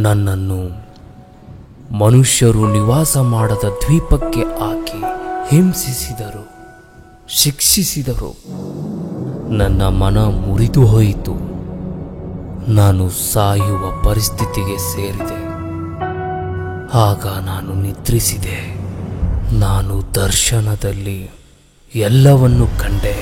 ನನ್ನನ್ನು ಮನುಷ್ಯರು ನಿವಾಸ ಮಾಡದ ದ್ವೀಪಕ್ಕೆ ಹಾಕಿ ಹಿಂಸಿಸಿದರು, ಶಿಕ್ಷಿಸಿದರು. ನನ್ನ ಮನ ಮುರಿದು ಹೋಯಿತು. ನಾನು ಸಾಯುವ ಪರಿಸ್ಥಿತಿಗೆ ಸೇರಿದೆ. ಆಗ ನಾನು ನಿದ್ರಿಸಿದೆ. ನಾನು ದರ್ಶನದಲ್ಲಿ ಎಲ್ಲವನ್ನು ಕಂಡೆ.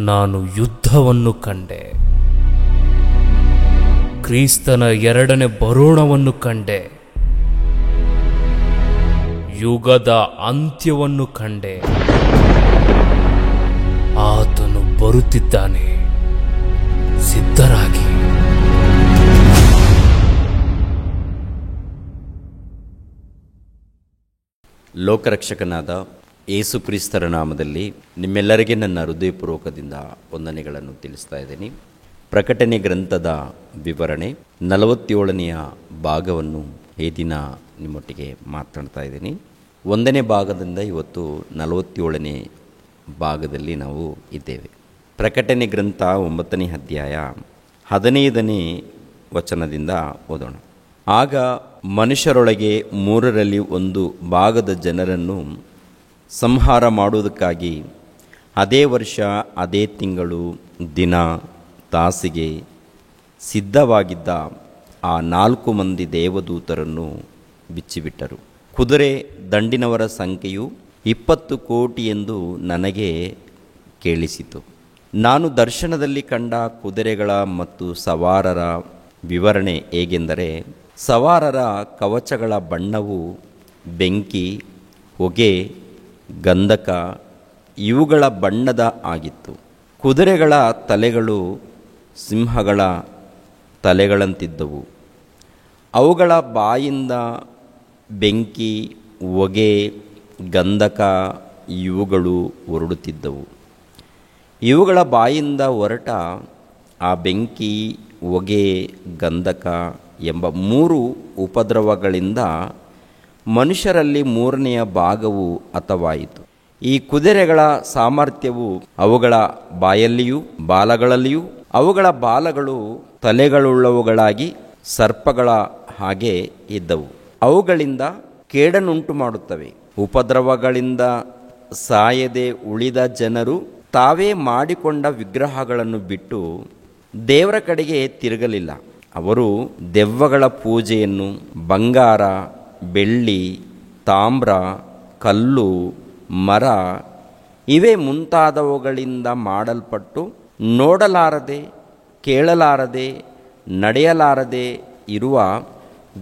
ನಾನು ಯುದ್ಧವನ್ನು ಕಂಡೆ. ಕ್ರಿಸ್ತನ ಎರಡನೇ ಬರೋಣವನ್ನು ಕಂಡೆ. ಯುಗದ ಅಂತ್ಯವನ್ನು ಕಂಡೆ. ಆತನು ಬರುತ್ತಿದ್ದಾನೆ. ಸಿದ್ಧರಾಗಿ. ಲೋಕರಕ್ಷಕನಾದ ಯೇಸು ಕ್ರಿಸ್ತರ ನಾಮದಲ್ಲಿ ನಿಮ್ಮೆಲ್ಲರಿಗೆ ನನ್ನ ಹೃದಯಪೂರ್ವಕದಿಂದ ವಂದನೆಗಳನ್ನು ತಿಳಿಸ್ತಾ ಇದ್ದೀನಿ. ಪ್ರಕಟಣೆ ಗ್ರಂಥದ ವಿವರಣೆ 47ನೇ ಭಾಗವನ್ನು ಈ ದಿನ ನಿಮ್ಮೊಟ್ಟಿಗೆ ಮಾತನಾಡ್ತಾ ಇದ್ದೀನಿ. 1ನೇ ಭಾಗದಿಂದ ಇವತ್ತು 47ನೇ ಭಾಗದಲ್ಲಿ ನಾವು ಇದ್ದೇವೆ. ಪ್ರಕಟಣೆ ಗ್ರಂಥ 9ನೇ ಅಧ್ಯಾಯ 15ನೇ ವಚನದಿಂದ ಓದೋಣ. ಆಗ ಮನುಷ್ಯರೊಳಗೆ 1/3 ಭಾಗದ ಜನರನ್ನು ಸಂಹಾರ ಮಾಡುವುದಕ್ಕಾಗಿ ಅದೇ ವರ್ಷ ಅದೇ ತಿಂಗಳು ದಿನ ತಾಸಿಗೆ ಸಿದ್ಧವಾಗಿದ್ದ ಆ 4 ಮಂದಿ ದೇವದೂತರನ್ನು ಬಿಚ್ಚಿಬಿಟ್ಟರು. ಕುದುರೆ ದಂಡಿನವರ ಸಂಖ್ಯೆಯು 20 ಕೋಟಿ ಎಂದು ನನಗೆ ಕೇಳಿಸಿತು. ನಾನು ದರ್ಶನದಲ್ಲಿ ಕಂಡ ಕುದುರೆಗಳ ಮತ್ತು ಸವಾರರ ವಿವರಣೆ ಹೇಗೆಂದರೆ, ಸವಾರರ ಕವಚಗಳ ಬಣ್ಣವು ಬೆಂಕಿ, ಹೊಗೆ, ಗಂಧಕ ಇವುಗಳ ಬಣ್ಣದ ಆಗಿತ್ತು. ಕುದುರೆಗಳ ತಲೆಗಳು ಸಿಂಹಗಳ ತಲೆಗಳಂತಿದ್ದವು. ಅವುಗಳ ಬಾಯಿಂದ ಬೆಂಕಿ, ಹೊಗೆ, ಗಂಧಕ ಇವುಗಳು ಹೊರಡುತ್ತಿದ್ದವು. ಇವುಗಳ ಬಾಯಿಂದ ಹೊರಟ ಆ ಬೆಂಕಿ, ಹೊಗೆ, ಗಂಧಕ ಎಂಬ 3 ಉಪದ್ರವಗಳಿಂದ ಮನುಷ್ಯರಲ್ಲಿ 1/3 ಭಾಗವು ಹತವಾಯಿತು. ಈ ಕುದುರೆಗಳ ಸಾಮರ್ಥ್ಯವು ಅವುಗಳ ಬಾಯಲ್ಲಿಯೂ ಬಾಲಗಳಲ್ಲಿಯೂ, ಅವುಗಳ ಬಾಲಗಳು ತಲೆಗಳುಳ್ಳವುಗಳಾಗಿ ಸರ್ಪಗಳ ಹಾಗೆ ಇದ್ದವು. ಅವುಗಳಿಂದ ಕೇಡನ್ನುಂಟು ಮಾಡುತ್ತವೆ. ಉಪದ್ರವಗಳಿಂದ ಸಾಯದೆ ಉಳಿದ ಜನರು ತಾವೇ ಮಾಡಿಕೊಂಡ ವಿಗ್ರಹಗಳನ್ನು ಬಿಟ್ಟು ದೇವರ ಕಡೆಗೆ ತಿರುಗಲಿಲ್ಲ. ಅವರು ದೆವ್ವಗಳ ಪೂಜೆಯನ್ನು ಬಂಗಾರ, ಬೆಳ್ಳಿ, ತಾಮ್ರ, ಕಲ್ಲು, ಮರ ಇವೇ ಮುಂತಾದವುಗಳಿಂದ ಮಾಡಲ್ಪಟ್ಟು ನೋಡಲಾರದೆ, ಕೇಳಲಾರದೆ, ನಡೆಯಲಾರದೆ ಇರುವ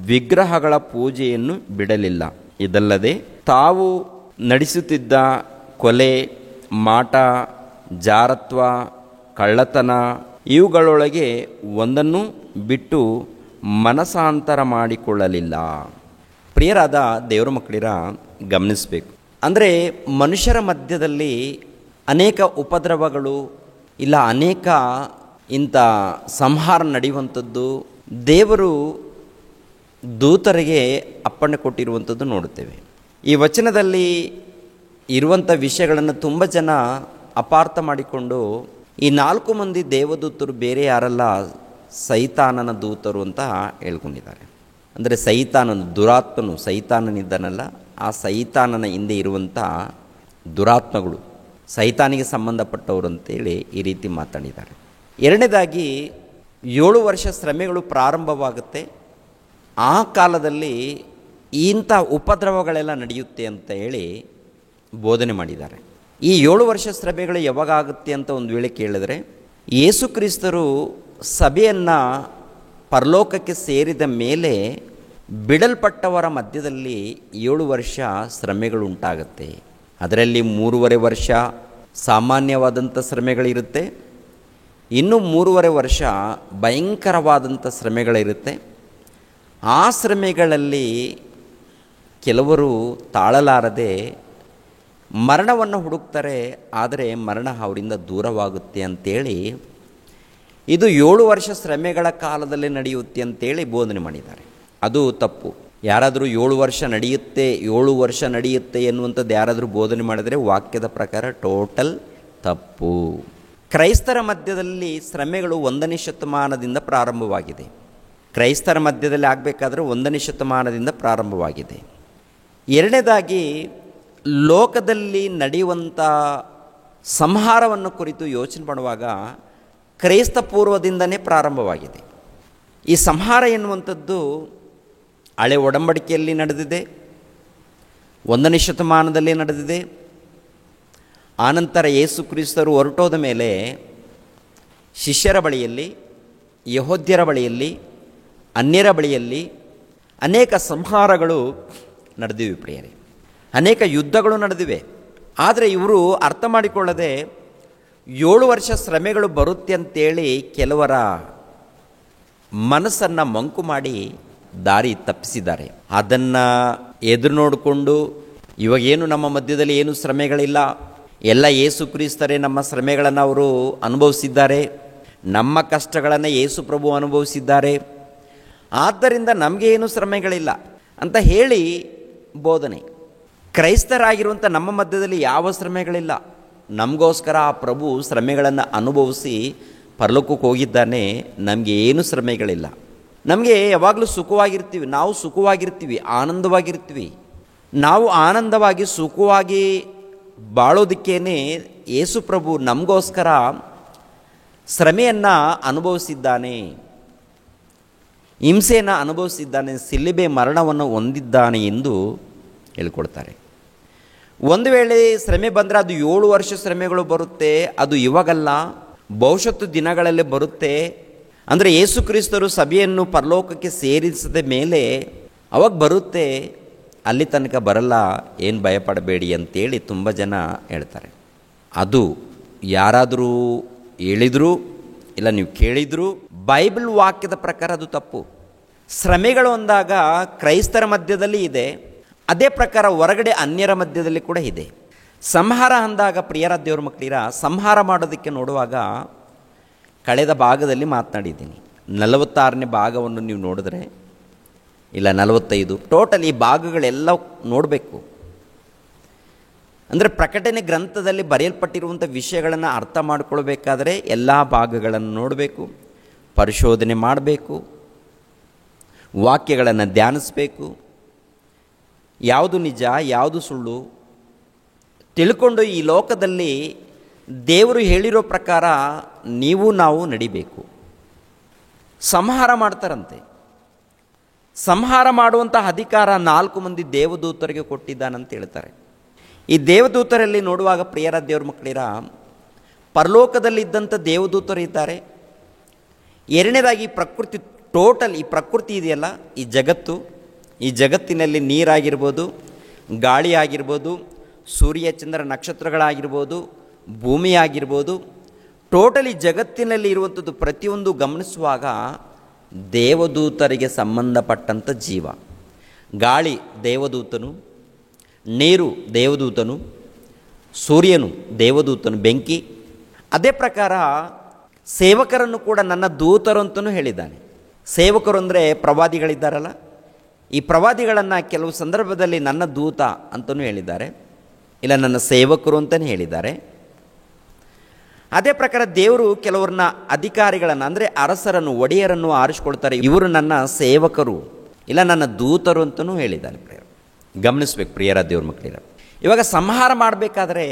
ವಿಗ್ರಹಗಳ ಪೂಜೆಯನ್ನು ಬಿಡಲಿಲ್ಲ. ಇದಲ್ಲದೆ ತಾವು ನಡೆಸುತ್ತಿದ್ದ ಕೊಲೆ, ಮಾಟ, ಜಾರತ್ವ, ಕಳ್ಳತನ ಇವುಗಳೊಳಗೆ ಒಂದನ್ನು ಬಿಟ್ಟು ಮನಸಾಂತರ ಮಾಡಿಕೊಳ್ಳಲಿಲ್ಲ. ಪ್ರಿಯರಾದ ದೇವರ ಮಕ್ಕಳಿರ ಗಮನಿಸಬೇಕು. ಅಂದರೆ ಮನುಷ್ಯರ ಮಧ್ಯದಲ್ಲಿ ಅನೇಕ ಉಪದ್ರವಗಳು ಇಲ್ಲ ಅನೇಕ ಇಂಥ ಸಂಹಾರ ನಡೆಯುವಂಥದ್ದು ದೇವರು ದೂತರಿಗೆ ಅಪ್ಪಣೆ ಕೊಟ್ಟಿರುವಂಥದ್ದು ನೋಡುತ್ತೇವೆ. ಈ ವಚನದಲ್ಲಿ ಇರುವಂಥ ವಿಷಯಗಳನ್ನು ತುಂಬ ಜನ ಅಪಾರ್ಥ ಮಾಡಿಕೊಂಡು ಈ 4 ಮಂದಿ ದೇವದೂತರು ಬೇರೆ ಯಾರಲ್ಲ, ಸೈತಾನನ ದೂತರು ಅಂತ ಹೇಳ್ಕೊಂಡಿದ್ದಾರೆ. ಅಂದರೆ ಸೈತಾನನು, ದುರಾತ್ಮನು, ಸೈತಾನನಿದ್ದಾನಲ್ಲ, ಆ ಸೈತಾನನ ಹಿಂದೆ ಇರುವಂಥ ದುರಾತ್ಮಗಳು, ಸೈತಾನಿಗೆ ಸಂಬಂಧಪಟ್ಟವರು ಅಂತೇಳಿ ಈ ರೀತಿ ಮಾತಾಡಿದ್ದಾರೆ. ಎರಡನೇದಾಗಿ 7 ವರ್ಷ ಶ್ರಮೆಗಳು ಪ್ರಾರಂಭವಾಗುತ್ತೆ. ಆ ಕಾಲದಲ್ಲಿ ಇಂಥ ಉಪದ್ರವಗಳೆಲ್ಲ ನಡೆಯುತ್ತೆ ಅಂತ ಹೇಳಿ ಬೋಧನೆ ಮಾಡಿದ್ದಾರೆ. ಈ 7 ವರ್ಷ ಶ್ರಮೆಗಳು ಯಾವಾಗ ಆಗುತ್ತೆ ಅಂತ ಒಂದು ವೇಳೆ ಕೇಳಿದ್ರೆ, ಯೇಸು ಕ್ರಿಸ್ತರು ಸಭೆಯನ್ನು ಪರಲೋಕಕ್ಕೆ ಸೇರಿದ ಮೇಲೆ ಬಿಡಲ್ಪಟ್ಟವರ ಮಧ್ಯದಲ್ಲಿ 7 ವರ್ಷ ಶ್ರಮೆಗಳು ಉಂಟಾಗುತ್ತೆ. ಅದರಲ್ಲಿ 3.5 ವರ್ಷ ಸಾಮಾನ್ಯವಾದಂಥ ಶ್ರಮೆಗಳಿರುತ್ತೆ, ಇನ್ನು 3.5 ವರ್ಷ ಭಯಂಕರವಾದಂಥ ಶ್ರಮೆಗಳಿರುತ್ತೆ. ಆ ಶ್ರಮೆಗಳಲ್ಲಿ ಕೆಲವರು ತಾಳಲಾರದೆ ಮರಣವನ್ನು ಹುಡುಕ್ತಾರೆ, ಆದರೆ ಮರಣ ಅವರಿಂದ ದೂರವಾಗುತ್ತೆ ಅಂತೇಳಿ ಇದು 7 ವರ್ಷ ಶ್ರಮೆಗಳ ಕಾಲದಲ್ಲಿ ನಡೆಯುತ್ತೆ ಅಂತೇಳಿ ಬೋಧನೆ ಮಾಡಿದ್ದಾರೆ. ಅದು ತಪ್ಪು. ಯಾರಾದರೂ 7 ವರ್ಷ ನಡೆಯುತ್ತೆ 7 ವರ್ಷ ನಡೆಯುತ್ತೆ ಎನ್ನುವಂಥದ್ದು ಯಾರಾದರೂ ಬೋಧನೆ ಮಾಡಿದರೆ ವಾಕ್ಯದ ಪ್ರಕಾರ ಟೋಟಲ್ ತಪ್ಪು. ಕ್ರೈಸ್ತರ ಮಧ್ಯದಲ್ಲಿ ಶ್ರಮೆಗಳು 1ನೇ ಶತಮಾನದಿಂದ ಪ್ರಾರಂಭವಾಗಿದೆ. ಕ್ರೈಸ್ತರ ಮಧ್ಯದಲ್ಲಿ ಆಗಬೇಕಾದ್ರೆ 1ನೇ ಶತಮಾನದಿಂದ ಪ್ರಾರಂಭವಾಗಿದೆ. ಎರಡನೇದಾಗಿ ಲೋಕದಲ್ಲಿ ನಡೆಯುವಂಥ ಸಂಹಾರವನ್ನು ಕುರಿತು ಯೋಚನೆ ಮಾಡುವಾಗ ಕ್ರೈಸ್ತ ಪೂರ್ವದಿಂದನೇ ಪ್ರಾರಂಭವಾಗಿದೆ. ಈ ಸಂಹಾರ ಎನ್ನುವಂಥದ್ದು ಹಳೆ ಒಡಂಬಡಿಕೆಯಲ್ಲಿ ನಡೆದಿದೆ, 1ನೇ ಶತಮಾನದಲ್ಲಿ ನಡೆದಿದೆ. ಆನಂತರ ಯೇಸು ಕ್ರಿಸ್ತರು ಹೊರಟೋದ ಮೇಲೆ ಶಿಷ್ಯರ ಬಳಿಯಲ್ಲಿ, ಯಹೂದ್ಯರ ಬಳಿಯಲ್ಲಿ, ಅನ್ಯರ ಬಳಿಯಲ್ಲಿ ಅನೇಕ ಸಂಹಾರಗಳು ನಡೆದಿವೆ ಪ್ರಿಯರೇ, ಅನೇಕ ಯುದ್ಧಗಳು ನಡೆದಿವೆ. ಆದರೆ ಇವರು ಅರ್ಥ ಮಾಡಿಕೊಳ್ಳದೆ 7 ವರ್ಷ ಶ್ರಮೆಗಳು ಬರುತ್ತೆ ಅಂತೇಳಿ ಕೆಲವರ ಮನಸ್ಸನ್ನು ಮಂಕು ಮಾಡಿ ದಾರಿ ತಪ್ಪಿಸಿದ್ದಾರೆ. ಅದನ್ನು ಎದುರು ನೋಡಿಕೊಂಡು ಇವಾಗೇನು ನಮ್ಮ ಮಧ್ಯದಲ್ಲಿ ಏನು ಶ್ರಮೆಗಳಿಲ್ಲ, ಎಲ್ಲ ಯೇಸು ಕ್ರಿಸ್ತರೇ ನಮ್ಮ ಶ್ರಮೆಗಳನ್ನು ಅವರು ಅನುಭವಿಸಿದ್ದಾರೆ, ನಮ್ಮ ಕಷ್ಟಗಳನ್ನು ಯೇಸು ಪ್ರಭು ಅನುಭವಿಸಿದ್ದಾರೆ, ಆದ್ದರಿಂದ ನಮಗೆ ಏನು ಶ್ರಮೆಗಳಿಲ್ಲ ಅಂತ ಹೇಳಿ ಬೋಧನೆ. ಕ್ರೈಸ್ತರಾಗಿರುವಂಥ ನಮ್ಮ ಮಧ್ಯದಲ್ಲಿ ಯಾವ ಶ್ರಮೆಗಳಿಲ್ಲ, ನಮಗೋಸ್ಕರ ಆ ಪ್ರಭು ಶ್ರಮೆಗಳನ್ನು ಅನುಭವಿಸಿ ಪರಲೋಕಕ್ಕೆ ಹೋಗಿದ್ದಾನೆ, ನಮಗೆ ಏನು ಶ್ರಮೆಗಳಿಲ್ಲ. ನಮಗೆ ಯಾವಾಗಲೂ ಸುಖವಾಗಿರ್ತೀವಿ, ನಾವು ಸುಖವಾಗಿರ್ತೀವಿ, ಆನಂದವಾಗಿರ್ತೀವಿ. ನಾವು ಆನಂದವಾಗಿ ಸುಖವಾಗಿ ಬಾಳೋದಕ್ಕೇನೆ ಯೇಸು ಪ್ರಭು ನಮಗೋಸ್ಕರ ಶ್ರಮೆಯನ್ನು ಅನುಭವಿಸಿದ್ದಾನೆ, ಹಿಂಸೆಯನ್ನು ಅನುಭವಿಸಿದ್ದಾನೆ, ಸಿಲುಬೆ ಮರಣವನ್ನು ಹೊಂದಿದ್ದಾನೆ ಎಂದು ಹೇಳ್ಕೊಡ್ತಾರೆ. ಒಂದು ವೇಳೆ ಶ್ರಮೆ ಬಂದರೆ ಅದು 7 ವರ್ಷ ಶ್ರಮೆಗಳು ಬರುತ್ತೆ, ಅದು ಇವಾಗಲ್ಲ, ಭವಿಷ್ಯತ್ತು ದಿನಗಳಲ್ಲಿ ಬರುತ್ತೆ. ಅಂದರೆ ಯೇಸು ಕ್ರಿಸ್ತರು ಸಭೆಯನ್ನು ಪರಲೋಕಕ್ಕೆ ಸೇರಿಸಿದ ಮೇಲೆ ಅವಾಗ ಬರುತ್ತೆ, ಅಲ್ಲಿ ತನಕ ಬರಲ್ಲ, ಏನು ಭಯಪಡಬೇಡಿ ಅಂತೇಳಿ ತುಂಬ ಜನ ಹೇಳ್ತಾರೆ. ಅದು ಯಾರಾದರೂ ಹೇಳಿದ್ರು ಇಲ್ಲ ನೀವು ಕೇಳಿದ್ರು, ಬೈಬಲ್ ವಾಕ್ಯದ ಪ್ರಕಾರ ಅದು ತಪ್ಪು. ಶ್ರಮೆಗಳು ಅಂದಾಗ ಕ್ರೈಸ್ತರ ಮಧ್ಯದಲ್ಲಿ ಇದೆ, ಅದೇ ಪ್ರಕಾರ ಹೊರಗಡೆ ಅನ್ಯರ ಮಧ್ಯದಲ್ಲಿ ಕೂಡ ಇದೆ. ಸಂಹಾರ ಅಂದಾಗ ಪ್ರಿಯರ ದೇವ್ರ ಮಕ್ಕಳಿರ, ಸಂಹಾರ ಮಾಡೋದಕ್ಕೆ ನೋಡುವಾಗ ಕಳೆದ ಭಾಗದಲ್ಲಿ ಮಾತನಾಡಿದ್ದೀನಿ. 46ನೇ ಭಾಗವನ್ನು ನೀವು ನೋಡಿದ್ರೆ, ಇಲ್ಲ 45, ಟೋಟಲ್ ಈ ಭಾಗಗಳೆಲ್ಲ ನೋಡಬೇಕು. ಅಂದರೆ ಪ್ರಕಟಣೆ ಗ್ರಂಥದಲ್ಲಿ ಬರೆಯಲ್ಪಟ್ಟಿರುವಂಥ ವಿಷಯಗಳನ್ನು ಅರ್ಥ ಮಾಡಿಕೊಳ್ಬೇಕಾದ್ರೆ ಎಲ್ಲ ಭಾಗಗಳನ್ನು ನೋಡಬೇಕು, ಪರಿಶೋಧನೆ ಮಾಡಬೇಕು, ವಾಕ್ಯಗಳನ್ನು ಧ್ಯಾನಿಸಬೇಕು, ಯಾವುದು ನಿಜ ಯಾವುದು ಸುಳ್ಳು ತಿಳ್ಕೊಂಡು ಈ ಲೋಕದಲ್ಲಿ ದೇವರು ಹೇಳಿರೋ ಪ್ರಕಾರ ನೀವು ನಾವು ನಡಿಬೇಕು. ಸಂಹಾರ ಮಾಡ್ತಾರಂತೆ. ಸಂಹಾರ ಮಾಡುವಂಥ ಅಧಿಕಾರ 4 ಮಂದಿ ದೇವದೂತರಿಗೆ ಕೊಟ್ಟಿದ್ದಾನಂತ ಹೇಳ್ತಾರೆ. ಈ ದೇವದೂತರಲ್ಲಿ ನೋಡುವಾಗ ಪ್ರಿಯರ ದೇವ್ರ ಮಕ್ಕಳಿರ, ಪರಲೋಕದಲ್ಲಿದ್ದಂಥ ದೇವದೂತರು ಇದ್ದಾರೆ. ಎರಡನೇದಾಗಿ ಪ್ರಕೃತಿ, ಟೋಟಲ್ ಈ ಪ್ರಕೃತಿ ಇದೆಯಲ್ಲ, ಈ ಜಗತ್ತು, ಈ ಜಗತ್ತಿನಲ್ಲಿ ನೀರಾಗಿರ್ಬೋದು, ಗಾಳಿ ಆಗಿರ್ಬೋದು, ಸೂರ್ಯ ಚಂದ್ರ ನಕ್ಷತ್ರಗಳಾಗಿರ್ಬೋದು, ಭೂಮಿ ಆಗಿರ್ಬೋದು, ಟೋಟಲಿ ಜಗತ್ತಿನಲ್ಲಿ ಇರುವಂಥದ್ದು ಪ್ರತಿಯೊಂದು ಗಮನಿಸುವಾಗ ದೇವದೂತರಿಗೆ ಸಂಬಂಧಪಟ್ಟಂಥ ಜೀವ. ಗಾಳಿ ದೇವದೂತನು, ನೀರು ದೇವದೂತನು, ಸೂರ್ಯನು ದೇವದೂತನು, ಬೆಂಕಿ. ಅದೇ ಪ್ರಕಾರ ಸೇವಕರನ್ನು ಕೂಡ ನನ್ನ ದೂತರು ಅಂತಲೂ ಹೇಳಿದ್ದಾನೆ. ಸೇವಕರು ಅಂದರೆ ಪ್ರವಾದಿಗಳಿದ್ದಾರಲ್ಲ, ಈ ಪ್ರವಾದಿಗಳನ್ನು ಕೆಲವು ಸಂದರ್ಭದಲ್ಲಿ ನನ್ನ ದೂತ ಅಂತಲೂ ಹೇಳಿದ್ದಾರೆ, ಇಲ್ಲ ನನ್ನ ಸೇವಕರು ಅಂತಲೇ ಹೇಳಿದ್ದಾರೆ. ಅದೇ ಪ್ರಕಾರ ದೇವರು ಕೆಲವ್ರನ್ನ ಅಧಿಕಾರಿಗಳನ್ನು ಅಂದರೆ ಅರಸರನ್ನು, ಒಡೆಯರನ್ನು ಆರಿಸ್ಕೊಳ್ತಾರೆ, ಇವರು ನನ್ನ ಸೇವಕರು ಇಲ್ಲ ನನ್ನ ದೂತರು ಅಂತಲೂ ಹೇಳಿದ್ದಾನೆ. ಪ್ರಿಯರು ಗಮನಿಸ್ಬೇಕು, ಪ್ರಿಯರ ದೇವ್ರ ಮಕ್ಕಳಿರ. ಇವಾಗ ಸಂಹಾರ ಮಾಡಬೇಕಾದ್ರೆ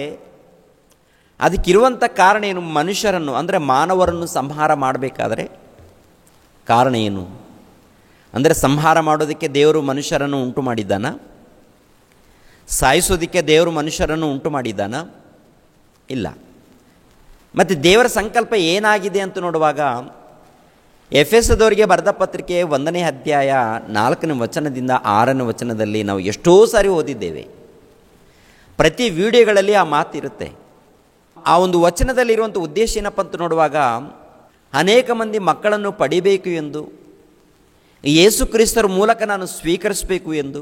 ಅದಕ್ಕಿರುವಂಥ ಕಾರಣ ಏನು? ಮನುಷ್ಯರನ್ನು ಅಂದರೆ ಮಾನವರನ್ನು ಸಂಹಾರ ಮಾಡಬೇಕಾದ್ರೆ ಕಾರಣ ಏನು ಅಂದರೆ, ಸಂಹಾರ ಮಾಡೋದಕ್ಕೆ ದೇವರು ಮನುಷ್ಯರನ್ನು ಉಂಟು ಮಾಡಿದ್ದಾನ? ಸಾಯಿಸೋದಕ್ಕೆ ದೇವರು ಮನುಷ್ಯರನ್ನು ಉಂಟು ಮಾಡಿದ್ದಾನ? ಇಲ್ಲ. ಮತ್ತು ದೇವರ ಸಂಕಲ್ಪ ಏನಾಗಿದೆ ಅಂತ ನೋಡುವಾಗ ಎಫೆಸದವರಿಗೆ ಬರೆದ ಪತ್ರಿಕೆ 1ನೇ ಅಧ್ಯಾಯ 4ನೇ ವಚನದಿಂದ 6ನೇ ವಚನದಲ್ಲಿ ನಾವು ಎಷ್ಟೋ ಸಾರಿ ಓದಿದ್ದೇವೆ. ಪ್ರತಿ ವಿಡಿಯೋಗಳಲ್ಲಿ ಆ ಮಾತಿರುತ್ತೆ. ಆ ಒಂದು ವಚನದಲ್ಲಿರುವಂಥ ಉದ್ದೇಶ ಏನಪ್ಪ ಅಂತ ನೋಡುವಾಗ, ಅನೇಕ ಮಂದಿ ಮಕ್ಕಳನ್ನು ಪಡಿಬೇಕು ಎಂದು, ಯೇಸು ಕ್ರಿಸ್ತರ ಮೂಲಕ ನಾನು ಸ್ವೀಕರಿಸಬೇಕು ಎಂದು,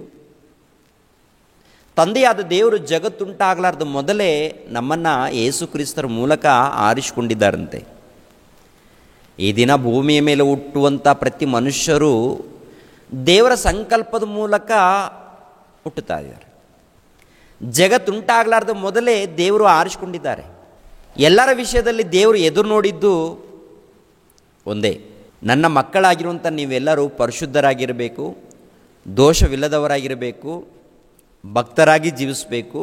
ತಂದೆಯಾದ ದೇವರು ಜಗತ್ತುಂಟಾಗಲಾರ್ದ ಮೊದಲೇ ನಮ್ಮನ್ನು ಯೇಸು ಕ್ರಿಸ್ತರ ಮೂಲಕ ಆರಿಸಿಕೊಂಡಿದ್ದಾರಂತೆ. ಈ ದಿನ ಭೂಮಿಯ ಮೇಲೆ ಹುಟ್ಟುವಂಥ ಪ್ರತಿ ಮನುಷ್ಯರು ದೇವರ ಸಂಕಲ್ಪದ ಮೂಲಕ ಹುಟ್ಟುತ್ತಾ ಇದ್ದಾರೆ. ಜಗತ್ತುಂಟಾಗಲಾರ್ದ ಮೊದಲೇ ದೇವರು ಆರಿಸಿಕೊಂಡಿದ್ದಾರೆ. ಎಲ್ಲರ ವಿಷಯದಲ್ಲಿ ದೇವರು ಎದುರು ನೋಡಿದ್ದು ಒಂದೇ, ನನ್ನ ಮಕ್ಕಳಾಗಿರುವಂಥ ನೀವೆಲ್ಲರೂ ಪರಿಶುದ್ಧರಾಗಿರಬೇಕು, ದೋಷವಿಲ್ಲದವರಾಗಿರಬೇಕು, ಭಕ್ತರಾಗಿ ಜೀವಿಸಬೇಕು,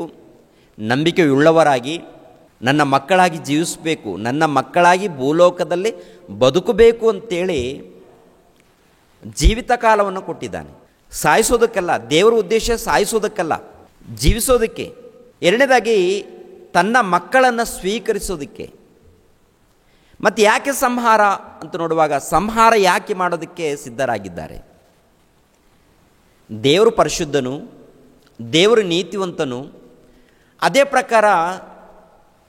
ನಂಬಿಕೆಯುಳ್ಳವರಾಗಿ ನನ್ನ ಮಕ್ಕಳಾಗಿ ಜೀವಿಸಬೇಕು, ನನ್ನ ಮಕ್ಕಳಾಗಿ ಭೂಲೋಕದಲ್ಲಿ ಬದುಕಬೇಕು ಅಂತೇಳಿ ಜೀವಿತ ಕಾಲವನ್ನು ಕೊಟ್ಟಿದ್ದಾನೆ. ಸಾಯಿಸೋದಕ್ಕಲ್ಲ, ದೇವರ ಉದ್ದೇಶ ಸಾಯಿಸೋದಕ್ಕಲ್ಲ, ಜೀವಿಸೋದಕ್ಕೆ. ಎರಡನೇದಾಗಿ ತನ್ನ ಮಕ್ಕಳನ್ನು ಸ್ವೀಕರಿಸೋದಕ್ಕೆ. ಮತ್ತು ಯಾಕೆ ಸಂಹಾರ ಅಂತ ನೋಡುವಾಗ, ಸಂಹಾರ ಯಾಕೆ ಮಾಡೋದಕ್ಕೆ ಸಿದ್ಧರಾಗಿದ್ದಾರೆ? ದೇವರು ಪರಿಶುದ್ಧನು, ದೇವರು ನೀತಿವಂತನು. ಅದೇ ಪ್ರಕಾರ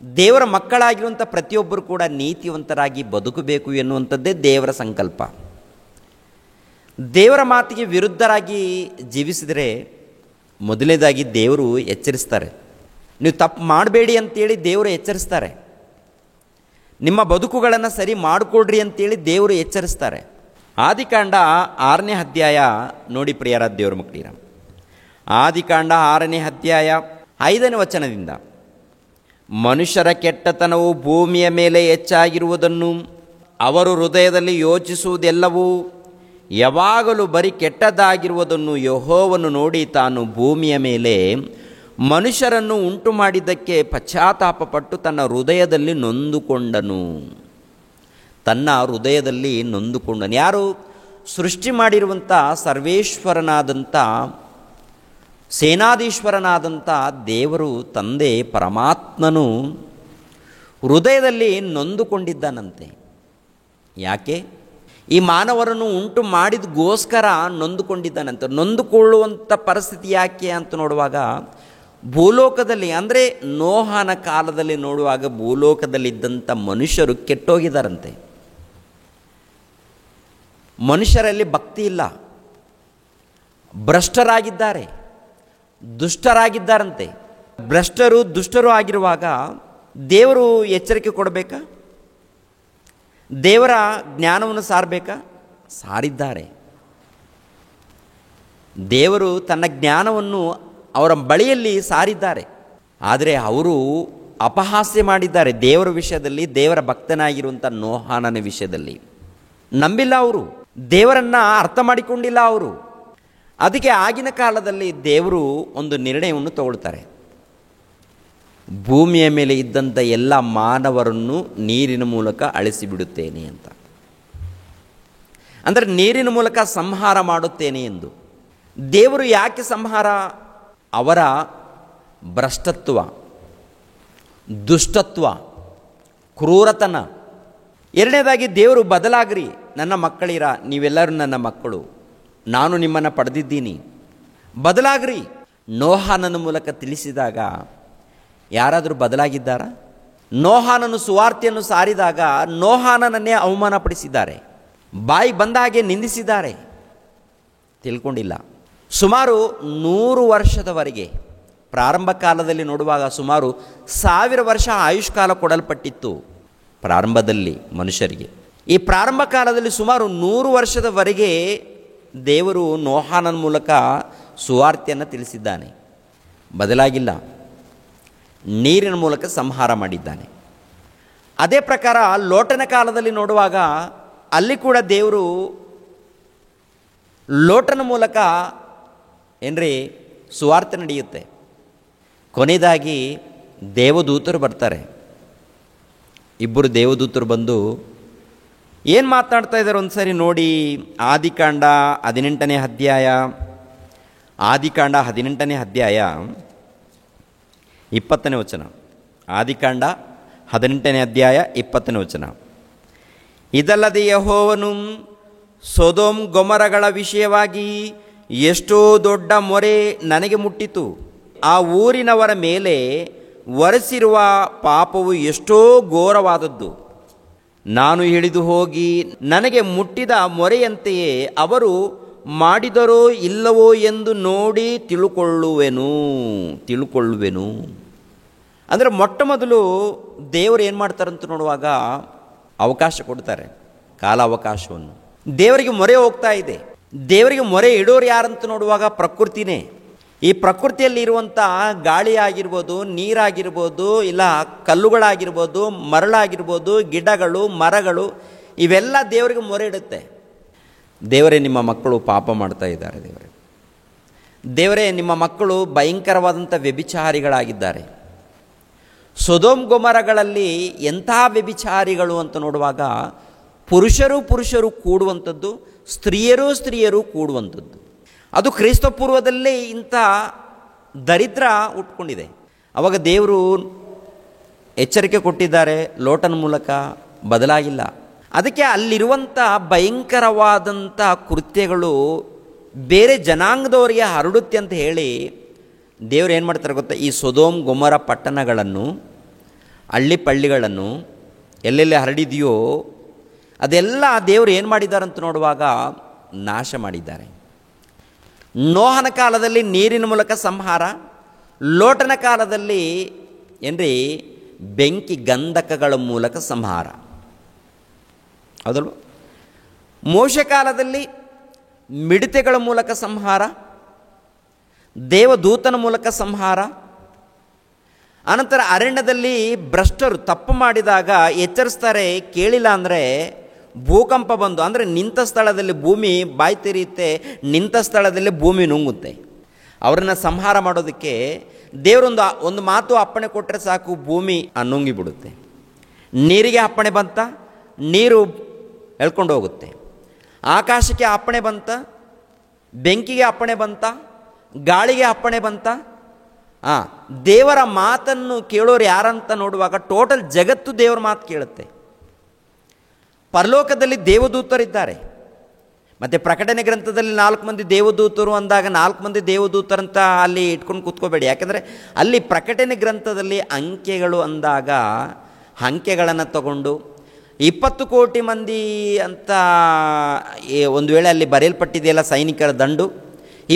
ದೇವರ ಮಕ್ಕಳಾಗಿರುವಂಥ ಪ್ರತಿಯೊಬ್ಬರು ಕೂಡ ನೀತಿವಂತರಾಗಿ ಬದುಕಬೇಕು ಎನ್ನುವಂಥದ್ದೇ ದೇವರ ಸಂಕಲ್ಪ. ದೇವರ ಮಾತಿಗೆ ವಿರುದ್ಧರಾಗಿ ಜೀವಿಸಿದರೆ ಮೊದಲನೇದಾಗಿ ದೇವರು ಎಚ್ಚರಿಸ್ತಾರೆ. ನೀವು ತಪ್ಪು ಮಾಡಬೇಡಿ ಅಂತೇಳಿ ದೇವರು ಎಚ್ಚರಿಸ್ತಾರೆ. ನಿಮ್ಮ ಬದುಕುಗಳನ್ನು ಸರಿ ಮಾಡಿಕೊಡ್ರಿ ಅಂತೇಳಿ ದೇವರು ಎಚ್ಚರಿಸ್ತಾರೆ. ಆದಿಕಾಂಡ 6ನೇ ಅಧ್ಯಾಯ ನೋಡಿ ಪ್ರಿಯರ ದೇವರ ಮಕ್ಕಳಿರ. ಆದಿಕಾಂಡ 6ನೇ ಅಧ್ಯಾಯ 5ನೇ ವಚನದಿಂದ, ಮನುಷ್ಯರ ಕೆಟ್ಟತನವು ಭೂಮಿಯ ಮೇಲೆ ಹೆಚ್ಚಾಗಿರುವುದನ್ನು ಅವರು ಹೃದಯದಲ್ಲಿ ಯೋಚಿಸುವುದೆಲ್ಲವೂ ಯಾವಾಗಲೂ ಬರೀ ಕೆಟ್ಟದಾಗಿರುವುದನ್ನು ಯೆಹೋವನು ನೋಡಿ ತಾನು ಭೂಮಿಯ ಮೇಲೆ ಮನುಷ್ಯರನ್ನು ಉಂಟು ಮಾಡಿದ್ದಕ್ಕೆ ಪಶ್ಚಾತ್ತಾಪಪಟ್ಟು ತನ್ನ ಹೃದಯದಲ್ಲಿ ನೊಂದುಕೊಂಡನು. ತನ್ನ ಹೃದಯದಲ್ಲಿ ನೊಂದುಕೊಂಡನು. ಯಾರು? ಸೃಷ್ಟಿ ಮಾಡಿರುವಂಥ ಸರ್ವೇಶ್ವರನಾದಂಥ, ಸೇನಾಧೀಶ್ವರನಾದಂಥ ದೇವರು ತಂದೆ ಪರಮಾತ್ಮನು ಹೃದಯದಲ್ಲಿ ನೊಂದುಕೊಂಡಿದ್ದಾನಂತೆ. ಯಾಕೆ? ಈ ಮಾನವರನ್ನು ಉಂಟು ಮಾಡಿದಗೋಸ್ಕರ ನೊಂದುಕೊಂಡಿದ್ದಾನಂತೆ. ನೊಂದುಕೊಳ್ಳುವಂಥ ಪರಿಸ್ಥಿತಿ ಯಾಕೆ ಅಂತ ನೋಡುವಾಗ, ಭೂಲೋಕದಲ್ಲಿ ಅಂದರೆ ನೋಹನ ಕಾಲದಲ್ಲಿ ನೋಡುವಾಗ ಭೂಲೋಕದಲ್ಲಿದ್ದಂಥ ಮನುಷ್ಯರು ಕೆಟ್ಟೋಗಿದ್ದಾರಂತೆ. ಮನುಷ್ಯರಲ್ಲಿ ಭಕ್ತಿ ಇಲ್ಲ, ಭ್ರಷ್ಟರಾಗಿದ್ದಾರೆ, ದುಷ್ಟರಾಗಿದ್ದಾರಂತೆ. ಭ್ರಷ್ಟರು ದುಷ್ಟರು ಆಗಿರುವಾಗ ದೇವರು ಎಚ್ಚರಿಕೆ ಕೊಡಬೇಕಾ? ದೇವರ ಜ್ಞಾನವನ್ನು ಸಾರಬೇಕಾ? ಸಾರಿದ್ದಾರೆ. ದೇವರು ತನ್ನ ಜ್ಞಾನವನ್ನು ಅವರ ಬಳಿಯಲ್ಲಿ ಸಾರಿದ್ದಾರೆ. ಆದರೆ ಅವರು ಅಪಹಾಸ್ಯ ಮಾಡಿದ್ದಾರೆ ದೇವರ ವಿಷಯದಲ್ಲಿ, ದೇವರ ಭಕ್ತನಾಗಿರುವಂಥ ನೋಹಾನನ ವಿಷಯದಲ್ಲಿ. ನಂಬಿಲ್ಲ ಅವರು, ದೇವರನ್ನು ಅರ್ಥ ಮಾಡಿಕೊಂಡಿಲ್ಲ ಅವರು. ಅದಕ್ಕೆ ಆಗಿನ ಕಾಲದಲ್ಲಿ ದೇವರು ಒಂದು ನಿರ್ಣಯವನ್ನು ತಗೊಳ್ತಾರೆ. ಭೂಮಿಯ ಮೇಲೆ ಇದ್ದಂಥ ಎಲ್ಲ ಮಾನವರನ್ನು ನೀರಿನ ಮೂಲಕ ಅಳಿಸಿಬಿಡುತ್ತೇನೆ ಅಂತ. ಅಂದರೆ ನೀರಿನ ಮೂಲಕ ಸಂಹಾರ ಮಾಡುತ್ತೇನೆ ಎಂದು. ದೇವರು ಯಾಕೆ ಸಂಹಾರ? ಅವರ ಭ್ರಷ್ಟತ್ವ, ದುಷ್ಟತ್ವ, ಕ್ರೂರತನ. ಎರಡನೇದಾಗಿ ದೇವರು ಬದಲಾಗ್ರಿ, ನನ್ನ ಮಕ್ಕಳಿರ, ನೀವೆಲ್ಲರೂ ನನ್ನ ಮಕ್ಕಳು, ನಾನು ನಿಮ್ಮನ್ನು ಪಡೆದಿದ್ದೀನಿ, ಬದಲಾಗ್ರಿ. ನೋಹಾನನ ಮೂಲಕ ತಿಳಿಸಿದಾಗ ಯಾರಾದರೂ ಬದಲಾಗಿದ್ದಾರಾ? ನೋಹಾನನು ಸುವಾರ್ತೆಯನ್ನು ಸಾರಿದಾಗ ನೋಹಾನನನ್ನೇ ಅವಮಾನಪಡಿಸಿದ್ದಾರೆ, ಬಾಯಿ ಬಂದ ಹಾಗೆ ನಿಂದಿಸಿದ್ದಾರೆ. ತಿಳ್ಕೊಂಡಿಲ್ಲ. ಸುಮಾರು 100 ವರ್ಷದವರೆಗೆ, ಪ್ರಾರಂಭ ಕಾಲದಲ್ಲಿ ನೋಡುವಾಗ ಸುಮಾರು 1000 ವರ್ಷ ಆಯುಷ್ಕಾಲ ಕೊಡಲ್ಪಟ್ಟಿತ್ತು ಪ್ರಾರಂಭದಲ್ಲಿ ಮನುಷ್ಯರಿಗೆ. ಈ ಪ್ರಾರಂಭ ಕಾಲದಲ್ಲಿ ಸುಮಾರು 100 ವರ್ಷದವರೆಗೆ ದೇವರು ನೋಹನ ಮೂಲಕ ಸುವಾರ್ತೆಯನ್ನು ತಿಳಿಸಿದ್ದಾನೆ, ಬದಲಾಗಿಲ್ಲ. ನೀರಿನ ಮೂಲಕ ಸಂಹಾರ ಮಾಡಿದ್ದಾನೆ. ಅದೇ ಪ್ರಕಾರ ಲೋಟನ ಕಾಲದಲ್ಲಿ ನೋಡುವಾಗ ಅಲ್ಲಿ ಕೂಡ ದೇವರು ಲೋಟನ ಮೂಲಕ ಏನ್ರಿ ಸುವಾರ್ತೆ ನಡೆಯುತ್ತೆ. ಕೊನೆಯದಾಗಿ ದೇವದೂತರು ಬರ್ತಾರೆ. ಇಬ್ಬರು ದೇವದೂತರು ಬಂದು ಏನು ಮಾತನಾಡ್ತಾ ಇದ್ದಾರೆ ಒಂದು ಸರಿ ನೋಡಿ. ಆದಿಕಾಂಡ 18ನೇ ಅಧ್ಯಾಯ, ಆದಿಕಾಂಡ 18ನೇ ಅಧ್ಯಾಯ 20ನೇ ವಚನ. ಆದಿಕಾಂಡ 18ನೇ ಅಧ್ಯಾಯ 20ನೇ ವಚನ. ಇದಲ್ಲದೆ ಯೆಹೋವನು ಸೊದೋಮ್ ಗೊಮರಗಳ ವಿಷಯವಾಗಿ ಎಷ್ಟೋ ದೊಡ್ಡ ಮೊರೆ ನನಗೆ ಮುಟ್ಟಿತು. ಆ ಊರಿನವರ ಮೇಲೆ ಹೊರಿಸಿರುವ ಪಾಪವು ಎಷ್ಟೋ ಘೋರವಾದದ್ದು. ನಾನು ಇಳಿದು ಹೋಗಿ ನನಗೆ ಮುಟ್ಟಿದ ಮೊರೆಯಂತೆಯೇ ಅವರು ಮಾಡಿದರೋ ಇಲ್ಲವೋ ಎಂದು ನೋಡಿ ತಿಳುಕೊಳ್ಳುವೆನು. ಅಂದರೆ ಮೊಟ್ಟ ಮೊದಲು ದೇವರು ಏನು ಮಾಡ್ತಾರಂತ ನೋಡುವಾಗ ಅವಕಾಶ ಕೊಡ್ತಾರೆ, ಕಾಲಾವಕಾಶವನ್ನು. ದೇವರಿಗೆ ಮೊರೆ ಹೋಗ್ತಾ ಇದೆ. ದೇವರಿಗೆ ಮೊರೆ ಇಡೋರು ಯಾರಂತ ನೋಡುವಾಗ ಪ್ರಕೃತಿನೇ. ಈ ಪ್ರಕೃತಿಯಲ್ಲಿ ಇರುವಂಥ ಗಾಳಿ ಆಗಿರ್ಬೋದು, ನೀರಾಗಿರ್ಬೋದು, ಇಲ್ಲ ಕಲ್ಲುಗಳಾಗಿರ್ಬೋದು, ಮರಳಾಗಿರ್ಬೋದು, ಗಿಡಗಳು, ಮರಗಳು, ಇವೆಲ್ಲ ದೇವರಿಗೆ ಮೊರೆ ಇಡುತ್ತೆ. ದೇವರೇ, ನಿಮ್ಮ ಮಕ್ಕಳು ಪಾಪ ಮಾಡ್ತಾ ಇದ್ದಾರೆ. ದೇವರೇ, ನಿಮ್ಮ ಮಕ್ಕಳು ಭಯಂಕರವಾದಂಥ ವ್ಯಭಿಚಾರಿಗಳಾಗಿದ್ದಾರೆ. ಸೊದೋಮ್ ಗೊಮರಗಳಲ್ಲಿ ಎಂಥ ವ್ಯಭಿಚಾರಿಗಳು ಅಂತ ನೋಡುವಾಗ ಪುರುಷರು ಕೂಡುವಂಥದ್ದು, ಸ್ತ್ರೀಯರು ಕೂಡುವಂಥದ್ದು. ಅದು ಕ್ರೈಸ್ತ ಪೂರ್ವದಲ್ಲೇ ಇಂಥ ದರಿದ್ರ ಉಟ್ಕೊಂಡಿದೆ. ಅವಾಗ ದೇವರು ಎಚ್ಚರಿಕೆ ಕೊಟ್ಟಿದ್ದಾರೆ ಲೋಟನ ಮೂಲಕ, ಬದಲಾಗಿಲ್ಲ. ಅದಕ್ಕೆ ಅಲ್ಲಿರುವಂಥ ಭಯಂಕರವಾದಂಥ ಕೃತ್ಯಗಳು ಬೇರೆ ಜನಾಂಗದವರಿಗೆ ಹರಡುತ್ತೆ ಅಂತ ಹೇಳಿ ದೇವರು ಏನು ಮಾಡ್ತಾರೆ ಗೊತ್ತಾ, ಈ ಸೊದೋಮ್ ಗೊಮರ ಪಟ್ಟಣಗಳನ್ನು, ಹಳ್ಳಿಗಳನ್ನು ಎಲ್ಲೆಲ್ಲಿ ಹರಡಿದೆಯೋ ಅದೆಲ್ಲ ದೇವರು ಏನು ಮಾಡಿದ್ದಾರೆ ಅಂತ ನೋಡುವಾಗ ನಾಶ ಮಾಡಿದ್ದಾರೆ. ನೋಹನ ಕಾಲದಲ್ಲಿ ನೀರಿನ ಮೂಲಕ ಸಂಹಾರ, ಲೋಟನ ಕಾಲದಲ್ಲಿ ಏನ್ರಿ ಬೆಂಕಿ ಗಂಧಕಗಳ ಮೂಲಕ ಸಂಹಾರ. ಹೌದಲ್ವ? ಮೋಶೆ ಕಾಲದಲ್ಲಿ ಮಿಡತೆಗಳ ಮೂಲಕ ಸಂಹಾರ, ದೇವದೂತನ ಮೂಲಕ ಸಂಹಾರ. ಅನಂತರ ಅರಣ್ಯದಲ್ಲಿ ಭ್ರಷ್ಟರು ತಪ್ಪು ಮಾಡಿದಾಗ ಎಚ್ಚರಿಸ್ತಾರೆ, ಕೇಳಿಲ್ಲ ಅಂದರೆ ಭೂಕಂಪ ಬಂದು, ಅಂದರೆ ನಿಂತ ಸ್ಥಳದಲ್ಲಿ ಭೂಮಿ ಬಾಯಿ ತೆರೆಯುತ್ತೆ, ನಿಂತ ಸ್ಥಳದಲ್ಲಿ ಭೂಮಿ ನುಂಗುತ್ತೆ. ಅವರನ್ನು ಸಂಹಾರ ಮಾಡೋದಕ್ಕೆ ದೇವರೊಂದು ಮಾತು ಅಪ್ಪಣೆ ಕೊಟ್ಟರೆ ಸಾಕು, ಭೂಮಿ ನುಂಗಿಬಿಡುತ್ತೆ. ನೀರಿಗೆ ಅಪ್ಪಣೆ ಬಂತ, ನೀರು ಎಳ್ಕೊಂಡು ಹೋಗುತ್ತೆ. ಆಕಾಶಕ್ಕೆ ಅಪ್ಪಣೆ ಬಂತ, ಬೆಂಕಿಗೆ ಅಪ್ಪಣೆ ಬಂತ, ಗಾಳಿಗೆ ಅಪ್ಪಣೆ ಬಂತ. ದೇವರ ಮಾತನ್ನು ಕೇಳೋರು ಯಾರಂತ ನೋಡುವಾಗ ಟೋಟಲ್ ಜಗತ್ತು ದೇವರ ಮಾತು ಕೇಳುತ್ತೆ. ಪರಲೋಕದಲ್ಲಿ ದೇವದೂತರಿದ್ದಾರೆ. ಮತ್ತು ಪ್ರಕಟಣೆ ಗ್ರಂಥದಲ್ಲಿ 4 ಮಂದಿ ದೇವದೂತರು ಅಂದಾಗ 4 ಮಂದಿ ದೇವದೂತರಂತ ಅಲ್ಲಿ ಇಟ್ಕೊಂಡು ಕೂತ್ಕೋಬೇಡಿ. ಯಾಕೆಂದರೆ ಅಲ್ಲಿ ಪ್ರಕಟಣೆ ಗ್ರಂಥದಲ್ಲಿ ಅಂಕೆಗಳು ಅಂದಾಗ ಅಂಕೆಗಳನ್ನು ತಗೊಂಡು 20 ಕೋಟಿ ಮಂದಿ ಅಂತ ಒಂದು ವೇಳೆ ಅಲ್ಲಿ ಬರೆಯಲ್ಪಟ್ಟಿದೆಯಲ್ಲ ಸೈನಿಕರ ದಂಡು,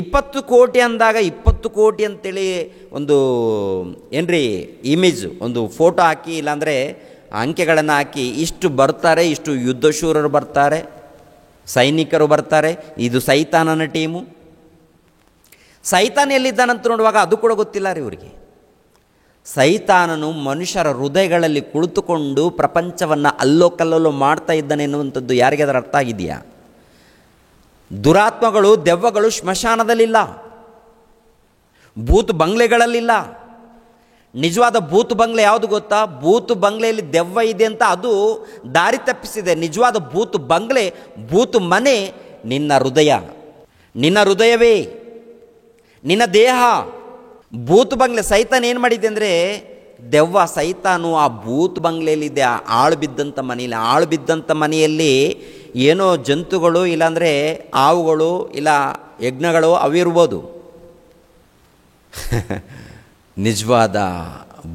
20 ಕೋಟಿ ಅಂದಾಗ 20 ಕೋಟಿ ಅಂತೇಳಿ ಒಂದು ಏನ್ರಿ ಇಮೇಜ್, ಒಂದು ಫೋಟೋ ಹಾಕಿ, ಇಲ್ಲಾಂದರೆ ಅಂಕೆಗಳನ್ನು ಹಾಕಿ ಇಷ್ಟು ಬರ್ತಾರೆ, ಇಷ್ಟು ಯುದ್ಧಶೂರರು ಬರ್ತಾರೆ, ಸೈನಿಕರು ಬರ್ತಾರೆ, ಇದು ಸೈತಾನನ ಟೀಮು. ಸೈತಾನ ಎಲ್ಲಿದ್ದಾನಂತ ನೋಡುವಾಗ ಅದು ಕೂಡ ಗೊತ್ತಿಲ್ಲ ರೀ ಇವರಿಗೆ. ಸೈತಾನನು ಮನುಷ್ಯರ ಹೃದಯಗಳಲ್ಲಿ ಕುಳಿತುಕೊಂಡು ಪ್ರಪಂಚವನ್ನು ಅಲ್ಲೋ ಕಲ್ಲೋ ಮಾಡ್ತಾ ಇದ್ದಾನೆ ಎನ್ನುವಂಥದ್ದು ಯಾರಿಗೆ ಅದರ ಅರ್ಥ ಆಗಿದೆಯಾ? ದುರಾತ್ಮಗಳು, ದೆವ್ವಗಳು ಸ್ಮಶಾನದಲ್ಲಿಲ್ಲ, ಬೂತ್ ಬಂಗ್ಲೆಗಳಲ್ಲಿಲ್ಲ. ನಿಜವಾದ ಬೂತ್ ಬಂಗ್ಲೆ ಯಾವುದು ಗೊತ್ತಾ? ಬೂತ್ ಬಂಗ್ಲೆಯಲ್ಲಿ ದೆವ್ವ ಇದೆ ಅಂತ ಅದು ದಾರಿ ತಪ್ಪಿಸಿದೆ. ನಿಜವಾದ ಬೂತ್ ಬಂಗ್ಲೆ, ಬೂತ್ ಮನೆ ನಿನ್ನ ಹೃದಯ, ನಿನ್ನ ಹೃದಯವೇ, ನಿನ್ನ ದೇಹ. ಬೂತ್ ಬಂಗ್ಲೆ ಸೈತಾನ್ ಏನು ಮಾಡಿದೆ ಅಂದರೆ, ದೆವ್ವ ಸೈತಾನು ಆ ಬೂತ್ ಬಂಗ್ಲೆಯಲ್ಲಿದೆ, ಆಳು ಬಿದ್ದಂಥ ಮನೆಯಲ್ಲಿ. ಆಳು ಬಿದ್ದಂಥ ಮನೆಯಲ್ಲಿ ಏನೋ ಜಂತುಗಳು, ಇಲ್ಲಾಂದರೆ ಹಾವುಗಳು, ಇಲ್ಲ ಯಜ್ಞಗಳು ಅವಿರ್ಬೋದು. ನಿಜವಾದ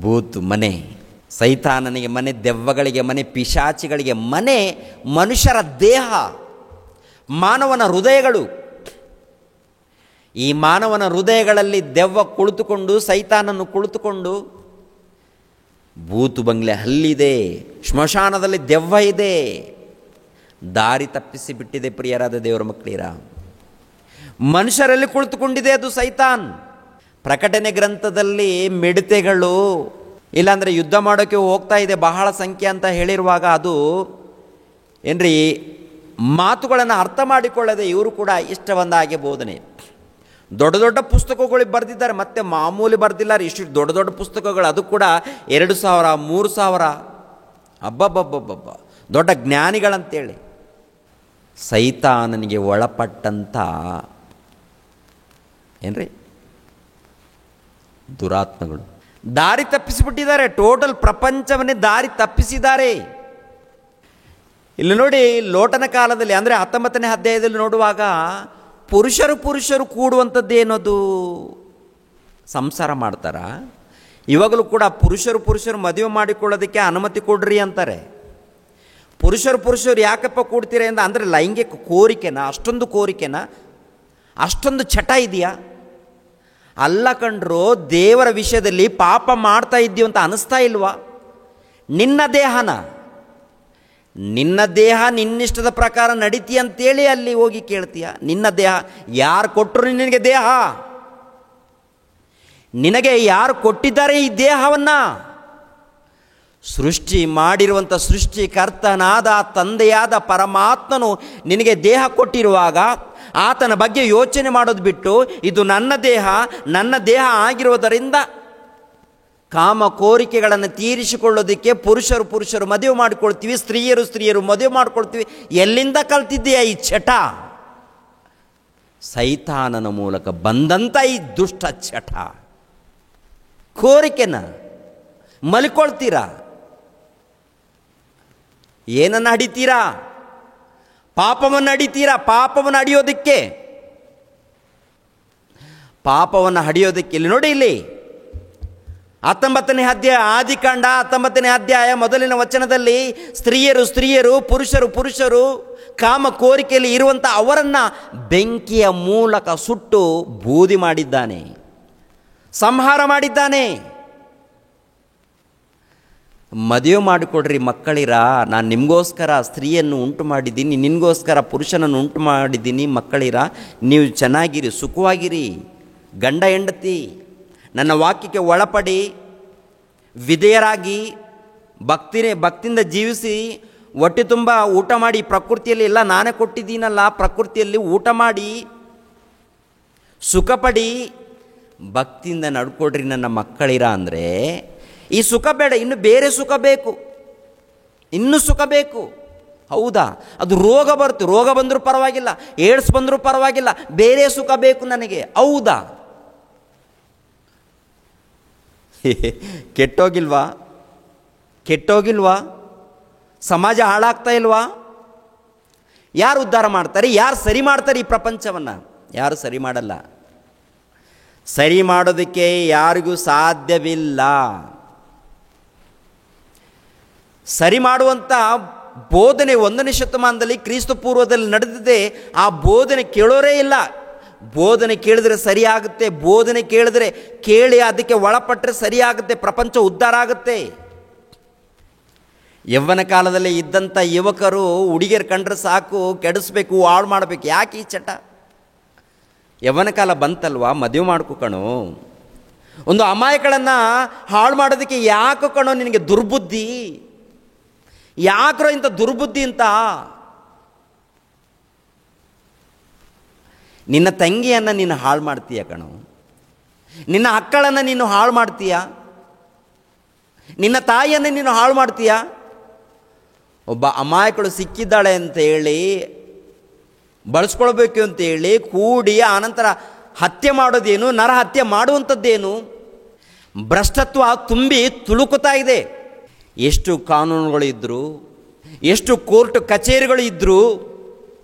ಬೂತ್ ಮನೆ ಸೈತಾನನಿಗೆ ಮನೆ, ದೆವ್ವಗಳಿಗೆ ಮನೆ, ಪಿಶಾಚಿಗಳಿಗೆ ಮನೆ ಮನುಷ್ಯರ ದೇಹ, ಮಾನವನ ಹೃದಯಗಳು. ಈ ಮಾನವನ ಹೃದಯಗಳಲ್ಲಿ ದೆವ್ವ ಕುಳಿತುಕೊಂಡು, ಸೈತಾನನ್ನು ಕುಳಿತುಕೊಂಡು, ಬೂತು ಬಂಗ್ಲೆ ಹಲ್ಲಿದೆ, ಸ್ಮಶಾನದಲ್ಲಿ ದೆವ್ವ ಇದೆ, ದಾರಿ ತಪ್ಪಿಸಿ ಬಿಟ್ಟಿದೆ. ಪ್ರಿಯರಾದ ದೇವರ ಮಕ್ಕಳಿರ, ಮನುಷ್ಯರಲ್ಲಿ ಕುಳಿತುಕೊಂಡಿದೆ ಅದು ಸೈತಾನ್. ಪ್ರಕಟಣೆ ಗ್ರಂಥದಲ್ಲಿ ಮಿಡತೆಗಳು ಇಲ್ಲಾಂದರೆ ಯುದ್ಧ ಮಾಡೋಕ್ಕೆ ಹೋಗ್ತಾ ಇದೆ ಬಹಳ ಸಂಖ್ಯೆ ಅಂತ ಹೇಳಿರುವಾಗ, ಅದು ಏನ್ರಿ ಮಾತುಗಳನ್ನು ಅರ್ಥ ಮಾಡಿಕೊಳ್ಳದೆ ಇವರು ಕೂಡ ಇಷ್ಟ ಬಂದ ಹಾಗೆ ಬೋಧನೆ, ದೊಡ್ಡ ದೊಡ್ಡ ಪುಸ್ತಕಗಳಿಗೆ ಬರೆದಿದ್ದಾರೆ. ಮತ್ತೆ ಮಾಮೂಲಿ ಬರೆದಿಲ್ಲ, ಇಷ್ಟು ದೊಡ್ಡ ದೊಡ್ಡ ಪುಸ್ತಕಗಳು, ಅದು ಕೂಡ 2000 3000, ಅಬ್ಬಬ್ಬಬ್ಬಬ್ಬ, ದೊಡ್ಡ ಜ್ಞಾನಿಗಳಂತೇಳಿ. ಸೈತಾನನಿಗೆ ಒಳಪಟ್ಟಂಥ ಏನ್ರಿ ದುರಾತ್ಮಗಳು ದಾರಿ ತಪ್ಪಿಸಿಬಿಟ್ಟಿದ್ದಾರೆ. ಟೋಟಲ್ ಪ್ರಪಂಚವನ್ನೇ ದಾರಿ ತಪ್ಪಿಸಿದ್ದಾರೆ. ಇಲ್ಲಿ ನೋಡಿ, ಲೋಟನ ಕಾಲದಲ್ಲಿ ಅಂದರೆ 19ನೇ ಅಧ್ಯಾಯದಲ್ಲಿ ನೋಡುವಾಗ ಪುರುಷರು ಕೂಡುವಂಥದ್ದು ಏನದು? ಸಂಸಾರ ಮಾಡ್ತಾರ. ಇವಾಗಲೂ ಕೂಡ ಪುರುಷರು ಮದುವೆ ಮಾಡಿಕೊಳ್ಳೋದಕ್ಕೆ ಅನುಮತಿ ಕೊಡ್ರಿ ಅಂತಾರೆ. ಪುರುಷರು ಯಾಕಪ್ಪ ಕೂಡ್ತೀರ ಅಂದರೆ ಲೈಂಗಿಕ ಕೋರಿಕೆನಾ? ಅಷ್ಟೊಂದು ಕೋರಿಕೆನಾ? ಅಷ್ಟೊಂದು ಚಟ ಇದೆಯಾ? ಅಲ್ಲ ಕಣ್ರು, ದೇವರ ವಿಷಯದಲ್ಲಿ ಪಾಪ ಮಾಡ್ತಾ ಇದ್ದೀವಿ ಅಂತ ಅನಿಸ್ತಾ ಇಲ್ವಾ? ನಿನ್ನ ದೇಹ ನಿನ್ನಿಷ್ಟದ ಪ್ರಕಾರ ನಡೀತಿ ಅಂತೇಳಿ ಅಲ್ಲಿ ಹೋಗಿ ಕೇಳ್ತೀಯ. ನಿನ್ನ ದೇಹ ಯಾರು ಕೊಟ್ಟರು? ನಿನಗೆ ದೇಹ ನಿನಗೆ ಯಾರು ಕೊಟ್ಟಿದ್ದಾರೆ ಈ ದೇಹವನ್ನು? ಸೃಷ್ಟಿ ಮಾಡಿರುವಂಥ ಸೃಷ್ಟಿಕರ್ತನಾದ ತಂದೆಯಾದ ಪರಮಾತ್ಮನು ನಿನಗೆ ದೇಹ ಕೊಟ್ಟಿರುವಾಗ ಆತನ ಬಗ್ಗೆ ಯೋಚನೆ ಮಾಡೋದು ಬಿಟ್ಟು, ಇದು ನನ್ನ ದೇಹ ಆಗಿರುವುದರಿಂದ ಕಾಮ ಕೋರಿಕೆಗಳನ್ನು ತೀರಿಸಿಕೊಳ್ಳೋದಕ್ಕೆ ಪುರುಷರು ಮದುವೆ ಮಾಡಿಕೊಳ್ತೀವಿ, ಸ್ತ್ರೀಯರು ಮದುವೆ ಮಾಡಿಕೊಳ್ತೀವಿ. ಎಲ್ಲಿಂದ ಕಲ್ತಿದ್ದೀಯಾ ಈ ಚಟ? ಸೈತಾನನ ಮೂಲಕ ಬಂದಂಥ ಈ ದುಷ್ಟ ಚಟ, ಕೋರಿಕೆನ ಮಲ್ಕೊಳ್ತೀರಾ? ಏನನ್ನು ಹಡಿತೀರಾ? ಪಾಪವನ್ನು ಹಡಿತೀರಾ. ಪಾಪವನ್ನು ಹಡಿಯೋದಕ್ಕೆ ಇಲ್ಲಿ ನೋಡಿ, ಇಲ್ಲಿ 19ನೇ ಅಧ್ಯಾಯ ಆದಿಕಾಂಡ 19ನೇ ಅಧ್ಯಾಯ ಮೊದಲಿನ ವಚನದಲ್ಲಿ ಸ್ತ್ರೀಯರು ಪುರುಷರು ಕಾಮ ಕೋರಿಕೆಯಲ್ಲಿ ಇರುವಂಥ ಅವರನ್ನು ಬೆಂಕಿಯ ಮೂಲಕ ಸುಟ್ಟು ಬೂದಿ ಮಾಡಿದ್ದಾನೆ, ಸಂಹಾರ ಮಾಡಿದ್ದಾನೆ. ಮದುವೆ ಮಾಡಿಕೊಡ್ರಿ ಮಕ್ಕಳಿರ, ನಾನು ನಿಮಗೋಸ್ಕರ ಸ್ತ್ರೀಯನ್ನು ಉಂಟು ಮಾಡಿದ್ದೀನಿ, ನಿನಗೋಸ್ಕರ ಪುರುಷನನ್ನು ಉಂಟು ಮಾಡಿದ್ದೀನಿ. ಮಕ್ಕಳಿರ, ನೀವು ಚೆನ್ನಾಗಿರಿ, ಸುಖವಾಗಿರಿ. ಗಂಡ ಹೆಂಡತಿ ನನ್ನ ವಾಕ್ಯಕ್ಕೆ ಒಳಪಡಿ, ವಿಧೇಯರಾಗಿ ಭಕ್ತಿಯಿಂದ ಜೀವಿಸಿ, ಹೊಟ್ಟೆ ತುಂಬ ಊಟ ಮಾಡಿ. ಪ್ರಕೃತಿಯಲ್ಲಿ ಎಲ್ಲ ನಾನೇ ಕೊಟ್ಟಿದ್ದೀನಲ್ಲ, ಪ್ರಕೃತಿಯಲ್ಲಿ ಊಟ ಮಾಡಿ ಸುಖಪಡಿ, ಭಕ್ತಿಯಿಂದ ನಡ್ಕೊಡ್ರಿ ನನ್ನ ಮಕ್ಕಳಿರ. ಅಂದರೆ ಈ ಸುಖ ಬೇಡ, ಇನ್ನು ಬೇರೆ ಸುಖ ಬೇಕು, ಇನ್ನೂ ಸುಖ ಬೇಕು. ಹೌದಾ? ಅದು ರೋಗ ಬಂದರೂ ಪರವಾಗಿಲ್ಲ, ಏಡ್ಸ್ ಬಂದರೂ ಪರವಾಗಿಲ್ಲ, ಬೇರೆ ಸುಖ ಬೇಕು ನನಗೆ. ಹೌದಾ? ಕೆಟ್ಟೋಗಿಲ್ವಾ? ಸಮಾಜ ಹಾಳಾಗ್ತಾ ಇಲ್ವಾ? ಯಾರು ಉದ್ಧಾರ ಮಾಡ್ತಾರೆ? ಯಾರು ಸರಿ ಮಾಡ್ತಾರೆ ಈ ಪ್ರಪಂಚವನ್ನು? ಯಾರು ಸರಿ ಮಾಡಲ್ಲ. ಸರಿ ಮಾಡೋದಕ್ಕೆ ಯಾರಿಗೂ ಸಾಧ್ಯವಿಲ್ಲ. ಸರಿ ಮಾಡುವಂಥ ಬೋಧನೆ 1ನೇ ಶತಮಾನದಲ್ಲಿ ಕ್ರಿಸ್ತ ಪೂರ್ವದಲ್ಲಿ ನಡೆದಿದೆ. ಆ ಬೋಧನೆ ಕೇಳೋರೇ ಇಲ್ಲ. ಬೋಧನೆ ಕೇಳಿದ್ರೆ ಸರಿಯಾಗುತ್ತೆ, ಬೋಧನೆ ಕೇಳಿ ಅದಕ್ಕೆ ಒಳಪಟ್ಟರೆ ಸರಿಯಾಗುತ್ತೆ, ಪ್ರಪಂಚ ಉದ್ಧಾರ ಆಗುತ್ತೆ. ಯವ್ವನ ಕಾಲದಲ್ಲಿ ಇದ್ದಂಥ ಯುವಕರು ಹುಡುಗಿಯರು ಕಂಡ್ರೆ ಸಾಕು, ಕೆಡಿಸ್ಬೇಕು, ಹಾಳು ಮಾಡಬೇಕು. ಯಾಕೆ ಈ ಚಟ? ಯವ್ವನ ಕಾಲ ಬಂತಲ್ವಾ, ಮದುವೆ ಮಾಡ್ಕೊ. ಒಂದು ಅಮಾಯಕಳನ್ನು ಹಾಳು ಮಾಡೋದಕ್ಕೆ ಯಾಕೆ ಕಣೋ ನಿನಗೆ ದುರ್ಬುದ್ಧಿ? ಯಾಕ್ರೋ ಇಂಥ ದುರ್ಬುದ್ಧಿ ಅಂತ? ನಿನ್ನ ತಂಗಿಯನ್ನು ನೀನು ಹಾಳು ಮಾಡ್ತೀಯ ಕಣೋ, ನಿನ್ನ ಅಕ್ಕಳನ್ನು ನೀನು ಹಾಳು ಮಾಡ್ತೀಯ, ನಿನ್ನ ತಾಯಿಯನ್ನು ನೀನು ಹಾಳು ಮಾಡ್ತೀಯ. ಒಬ್ಬ ಅಮಾಯಕಳು ಸಿಕ್ಕಿದ್ದಾಳೆ ಅಂತೇಳಿ ಬಳಸ್ಕೊಳ್ಬೇಕು ಅಂತೇಳಿ ಕೂಡಿ ಆನಂತರ ಹತ್ಯೆ ಮಾಡೋದೇನು, ನರಹತ್ಯೆ ಮಾಡುವಂಥದ್ದೇನು? ಭ್ರಷ್ಟತ್ವ ತುಂಬಿ ತುಳುಕುತ್ತಾ ಇದೆ. ಎಷ್ಟು ಕಾನೂನುಗಳು ಇದ್ದರೂ, ಎಷ್ಟು ಕೋರ್ಟ್ ಕಚೇರಿಗಳು ಇದ್ದರೂ,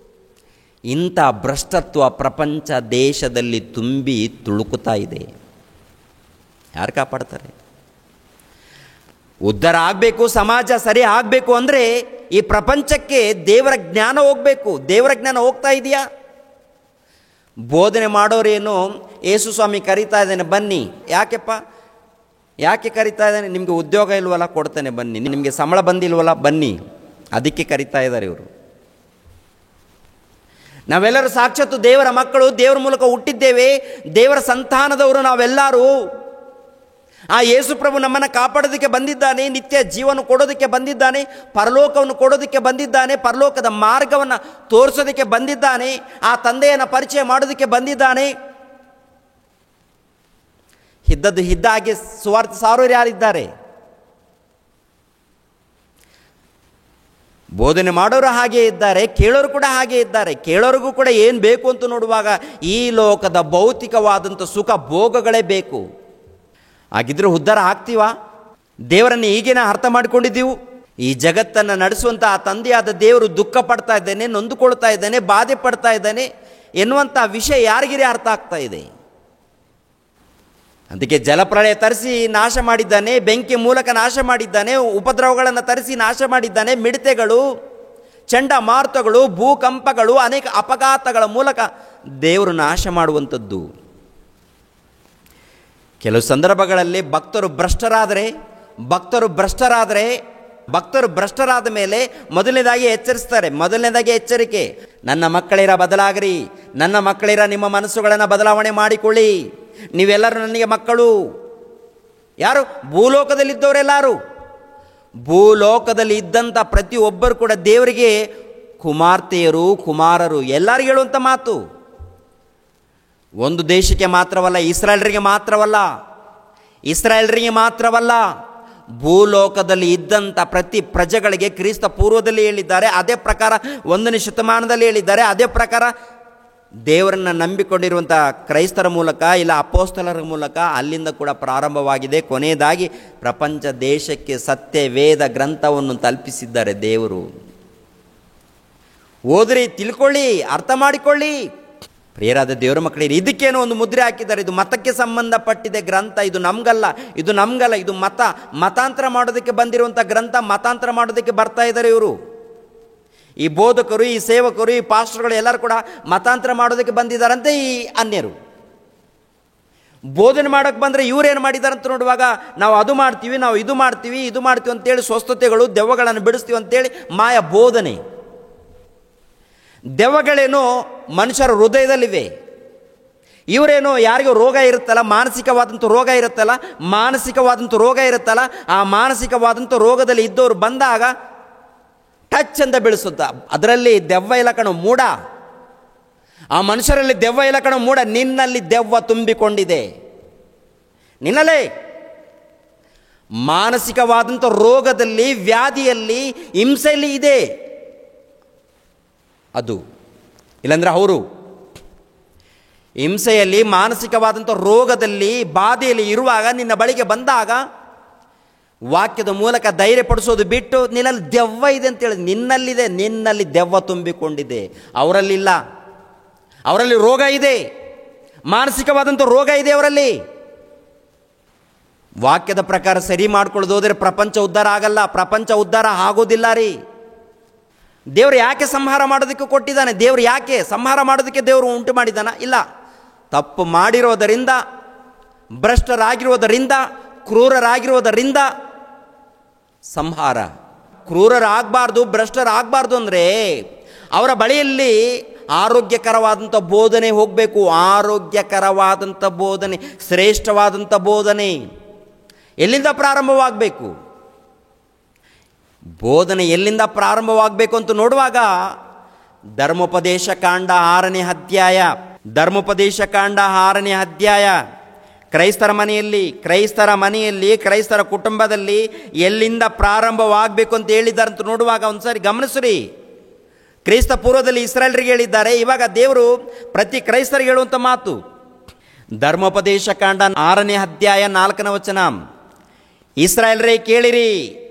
ಇಂಥ ಭ್ರಷ್ಟತ್ವ ಪ್ರಪಂಚ ದೇಶದಲ್ಲಿ ತುಂಬಿ ತುಳುಕುತ್ತಾ ಇದೆ. ಯಾರು ಕಾಪಾಡ್ತಾರೆ? ಉದ್ಧಾರ ಆಗಬೇಕು, ಸಮಾಜ ಸರಿ ಆಗಬೇಕು ಅಂದರೆ ಈ ಪ್ರಪಂಚಕ್ಕೆ ದೇವರ ಜ್ಞಾನ ಹೋಗಬೇಕು. ದೇವರ ಜ್ಞಾನ ಹೋಗ್ತಾ ಇದೆಯಾ? ಬೋಧನೆ ಮಾಡೋರೇನು ಯೇಸು ಸ್ವಾಮಿ ಕರೀತಾ ಇದ್ದಾನೆ ಬನ್ನಿ. ಯಾಕೆಪ್ಪ, ಯಾಕೆ ಕರೀತಾ ಇದ್ದಾನೆ? ನಿಮಗೆ ಉದ್ಯೋಗ ಇಲ್ವಲ್ಲ, ಕೊಡ್ತಾನೆ ಬನ್ನಿ. ನಿಮಗೆ ಸಂಬಳ ಬಂದಿಲ್ವಲ್ಲ, ಬನ್ನಿ. ಅದಕ್ಕೆ ಕರೀತಾ ಇದ್ದಾರೆ ಇವರು. ನಾವೆಲ್ಲರೂ ಸಾಕ್ಷಾತ್ತು ದೇವರ ಮಕ್ಕಳು, ದೇವರ ಮೂಲಕ ಹುಟ್ಟಿದ್ದೇವೆ, ದೇವರ ಸಂತಾನದವರು ನಾವೆಲ್ಲರೂ. ಆ ಯೇಸು ಪ್ರಭು ನಮ್ಮನ್ನು ಕಾಪಾಡೋದಕ್ಕೆ ಬಂದಿದ್ದಾನೆ, ನಿತ್ಯ ಜೀವನ ಕೊಡೋದಕ್ಕೆ ಬಂದಿದ್ದಾನೆ, ಪರಲೋಕವನ್ನು ಕೊಡೋದಕ್ಕೆ ಬಂದಿದ್ದಾನೆ, ಪರಲೋಕದ ಮಾರ್ಗವನ್ನು ತೋರಿಸೋದಕ್ಕೆ ಬಂದಿದ್ದಾನೆ, ಆ ತಂದೆಯನ್ನು ಪರಿಚಯ ಮಾಡೋದಕ್ಕೆ ಬಂದಿದ್ದಾನೆ. ಇದ್ದದ್ದು ಇದ್ದ ಹಾಗೆ ಸುವಾರ್ಥ ಸಾರೋರು ಯಾರಿದ್ದಾರೆ? ಬೋಧನೆ ಮಾಡೋರು ಹಾಗೆ ಇದ್ದಾರೆ, ಕೇಳೋರು ಕೂಡ ಹಾಗೆ ಇದ್ದಾರೆ. ಕೇಳೋರಿಗೂ ಕೂಡ ಏನು ಬೇಕು ಅಂತ ನೋಡುವಾಗ ಈ ಲೋಕದ ಭೌತಿಕವಾದಂಥ ಸುಖ ಭೋಗಗಳೇ ಬೇಕು. ಹಾಗಿದ್ರೆ ಉದ್ಧಾರ ಆಗ್ತೀವಾ? ದೇವರನ್ನು ಹೀಗೇನ ಅರ್ಥ ಮಾಡಿಕೊಂಡಿದ್ದೀವು? ಈ ಜಗತ್ತನ್ನು ನಡೆಸುವಂಥ ಆ ತಂದೆಯಾದ ದೇವರು ದುಃಖ ಪಡ್ತಾ ಇದ್ದಾನೆ, ನೊಂದುಕೊಳ್ತಾ ಇದ್ದಾನೆ, ಬಾಧೆ ಪಡ್ತಾ ಇದ್ದಾನೆ ಎನ್ನುವಂಥ ವಿಷಯ ಯಾರಿಗಿರೇ ಅರ್ಥ ಆಗ್ತಾ ಇದೆ? ಅದಕ್ಕೆ ಜಲಪ್ರಳಯ ತರಿಸಿ ನಾಶ ಮಾಡಿದ್ದಾನೆ, ಬೆಂಕಿ ಮೂಲಕ ನಾಶ ಮಾಡಿದ್ದಾನೆ, ಉಪದ್ರವಗಳನ್ನು ತರಿಸಿ ನಾಶ ಮಾಡಿದ್ದಾನೆ, ಮಿಡತೆಗಳು, ಚಂಡಮಾರುತಗಳು, ಭೂಕಂಪಗಳು, ಅನೇಕ ಅಪಘಾತಗಳ ಮೂಲಕ ದೇವರು ನಾಶ ಮಾಡುವಂಥದ್ದು. ಕೆಲವು ಸಂದರ್ಭಗಳಲ್ಲಿ ಭಕ್ತರು ಭ್ರಷ್ಟರಾದ ಮೇಲೆ ಮೊದಲನೇದಾಗಿ ಎಚ್ಚರಿಸ್ತಾರೆ. ಮೊದಲನೇದಾಗಿ ಎಚ್ಚರಿಕೆ, ನನ್ನ ಮಕ್ಕಳಿರ ಬದಲಾಗ್ರಿ, ನನ್ನ ಮಕ್ಕಳಿರ ನಿಮ್ಮ ಮನಸ್ಸುಗಳನ್ನು ಬದಲಾವಣೆ ಮಾಡಿಕೊಳ್ಳಿ, ನೀವೆಲ್ಲರೂ ನನಗೆ ಮಕ್ಕಳು. ಯಾರು? ಭೂಲೋಕದಲ್ಲಿದ್ದವರೆಲ್ಲರೂ. ಭೂಲೋಕದಲ್ಲಿ ಇದ್ದಂಥ ಪ್ರತಿಯೊಬ್ಬರು ಕೂಡ ದೇವರಿಗೆ ಕುಮಾರ್ತೆಯರು, ಕುಮಾರರು. ಎಲ್ಲರಿಗೂ ಹೇಳುವಂಥ ಮಾತು. ಒಂದು ದೇಶಕ್ಕೆ ಮಾತ್ರವಲ್ಲ, ಇಸ್ರಾಯೇಲರಿಗೆ ಮಾತ್ರವಲ್ಲ, ಭೂಲೋಕದಲ್ಲಿ ಇದ್ದಂಥ ಪ್ರತಿ ಪ್ರಜೆಗಳಿಗೆ ಕ್ರಿಸ್ತ ಪೂರ್ವದಲ್ಲಿ ಹೇಳಿದ್ದಾರೆ. ಅದೇ ಪ್ರಕಾರ 1ನೇ ಶತಮಾನದಲ್ಲಿ ಹೇಳಿದ್ದಾರೆ. ಅದೇ ಪ್ರಕಾರ ದೇವರನ್ನು ನಂಬಿಕೊಂಡಿರುವಂಥ ಕ್ರೈಸ್ತರ ಮೂಲಕ, ಇಲ್ಲ ಅಪೋಸ್ತಲರ ಮೂಲಕ ಅಲ್ಲಿಂದ ಕೂಡ ಪ್ರಾರಂಭವಾಗಿದೆ. ಕೊನೆಯದಾಗಿ ಪ್ರಪಂಚ ದೇಶಕ್ಕೆ ಸತ್ಯ ವೇದ ಗ್ರಂಥವನ್ನು ತಲುಪಿಸಿದ್ದಾರೆ ದೇವರು. ಓದ್ರಿ, ತಿಳ್ಕೊಳ್ಳಿ, ಅರ್ಥ ಮಾಡಿಕೊಳ್ಳಿ. ಪ್ರಿಯರಾದ ದೇವರ ಮಕ್ಕಳಿಗೆ ಇದಕ್ಕೇನೋ ಒಂದು ಮುದ್ರೆ ಹಾಕಿದ್ದಾರೆ. ಇದು ಮತಕ್ಕೆ ಸಂಬಂಧಪಟ್ಟಿದೆ ಗ್ರಂಥ, ಇದು ನಮಗಲ್ಲ, ಇದು ಮತಾಂತರ ಮಾಡೋದಕ್ಕೆ ಬಂದಿರುವಂಥ ಗ್ರಂಥ. ಮತಾಂತರ ಮಾಡೋದಕ್ಕೆ ಬರ್ತಾ ಇದ್ದಾರೆ ಇವರು. ಈ ಬೋಧಕರು, ಈ ಸೇವಕರು, ಈ ಪಾಸ್ಟರ್ಗಳು ಎಲ್ಲರೂ ಕೂಡ ಮತಾಂತರ ಮಾಡೋದಕ್ಕೆ ಬಂದಿದ್ದಾರಂತೆ. ಈ ಅನ್ಯರು ಬೋಧನೆ ಮಾಡೋಕ್ಕೆ ಬಂದರೆ ಇವರೇನು ಮಾಡಿದ್ದಾರೆ ಅಂತ ನೋಡುವಾಗ, ನಾವು ಅದು ಮಾಡ್ತೀವಿ, ನಾವು ಇದು ಮಾಡ್ತೀವಿ ಅಂತೇಳಿ ಸ್ವಸ್ಥತೆಗಳು, ದೆವ್ವಗಳನ್ನು ಬಿಡಿಸ್ತೀವಿ ಅಂತೇಳಿ ಮಾಯ ಬೋಧನೆ. ದೆವ್ವಗಳೇನೋ ಮನುಷ್ಯರ ಹೃದಯದಲ್ಲಿವೆ. ಇವರೇನೋ ಯಾರಿಗೂ ರೋಗ ಇರುತ್ತಲ್ಲ, ಮಾನಸಿಕವಾದಂಥ ರೋಗ ಇರುತ್ತಲ್ಲ, ಆ ಮಾನಸಿಕವಾದಂಥ ರೋಗದಲ್ಲಿ ಇದ್ದವರು ಬಂದಾಗ ಟಚ್ ಅಂತ ಬೆಳೆಸುತ್ತ. ಅದರಲ್ಲಿ ದೆವ್ವ ಇಲ್ಲ ಕಣೋ ಮೂಡ, ಆ ಮನುಷ್ಯರಲ್ಲಿ ದೆವ್ವ ಇಲ್ಲ ಕಣೋ ಮೂಡ, ನಿನ್ನಲ್ಲಿ ದೆವ್ವ ತುಂಬಿಕೊಂಡಿದೆ. ನಿನ್ನಲ್ಲೇ ಮಾನಸಿಕವಾದಂಥ ರೋಗದಲ್ಲಿ, ವ್ಯಾಧಿಯಲ್ಲಿ, ಹಿಂಸೆಯಲ್ಲಿ ಇದೆ ಅದು. ಇಲ್ಲಾಂದ್ರೆ ಅವರು ಹಿಂಸೆಯಲ್ಲಿ, ಮಾನಸಿಕವಾದಂಥ ರೋಗದಲ್ಲಿ, ಬಾಧೆಯಲ್ಲಿ ಇರುವಾಗ ನಿನ್ನ ಬಳಿಗೆ ಬಂದಾಗ ವಾಕ್ಯದ ಮೂಲಕ ಧೈರ್ಯಪಡಿಸೋದು ಬಿಟ್ಟು ನಿನ್ನಲ್ಲಿ ದೆವ್ವ ಇದೆ ಅಂತೇಳಿ, ನಿನ್ನಲ್ಲಿ ದೆವ್ವ ತುಂಬಿಕೊಂಡಿದೆ. ಅವರಲ್ಲಿಲ್ಲ. ಅವರಲ್ಲಿ ರೋಗ ಇದೆ, ಮಾನಸಿಕವಾದಂಥ ರೋಗ ಇದೆ ಅವರಲ್ಲಿ. ವಾಕ್ಯದ ಪ್ರಕಾರ ಸರಿ ಮಾಡ್ಕೊಳ್ಳೋದು ಹೋದರೆ ಪ್ರಪಂಚ ಉದ್ಧಾರ ಆಗಲ್ಲ, ಪ್ರಪಂಚ ಉದ್ಧಾರ ಆಗೋದಿಲ್ಲ ರೀ. ದೇವರು ಯಾಕೆ ಸಂಹಾರ ಮಾಡೋದಕ್ಕೆ ಕೊಟ್ಟಿದ್ದಾನೆ? ದೇವರು ಯಾಕೆ ಸಂಹಾರ ಮಾಡೋದಕ್ಕೆ ದೇವರು ಉಂಟು ಮಾಡಿದ್ದಾನ? ಇಲ್ಲ. ತಪ್ಪು ಮಾಡಿರೋದರಿಂದ, ಭ್ರಷ್ಟರಾಗಿರೋದರಿಂದ, ಕ್ರೂರರಾಗಿರೋದರಿಂದ ಸಂಹಾರ. ಕ್ರೂರರಾಗಬಾರ್ದು, ಭ್ರಷ್ಟರಾಗಬಾರ್ದು ಅಂದರೆ ಅವರ ಬಳಿಯಲ್ಲಿ ಆರೋಗ್ಯಕರವಾದಂಥ ಬೋಧನೆ ಹೋಗಬೇಕು. ಆರೋಗ್ಯಕರವಾದಂಥ ಬೋಧನೆ, ಶ್ರೇಷ್ಠವಾದಂಥ ಬೋಧನೆ ಎಲ್ಲಿಂದ ಪ್ರಾರಂಭವಾಗಬೇಕು? ಬೋಧನೆ ಎಲ್ಲಿಂದ ಪ್ರಾರಂಭವಾಗಬೇಕು ಅಂತ ನೋಡುವಾಗ ಧರ್ಮೋಪದೇಶ ಕಾಂಡ 6ನೇ ಅಧ್ಯಾಯ, ಕ್ರೈಸ್ತರ ಮನೆಯಲ್ಲಿ, ಕ್ರೈಸ್ತರ ಕುಟುಂಬದಲ್ಲಿ ಎಲ್ಲಿಂದ ಪ್ರಾರಂಭವಾಗಬೇಕು ಅಂತ ಹೇಳಿದ್ದಾರೆ ಅಂತ ನೋಡುವಾಗ ಒಂದ್ಸಾರಿ ಗಮನಿಸ್ರಿ. ಕ್ರೈಸ್ತ ಪೂರ್ವದಲ್ಲಿ ಇಸ್ರಾಯೇಲರಿಗೆ ಹೇಳಿದ್ದಾರೆ, ಇವಾಗ ದೇವರು ಪ್ರತಿ ಕ್ರೈಸ್ತರಿಗೆ ಹೇಳುವಂಥ ಮಾತು. ಧರ್ಮೋಪದೇಶ ಕಾಂಡ 6ನೇ ಅಧ್ಯಾಯ 4ನೇ ವಚನ. ಇಸ್ರಾಯೇಲರೇ ಕೇಳಿರಿ,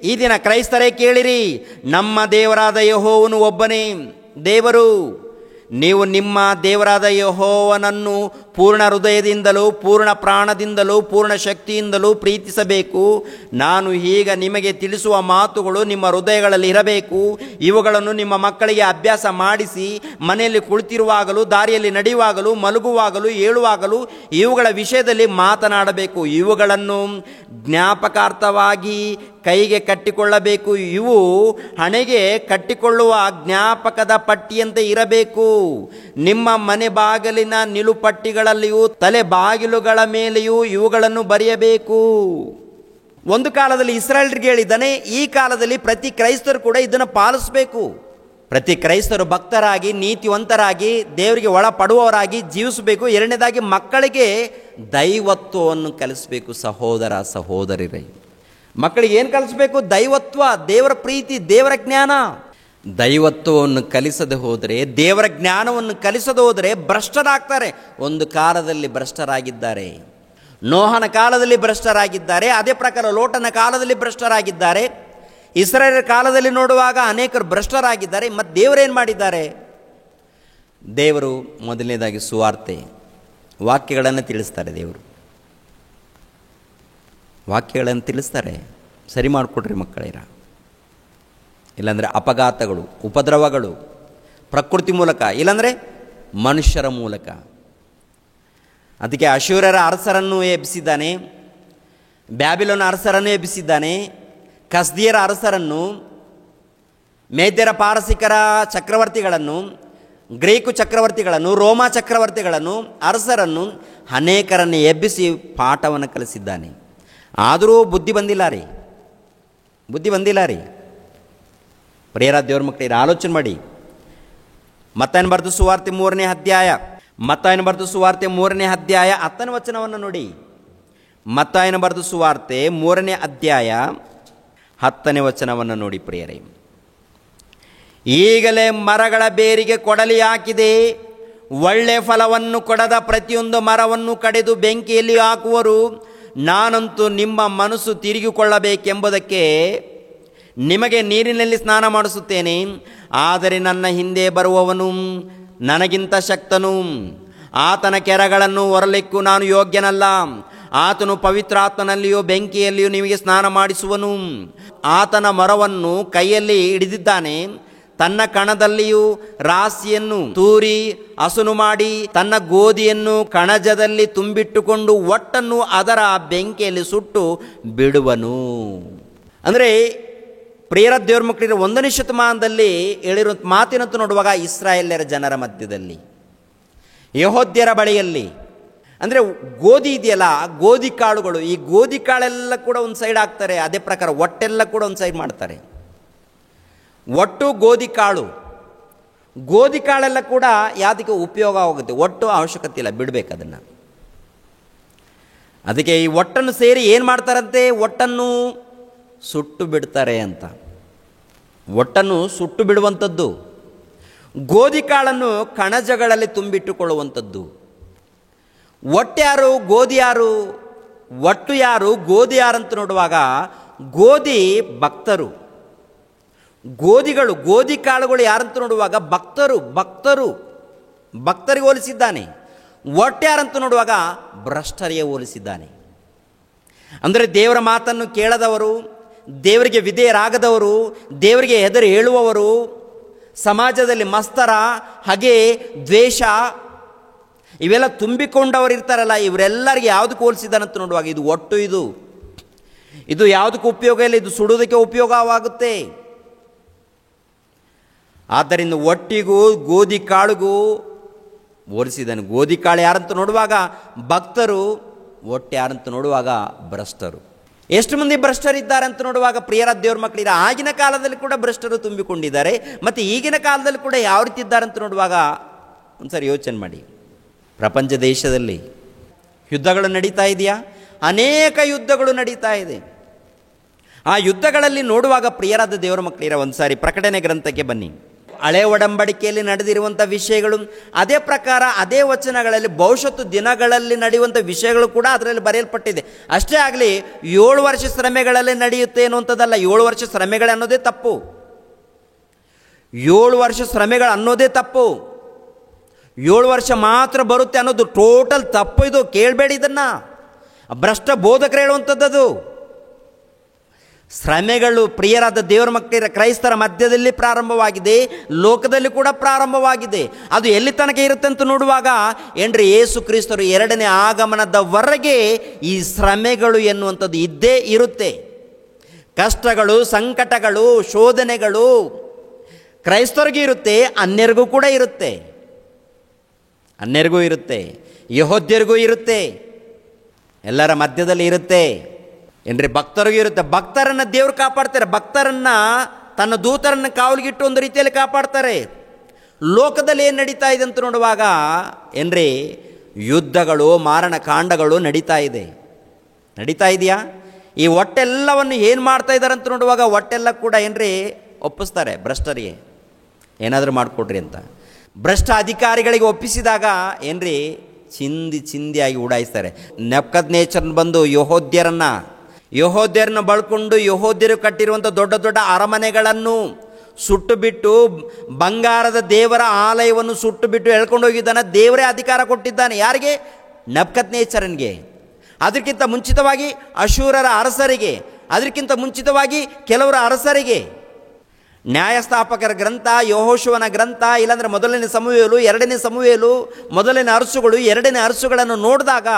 ಈ ದಿನ ಕ್ರೈಸ್ತರೇ ಕೇಳಿರಿ, ನಮ್ಮ ದೇವರಾದ ಯೆಹೋವನು ಒಬ್ಬನೇ ದೇವರು. ನೀವು ನಿಮ್ಮ ದೇವರಾದ ಯೆಹೋವನನ್ನು ಪೂರ್ಣ ಹೃದಯದಿಂದಲೂ ಪೂರ್ಣ ಪ್ರಾಣದಿಂದಲೂ ಪೂರ್ಣ ಶಕ್ತಿಯಿಂದಲೂ ಪ್ರೀತಿಸಬೇಕು. ನಾನು ಈಗ ನಿಮಗೆ ತಿಳಿಸುವ ಮಾತುಗಳು ನಿಮ್ಮ ಹೃದಯಗಳಲ್ಲಿ ಇರಬೇಕು. ಇವುಗಳನ್ನು ನಿಮ್ಮ ಮಕ್ಕಳಿಗೆ ಅಭ್ಯಾಸ ಮಾಡಿಸಿ ಮನೆಯಲ್ಲಿ ಕುಳಿತಿರುವಾಗಲೂ, ದಾರಿಯಲ್ಲಿ ನಡೆಯುವಾಗಲೂ, ಮಲಗುವಾಗಲೂ, ಏಳುವಾಗಲೂ ಇವುಗಳ ವಿಷಯದಲ್ಲಿ ಮಾತನಾಡಬೇಕು. ಇವುಗಳನ್ನು ಜ್ಞಾಪಕಾರ್ಥವಾಗಿ ಕೈಗೆ ಕಟ್ಟಿಕೊಳ್ಳಬೇಕು. ಇವು ಹಣೆಗೆ ಕಟ್ಟಿಕೊಳ್ಳುವ ಜ್ಞಾಪಕದ ಪಟ್ಟಿಯಂತೆ ಇರಬೇಕು. ನಿಮ್ಮ ಮನೆ ಬಾಗಿಲಿನ ನಿಲುಪಟ್ಟಿಗಳಲ್ಲಿಯೂ ತಲೆ ಬಾಗಿಲುಗಳ ಮೇಲೆಯೂ ಇವುಗಳನ್ನು ಬರೆಯಬೇಕು. ಒಂದು ಕಾಲದಲ್ಲಿ ಇಸ್ರಾಯೇಲ್ರಿಗೆ ಹೇಳಿದ್ದಾನೆ, ಈ ಕಾಲದಲ್ಲಿ ಪ್ರತಿ ಕ್ರೈಸ್ತರು ಕೂಡ ಇದನ್ನು ಪಾಲಿಸಬೇಕು. ಪ್ರತಿ ಕ್ರೈಸ್ತರು ಭಕ್ತರಾಗಿ, ನೀತಿವಂತರಾಗಿ, ದೇವರಿಗೆ ಒಳಪಡುವವರಾಗಿ ಜೀವಿಸಬೇಕು. ಎರಡನೇದಾಗಿ ಮಕ್ಕಳಿಗೆ ದೈವತ್ವವನ್ನು ಕಲಿಸಬೇಕು. ಸಹೋದರ ಸಹೋದರಿರೇ, ಮಕ್ಕಳಿಗೆ ಏನು ಕಲಿಸ್ಬೇಕು? ದೈವತ್ವ, ದೇವರ ಪ್ರೀತಿ, ದೇವರ ಜ್ಞಾನ. ದೈವತ್ವವನ್ನು ಕಲಿಸದೆ ಹೋದರೆ, ದೇವರ ಜ್ಞಾನವನ್ನು ಕಲಿಸದೆ ಹೋದರೆ ಭ್ರಷ್ಟರಾಗ್ತಾರೆ. ಒಂದು ಕಾಲದಲ್ಲಿ ಭ್ರಷ್ಟರಾಗಿದ್ದಾರೆ. ನೋಹನ ಕಾಲದಲ್ಲಿ ಭ್ರಷ್ಟರಾಗಿದ್ದಾರೆ. ಅದೇ ಪ್ರಕಾರ ಲೋಟನ ಕಾಲದಲ್ಲಿ ಭ್ರಷ್ಟರಾಗಿದ್ದಾರೆ. ಇಸ್ರಾಯೇಲರ ಕಾಲದಲ್ಲಿ ನೋಡುವಾಗ ಅನೇಕರು ಭ್ರಷ್ಟರಾಗಿದ್ದಾರೆ. ಮತ್ತು ದೇವರೇನು ಮಾಡಿದ್ದಾರೆ? ದೇವರು ಮೊದಲನೇದಾಗಿ ಸುವಾರ್ತೆ, ವಾಕ್ಯಗಳನ್ನು ತಿಳಿಸ್ತಾರೆ. ದೇವರು ವಾಕ್ಯಗಳನ್ನು ತಿಳಿಸ್ತಾರೆ. ಸರಿ ಮಾಡಿಕೊಡ್ರಿ ಮಕ್ಕಳಿರ, ಇಲ್ಲಾಂದರೆ ಅಪಘಾತಗಳು, ಉಪದ್ರವಗಳು ಪ್ರಕೃತಿ ಮೂಲಕ, ಇಲ್ಲಾಂದರೆ ಮನುಷ್ಯರ ಮೂಲಕ. ಅದಕ್ಕೆ ಅಶ್ಶೂರ್ಯರ ಅರಸರನ್ನು ಎಬ್ಬಿಸಿದ್ದಾನೆ, ಬ್ಯಾಬಿಲೋನ್ ಅರಸರನ್ನು ಎಬ್ಬಿಸಿದ್ದಾನೆ, ಕಸ್ದಿಯರ ಅರಸರನ್ನು, ಮೇದ್ಯರ ಪಾರಸಿಕರ ಚಕ್ರವರ್ತಿಗಳನ್ನು, ಗ್ರೀಕು ಚಕ್ರವರ್ತಿಗಳನ್ನು, ರೋಮಾ ಚಕ್ರವರ್ತಿಗಳನ್ನು, ಅರಸರನ್ನು ಅನೇಕರನ್ನು ಎಬ್ಬಿಸಿ ಪಾಠವನ್ನು ಕಲಿಸಿದ್ದಾನೆ. ಆದರೂ ಬುದ್ಧಿ ಬಂದಿಲ್ಲ ರೀ. ಪ್ರಿಯರ ದೇವ್ರ ಮಕ್ಕಳಿಗೆ ಆಲೋಚನೆ ಮಾಡಿ. ಮತ್ತಾಯನ ಬರೆದ ಸುವಾರ್ತೆ 3ನೇ ಅಧ್ಯಾಯ, ಮತ್ತಾಯನ ಬರೆದ ಸುವಾರ್ತೆ 3ನೇ ಅಧ್ಯಾಯ 10ನೇ ವಚನವನ್ನು ನೋಡಿ. ಮತ್ತಾಯನ ಬರೆದ ಸುವಾರ್ತೆ 3ನೇ ಅಧ್ಯಾಯ 10ನೇ ವಚನವನ್ನು ನೋಡಿ ಪ್ರಿಯರೇ. ಈಗಲೇ ಮರಗಳ ಬೇರಿಗೆ ಕೊಡಲಿ ಹಾಕಿದೆ, ಒಳ್ಳೆ ಫಲವನ್ನು ಕೊಡದ ಪ್ರತಿಯೊಂದು ಮರವನ್ನು ಕಡಿದು ಬೆಂಕಿಯಲ್ಲಿ ಹಾಕುವರು. ನಾನಂತೂ ನಿಮ್ಮ ಮನಸ್ಸು ತಿರುಗಿಕೊಳ್ಳಬೇಕೆಂಬುದಕ್ಕೆ ನಿಮಗೆ ನೀರಿನಲ್ಲಿ ಸ್ನಾನ ಮಾಡಿಸುತ್ತೇನೆ. ಆದರೆ ನನ್ನ ಹಿಂದೆ ಬರುವವನು ನನಗಿಂತ ಶಕ್ತನು, ಆತನ ಕೆರಗಳನ್ನು ಹೊರಲಿಕ್ಕೂ ನಾನು ಯೋಗ್ಯನಲ್ಲ. ಆತನು ಪವಿತ್ರಾತ್ಮನಲ್ಲಿಯೂ ಬೆಂಕಿಯಲ್ಲಿಯೂ ನಿಮಗೆ ಸ್ನಾನ ಮಾಡಿಸುವನು. ಆತನ ಮರವನ್ನು ಕೈಯಲ್ಲಿ ಹಿಡಿದಿದ್ದಾನೆ, ತನ್ನ ಕಣದಲ್ಲಿಯೂ ರಾಶಿಯನ್ನು ತೂರಿ ಹಸನು ಮಾಡಿ ತನ್ನ ಗೋಧಿಯನ್ನು ಕಣಜದಲ್ಲಿ ತುಂಬಿಟ್ಟುಕೊಂಡು ಒಟ್ಟನ್ನು ಅದರ ಬೆಂಕಿಯಲ್ಲಿ ಸುಟ್ಟು ಬಿಡುವನು. ಅಂದರೆ ಪ್ರಿಯರ ದೇವ್ರ ಮಕ್ಕಳಿರೋ 1ನೇ ಶತಮಾನದಲ್ಲಿ ಹೇಳಿರೋ ಮಾತಿನಂತೂ ನೋಡುವಾಗ ಇಸ್ರಾಯೇಲ್ಯರ ಜನರ ಮಧ್ಯದಲ್ಲಿ, ಯೆಹೂದ್ಯರ ಬಳಿಯಲ್ಲಿ, ಅಂದರೆ ಗೋಧಿ ಇದೆಯಲ್ಲ, ಗೋಧಿ ಕಾಳುಗಳು, ಈ ಗೋಧಿ ಕಾಳೆಲ್ಲ ಕೂಡ ಒಂದು ಸೈಡ್ ಹಾಕ್ತಾರೆ. ಅದೇ ಪ್ರಕಾರ ಒಟ್ಟೆಲ್ಲ ಕೂಡ ಒಂದು ಸೈಡ್ ಮಾಡ್ತಾರೆ. ಒಟ್ಟು ಗೋಧಿ ಕಾಳೆಲ್ಲ ಕೂಡ ಯಾವುದಕ್ಕೆ ಉಪಯೋಗ ಆಗುತ್ತೆ? ಒಟ್ಟು ಅವಶ್ಯಕತೆ ಇಲ್ಲ, ಬಿಡಬೇಕು ಅದನ್ನು. ಅದಕ್ಕೆ ಈ ಒಟ್ಟನ್ನು ಸೇರಿ ಏನು ಮಾಡ್ತಾರಂತೆ? ಒಟ್ಟನ್ನು ಸುಟ್ಟು ಬಿಡ್ತಾರೆ ಅಂತ. ಒಟ್ಟನ್ನು ಸುಟ್ಟು ಬಿಡುವಂಥದ್ದು, ಗೋಧಿ ಕಾಳನ್ನು ಕಣಜಗಳಲ್ಲಿ ತುಂಬಿಟ್ಟುಕೊಳ್ಳುವಂಥದ್ದು. ಒಟ್ಟ್ಯಾರು, ಗೋಧಿ ಯಾರು? ಒಟ್ಟು ಯಾರು, ಗೋಧಿ ಯಾರಂತ ನೋಡುವಾಗ ಗೋಧಿ ಭಕ್ತರು, ಗೋಧಿ ಕಾಳುಗಳು ಯಾರಂತ ನೋಡುವಾಗ ಭಕ್ತರಿಗೆ ಹೋಲಿಸಿದ್ದಾನೆ. ಒಟ್ಟು ಯಾರಂತ ನೋಡುವಾಗ ಭ್ರಷ್ಟರಿಗೆ ಹೋಲಿಸಿದ್ದಾನೆ. ಅಂದರೆ ದೇವರ ಮಾತನ್ನು ಕೇಳದವರು, ದೇವರಿಗೆ ವಿಧೇಯರಾಗದವರು, ದೇವರಿಗೆ ಹೆದರಿ ಹೇಳುವವರು, ಸಮಾಜದಲ್ಲಿ ಮಸ್ತರ, ಹಗೆ, ದ್ವೇಷ ಇವೆಲ್ಲ ತುಂಬಿಕೊಂಡವರು ಇರ್ತಾರಲ್ಲ, ಇವರೆಲ್ಲರಿಗೆ ಯಾವುದಕ್ಕೆ ಹೋಲಿಸಿದ್ದಾನಂತ ನೋಡುವಾಗ ಇದು ಒಟ್ಟು, ಇದು ಯಾವುದಕ್ಕೂ ಉಪಯೋಗ ಇಲ್ಲ, ಇದು ಸುಡುವುದಕ್ಕೆ ಉಪಯೋಗವಾಗುತ್ತೆ. ಆದ್ದರಿಂದ ಒಟ್ಟಿಗೂ ಗೋಧಿ ಕಾಳಿಗೂ ಹೋಲಿಸಿದ್ದಾನೆ. ಗೋಧಿ ಕಾಳು ಯಾರಂತ ನೋಡುವಾಗ ಭಕ್ತರು, ಒಟ್ಟು ಯಾರಂತ ನೋಡುವಾಗ ಭ್ರಷ್ಟರು. ಎಷ್ಟು ಮಂದಿ ಭ್ರಷ್ಟರಿದ್ದಾರೆ ಅಂತ ನೋಡುವಾಗ ಪ್ರಿಯರ ದೇವ್ರ ಮಕ್ಕಳಿಗೆ ಆಗಿನ ಕಾಲದಲ್ಲಿ ಕೂಡ ಭ್ರಷ್ಟರು ತುಂಬಿಕೊಂಡಿದ್ದಾರೆ. ಮತ್ತು ಈಗಿನ ಕಾಲದಲ್ಲಿ ಕೂಡ ಯಾವ ರೀತಿ ಇದ್ದಾರೆ ಅಂತ ನೋಡುವಾಗ ಒಂದ್ಸರಿ ಯೋಚನೆ ಮಾಡಿ. ಪ್ರಪಂಚ ದೇಶದಲ್ಲಿ ಯುದ್ಧಗಳು ನಡೀತಾ ಇದೆಯಾ? ಅನೇಕ ಯುದ್ಧಗಳು ನಡೀತಾ ಇದೆ. ಆ ಯುದ್ಧಗಳಲ್ಲಿ ನೋಡುವಾಗ ಪ್ರಿಯರಾದ ದೇವರ ಮಕ್ಕಳಿರ ಒಂದ್ಸಾರಿ ಪ್ರಕಟಣೆ ಗ್ರಂಥಕ್ಕೆ ಬನ್ನಿ. ಹಳೆ ಒಡಂಬಡಿಕೆಯಲ್ಲಿ ನಡೆದಿರುವಂಥ ವಿಷಯಗಳು, ಅದೇ ಪ್ರಕಾರ ಅದೇ ವಚನಗಳಲ್ಲಿ ಭವಿಷ್ಯತ್ತು ದಿನಗಳಲ್ಲಿ ನಡೆಯುವಂಥ ವಿಷಯಗಳು ಕೂಡ ಅದರಲ್ಲಿ ಬರೆಯಲ್ಪಟ್ಟಿದೆ. ಅಷ್ಟೇ ಆಗಲಿ, 7 ವರ್ಷ ಶ್ರಮೆಗಳಲ್ಲಿ ನಡೆಯುತ್ತೆ ಅನ್ನುವಂಥದ್ದಲ್ಲ. 7 ವರ್ಷ ಶ್ರಮೆಗಳು ಅನ್ನೋದೇ ತಪ್ಪು. 7 ವರ್ಷ ಶ್ರಮೆಗಳು ಅನ್ನೋದೇ ತಪ್ಪು. 7 ವರ್ಷ ಮಾತ್ರ ಬರುತ್ತೆ ಅನ್ನೋದು ಟೋಟಲ್ ತಪ್ಪು. ಇದು ಕೇಳಬೇಡಿ, ಇದನ್ನು ಭ್ರಷ್ಟ ಬೋಧಕರು ಹೇಳುವಂಥದ್ದು. ಶ್ರಮೆಗಳು ಪ್ರಿಯರಾದ ದೇವರ ಮಕ್ಕಳ ಕ್ರೈಸ್ತರ ಮಧ್ಯದಲ್ಲಿ ಪ್ರಾರಂಭವಾಗಿದೆ, ಲೋಕದಲ್ಲಿ ಕೂಡ ಪ್ರಾರಂಭವಾಗಿದೆ. ಅದು ಎಲ್ಲಿ ತನಕ ಇರುತ್ತೆ ಅಂತ ನೋಡುವಾಗ ಏನ್ರಿ, ಯೇಸು ಕ್ರಿಸ್ತರು 2ನೇ ಆಗಮನದವರೆಗೆ ಈ ಶ್ರಮೆಗಳು ಎನ್ನುವಂಥದ್ದು ಇದ್ದೇ ಇರುತ್ತೆ. ಕಷ್ಟಗಳು, ಸಂಕಟಗಳು, ಶೋಧನೆಗಳು ಕ್ರೈಸ್ತರಿಗೂ ಇರುತ್ತೆ, ಅನ್ಯರಿಗೂ ಕೂಡ ಇರುತ್ತೆ. ಅನ್ಯರಿಗೂ ಇರುತ್ತೆ, ಯೆಹೂದ್ಯರಿಗೂ ಇರುತ್ತೆ, ಎಲ್ಲರ ಮಧ್ಯದಲ್ಲಿ ಇರುತ್ತೆ. ಏನ್ರಿ, ಭಕ್ತರಿಗೂ ಇರುತ್ತೆ. ಭಕ್ತರನ್ನು ದೇವರು ಕಾಪಾಡ್ತಾರೆ. ಭಕ್ತರನ್ನು ತನ್ನ ದೂತರನ್ನು ಕಾವಲಿಗಿಟ್ಟು ಒಂದು ರೀತಿಯಲ್ಲಿ ಕಾಪಾಡ್ತಾರೆ. ಲೋಕದಲ್ಲಿ ಏನು ನಡೀತಾ ಇದೆ ಅಂತ ನೋಡುವಾಗ ಏನ್ರಿ, ಯುದ್ಧಗಳು, ಮಾರಣ ಕಾಂಡಗಳು ನಡೀತಾ ಇದೆಯಾ? ಈ ಒಟ್ಟೆಲ್ಲವನ್ನು ಏನು ಮಾಡ್ತಾ ಇದ್ದಾರೆ ಅಂತ ನೋಡುವಾಗ ಒಟ್ಟೆಲ್ಲ ಕೂಡ ಏನ್ರಿ ಒಪ್ಪಿಸ್ತಾರೆ ಭ್ರಷ್ಟರಿಗೆ, ಏನಾದರೂ ಮಾಡಿಕೊಡ್ರಿ ಅಂತ. ಭ್ರಷ್ಟ ಅಧಿಕಾರಿಗಳಿಗೆ ಒಪ್ಪಿಸಿದಾಗ ಏನ್ರಿ ಚಿಂದಿಯಾಗಿ ಉಡಾಯಿಸ್ತಾರೆ. ನೆಬೂಕದ್ನೆಚ್ಚರನು ಬಂದು ಯೆಹೂದ್ಯರನ್ನು ಬಳ್ಕೊಂಡು ಯೆಹೂದ್ಯರು ಕಟ್ಟಿರುವಂಥ ದೊಡ್ಡ ದೊಡ್ಡ ಅರಮನೆಗಳನ್ನು ಸುಟ್ಟು ಬಿಟ್ಟು, ಬಂಗಾರದ ದೇವರ ಆಲಯವನ್ನು ಸುಟ್ಟು ಬಿಟ್ಟು ಎಳ್ಕೊಂಡು ಹೋಗಿದ್ದಾನೆ. ದೇವರೇ ಅಧಿಕಾರ ಕೊಟ್ಟಿದ್ದಾನೆ. ಯಾರಿಗೆ? ನೆಬೂಕದ್ನೆಚ್ಚರನಿಗೆ. ಅದಕ್ಕಿಂತ ಮುಂಚಿತವಾಗಿ ಅಶೂರರ ಅರಸರಿಗೆ, ಅದಕ್ಕಿಂತ ಮುಂಚಿತವಾಗಿ ಕೆಲವರ ಅರಸರಿಗೆ. ನ್ಯಾಯಸ್ಥಾಪಕರ ಗ್ರಂಥ, ಯೆಹೋಶುವನ ಗ್ರಂಥ, ಇಲ್ಲಾಂದರೆ 1ನೇ ಸಮುವೇಲು, 2ನೇ ಸಮುವೇಲು, 1ನೇ ಅರಸುಗಳು, 2ನೇ ಅರಸುಗಳನ್ನು ನೋಡಿದಾಗ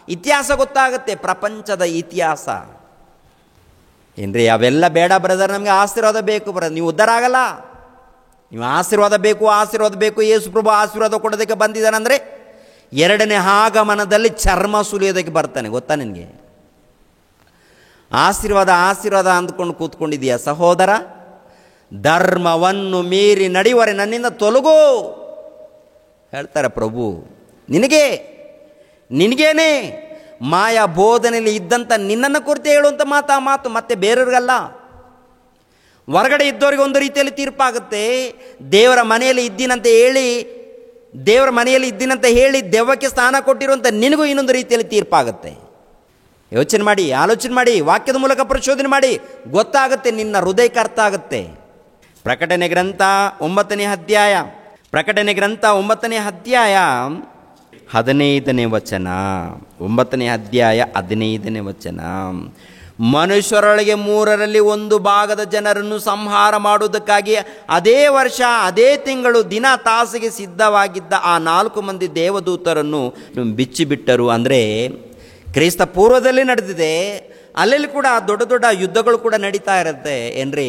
ಇತಿಹಾಸ ಗೊತ್ತಾಗುತ್ತೆ, ಪ್ರಪಂಚದ ಇತಿಹಾಸ. ಏನ್ರಿ, ಅವೆಲ್ಲ ಬೇಡ ಬ್ರದರ್, ನಮಗೆ ಆಶೀರ್ವಾದ ಬೇಕು ಬ್ರದರ್. ನೀವು ಉದ್ಧಾರ ಆಗಲ್ಲ. ನೀವು ಆಶೀರ್ವಾದ ಬೇಕು. ಯೇಸು ಪ್ರಭು ಆಶೀರ್ವಾದ ಕೊಡೋದಕ್ಕೆ ಬಂದಿದ್ದಾನಂದರೆ 2ನೇ ಆಗಮನದಲ್ಲಿ ಚರ್ಮ ಸುಲಿಯೋದಕ್ಕೆ ಬರ್ತಾನೆ. ಗೊತ್ತಾ ನಿನಗೆ? ಆಶೀರ್ವಾದ ಅಂದ್ಕೊಂಡು ಕೂತ್ಕೊಂಡಿದೀಯ ಸಹೋದರ? ಧರ್ಮವನ್ನು ಮೀರಿ ನಡೆಯುವರೆ ನನ್ನಿಂದ ತೊಲಗು ಹೇಳ್ತಾರೆ ಪ್ರಭು. ನಿನಗೇನೆ ಮಾಯಾ ಬೋಧನೆಯಲ್ಲಿ ಇದ್ದಂಥ ನಿನ್ನನ್ನು ಕುರಿತು ಹೇಳುವಂಥ ಮಾತು ಮತ್ತೆ ಬೇರೆಯವ್ರಿಗಲ್ಲ. ಹೊರಗಡೆ ಇದ್ದವ್ರಿಗೆ ಒಂದು ರೀತಿಯಲ್ಲಿ ತೀರ್ಪಾಗುತ್ತೆ. ದೇವರ ಮನೆಯಲ್ಲಿ ಇದ್ದೀನಂತ ಹೇಳಿ ದೆವ್ವಕ್ಕೆ ಸ್ಥಾನ ಕೊಟ್ಟಿರುವಂಥ ನಿನಗೂ ಇನ್ನೊಂದು ರೀತಿಯಲ್ಲಿ ತೀರ್ಪಾಗುತ್ತೆ. ಯೋಚನೆ ಮಾಡಿ, ಆಲೋಚನೆ ಮಾಡಿ, ವಾಕ್ಯದ ಮೂಲಕ ಪರಿಶೋಧನೆ ಮಾಡಿ, ಗೊತ್ತಾಗುತ್ತೆ, ನಿನ್ನ ಹೃದಯಕ್ಕೆ ಅರ್ಥ ಆಗುತ್ತೆ. ಪ್ರಕಟಣೆ ಗ್ರಂಥ 9ನೇ ಅಧ್ಯಾಯ 15ನೇ ವಚನ. 9ನೇ ಅಧ್ಯಾಯ 15ನೇ ವಚನ. ಮನುಷ್ಯರೊಳಗೆ 1/3 ಜನರನ್ನು ಸಂಹಾರ ಮಾಡುವುದಕ್ಕಾಗಿ ಅದೇ ವರ್ಷ ಅದೇ ತಿಂಗಳು ದಿನ ತಾಸಿಗೆ ಸಿದ್ಧವಾಗಿದ್ದ ಆ 4 ಮಂದಿ ದೇವದೂತರನ್ನು ಬಿಚ್ಚಿಬಿಟ್ಟರು. ಅಂದರೆ ಕ್ರಿಸ್ತ ಪೂರ್ವದಲ್ಲಿ ನಡೆದಿದೆ. ಅಲ್ಲೆಲ್ಲಿ ಕೂಡ ದೊಡ್ಡ ದೊಡ್ಡ ಯುದ್ಧಗಳು ಕೂಡ ನಡೀತಾ ಇರುತ್ತೆ. ಏನ್ರಿ,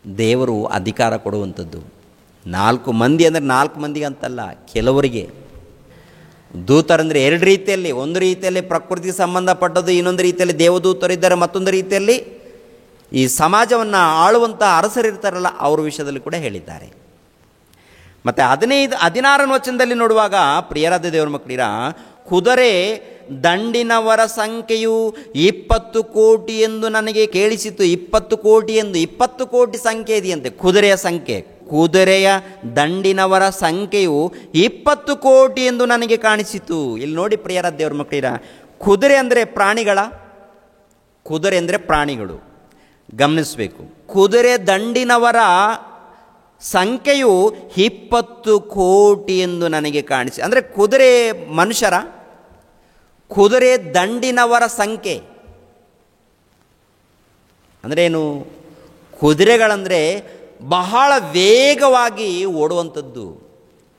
ದೇವರು ಅಧಿಕಾರ ಕೊಡುವಂಥದ್ದು. 4 ಮಂದಿ ಅಂದರೆ 4 ಮಂದಿಗೆ ಅಂತಲ್ಲ, ಕೆಲವರಿಗೆ. ದೂತರಂದರೆ 2 ರೀತಿಯಲ್ಲಿ, ಒಂದು ರೀತಿಯಲ್ಲಿ ಪ್ರಕೃತಿಗೆ ಸಂಬಂಧಪಟ್ಟದ್ದು, ಇನ್ನೊಂದು ರೀತಿಯಲ್ಲಿ ದೇವದೂತರಿದ್ದಾರೆ, ಮತ್ತೊಂದು ರೀತಿಯಲ್ಲಿ ಈ ಸಮಾಜವನ್ನು ಆಳುವಂಥ ಅರಸರಿರ್ತಾರಲ್ಲ ಅವ್ರ ವಿಷಯದಲ್ಲಿ ಕೂಡ ಹೇಳಿದ್ದಾರೆ. ಮತ್ತು 16ನೇ ವಚನದಲ್ಲಿ ನೋಡುವಾಗ ಪ್ರಿಯರಾದ ದೇವರ ಮಕ್ಕಳಿರ, ಕುದುರೆ ದಂಡಿನವರ ಸಂಖ್ಯೆಯು 20 ಕೋಟಿ ಎಂದು ನನಗೆ ಕೇಳಿಸಿತು. 20 ಕೋಟಿ ಎಂದು, 20 ಕೋಟಿ ಸಂಖ್ಯೆ ಇದೆಯಂತೆ ಕುದುರೆಯ ಸಂಖ್ಯೆ. ಕುದುರೆಯ ದಂಡಿನವರ ಸಂಖ್ಯೆಯು 20 ಕೋಟಿ ಎಂದು ನನಗೆ ಕಾಣಿಸಿತು. ಇಲ್ಲಿ ನೋಡಿ ಪ್ರಿಯರಾದ ದೇವರ ಮಕ್ಕಳಿರ, ಕುದುರೆ ಅಂದರೆ ಪ್ರಾಣಿಗಳು. ಗಮನಿಸಬೇಕು, ಕುದುರೆ ದಂಡಿನವರ ಸಂಖ್ಯೆಯು 20 ಕೋಟಿ ಎಂದು ನನಗೆ ಕಾಣಿಸಿ. ಅಂದರೆ ಕುದುರೆ ಮನುಷ್ಯರ, ಕುದುರೆ ದಂಡಿನವರ ಸಂಖ್ಯೆ ಅಂದರೆ ಏನು? ಕುದುರೆಗಳಂದರೆ ಬಹಳ ವೇಗವಾಗಿ ಓಡುವಂಥದ್ದು.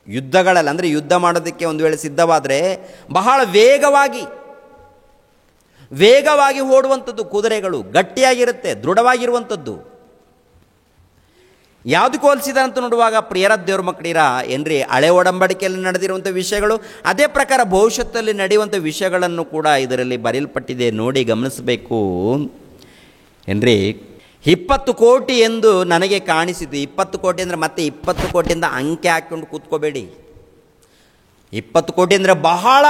ಯುದ್ಧಗಳಲ್ಲಿ, ಅಂದರೆ ಯುದ್ಧ ಮಾಡೋದಕ್ಕೆ ಒಂದು ವೇಳೆ ಸಿದ್ಧವಾದರೆ ಬಹಳ ವೇಗವಾಗಿ ಓಡುವಂಥದ್ದು ಕುದುರೆಗಳು. ಗಟ್ಟಿಯಾಗಿರುತ್ತೆ, ದೃಢವಾಗಿರುವಂಥದ್ದು. ಯಾವುದಕ್ಕೆ ಹೋಲಿಸಿದ ಅಂತ ನೋಡುವಾಗ ಪ್ರಿಯರಾದ ದೇವ್ರ ಮಕ್ಕಳಿರ, ಏನ್ರಿ, ಹಳೆ ಒಡಂಬಡಿಕೆಯಲ್ಲಿ ನಡೆದಿರುವಂಥ ವಿಷಯಗಳು, ಅದೇ ಪ್ರಕಾರ ಭವಿಷ್ಯತ್ತಲ್ಲಿ ನಡೆಯುವಂಥ ವಿಷಯಗಳನ್ನು ಕೂಡ ಇದರಲ್ಲಿ ಬರೆಯಲ್ಪಟ್ಟಿದೆ. ನೋಡಿ, ಗಮನಿಸಬೇಕು. ಏನ್ರಿ, 20 ಕೋಟಿ ಎಂದು ನನಗೆ ಕಾಣಿಸಿತು. 20 ಕೋಟಿ ಅಂದರೆ ಮತ್ತೆ 20 ಕೋಟಿಯಿಂದ ಅಂಕೆ ಹಾಕ್ಕೊಂಡು ಕೂತ್ಕೋಬೇಡಿ. 20 ಕೋಟಿ ಅಂದರೆ ಬಹಳ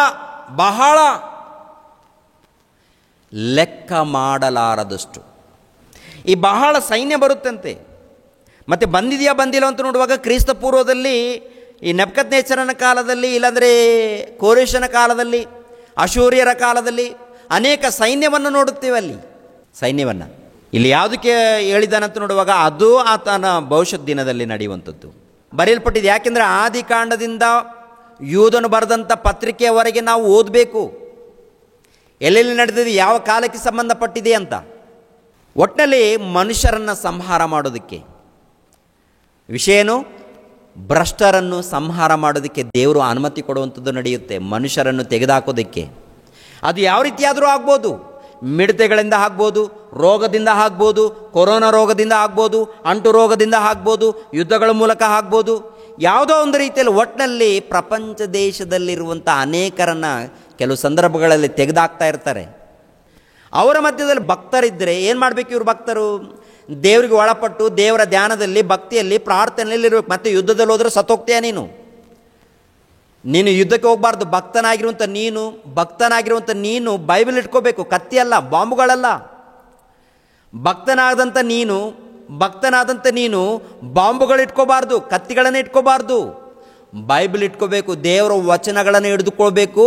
ಲೆಕ್ಕ ಮಾಡಲಾರದಷ್ಟು. ಈ ಬಹಳ ಸೈನ್ಯ ಬರುತ್ತಂತೆ. ಮತ್ತು ಬಂದಿಲ್ಲ ಅಂತ ನೋಡುವಾಗ ಕ್ರಿಸ್ತ ಪೂರ್ವದಲ್ಲಿ ಈ ನೆಬೂಕದ್ನೆಚ್ಚರನ ಕಾಲದಲ್ಲಿ, ಇಲ್ಲಾಂದರೆ ಕೋರೆಷನ ಕಾಲದಲ್ಲಿ, ಅಶೂರ್ಯರ ಕಾಲದಲ್ಲಿ ಅನೇಕ ಸೈನ್ಯವನ್ನು ನೋಡುತ್ತೇವೆ. ಅಲ್ಲಿ ಸೈನ್ಯವನ್ನು ಇಲ್ಲಿ ಯಾವುದಕ್ಕೆ ಹೇಳಿದಾನಂತ ನೋಡುವಾಗ ಅದು ಆತನ ಭವಿಷ್ಯದ ದಿನದಲ್ಲಿ ನಡೆಯುವಂಥದ್ದು. ಬರೆಯಲ್ಪಟ್ಟಿದೆ. ಯಾಕೆಂದರೆ ಆದಿಕಾಂಡದಿಂದ ಯೂದನು ಬರೆದಂಥ ಪತ್ರಿಕೆಯವರೆಗೆ ನಾವು ಓದಬೇಕು, ಎಲ್ಲೆಲ್ಲಿ ನಡೆದಿದೆ, ಯಾವ ಕಾಲಕ್ಕೆ ಸಂಬಂಧಪಟ್ಟಿದೆ ಅಂತ. ಒಟ್ಟಿನಲ್ಲಿ ಮನುಷ್ಯರನ್ನು ಸಂಹಾರ ಮಾಡೋದಕ್ಕೆ, ವಿಷಯನು ಭ್ರಷ್ಟರನ್ನು ಸಂಹಾರ ಮಾಡೋದಕ್ಕೆ ದೇವರು ಅನುಮತಿ ಕೊಡುವಂಥದ್ದು ನಡೆಯುತ್ತೆ. ಮನುಷ್ಯರನ್ನು ತೆಗೆದುಹಾಕೋದಕ್ಕೆ ಅದು ಯಾವ ರೀತಿಯಾದರೂ ಆಗ್ಬೋದು. ಮಿಡತೆಗಳಿಂದ ಆಗ್ಬೋದು, ರೋಗದಿಂದ ಆಗ್ಬೋದು, ಕೊರೋನಾ ರೋಗದಿಂದ ಆಗ್ಬೋದು, ಅಂಟು ರೋಗದಿಂದ ಆಗ್ಬೋದು, ಯುದ್ಧಗಳ ಮೂಲಕ ಆಗ್ಬೋದು, ಯಾವುದೋ ಒಂದು ರೀತಿಯಲ್ಲಿ ಒಟ್ಟಿನಲ್ಲಿ ಪ್ರಪಂಚ ದೇಶದಲ್ಲಿರುವಂಥ ಅನೇಕರನ್ನು ಕೆಲವು ಸಂದರ್ಭಗಳಲ್ಲಿ ತೆಗೆದುಹಾಕ್ತಾ ಇರ್ತಾರೆ. ಅವರ ಮಧ್ಯದಲ್ಲಿ ಭಕ್ತರಿದ್ದರೆ ಏನು ಮಾಡಬೇಕು? ಇವರು ಭಕ್ತರು ದೇವರಿಗೆ ಒಳಪಟ್ಟು ದೇವರ ಧ್ಯಾನದಲ್ಲಿ, ಭಕ್ತಿಯಲ್ಲಿ, ಪ್ರಾರ್ಥನೆಯಲ್ಲಿ ಇರಬೇಕು. ಮತ್ತು ಯುದ್ಧದಲ್ಲಿ ಹೋದರೆ ಸತ್ತೋಗ್ತೀಯ ನೀನು ಯುದ್ಧಕ್ಕೆ ಹೋಗಬಾರ್ದು. ಭಕ್ತನಾಗಿರುವಂಥ ನೀನು ಬೈಬಲ್ ಇಟ್ಕೋಬೇಕು, ಕತ್ತಿ ಅಲ್ಲ, ಬಾಂಬುಗಳಲ್ಲ. ಭಕ್ತನಾದಂಥ ನೀನು ಬಾಂಬುಗಳು ಇಟ್ಕೋಬಾರ್ದು, ಕತ್ತಿಗಳನ್ನು ಇಟ್ಕೋಬಾರ್ದು, ಬೈಬಲ್ ಇಟ್ಕೋಬೇಕು. ದೇವರ ವಚನಗಳನ್ನು ಹಿಡಿದುಕೊಳ್ಬೇಕು.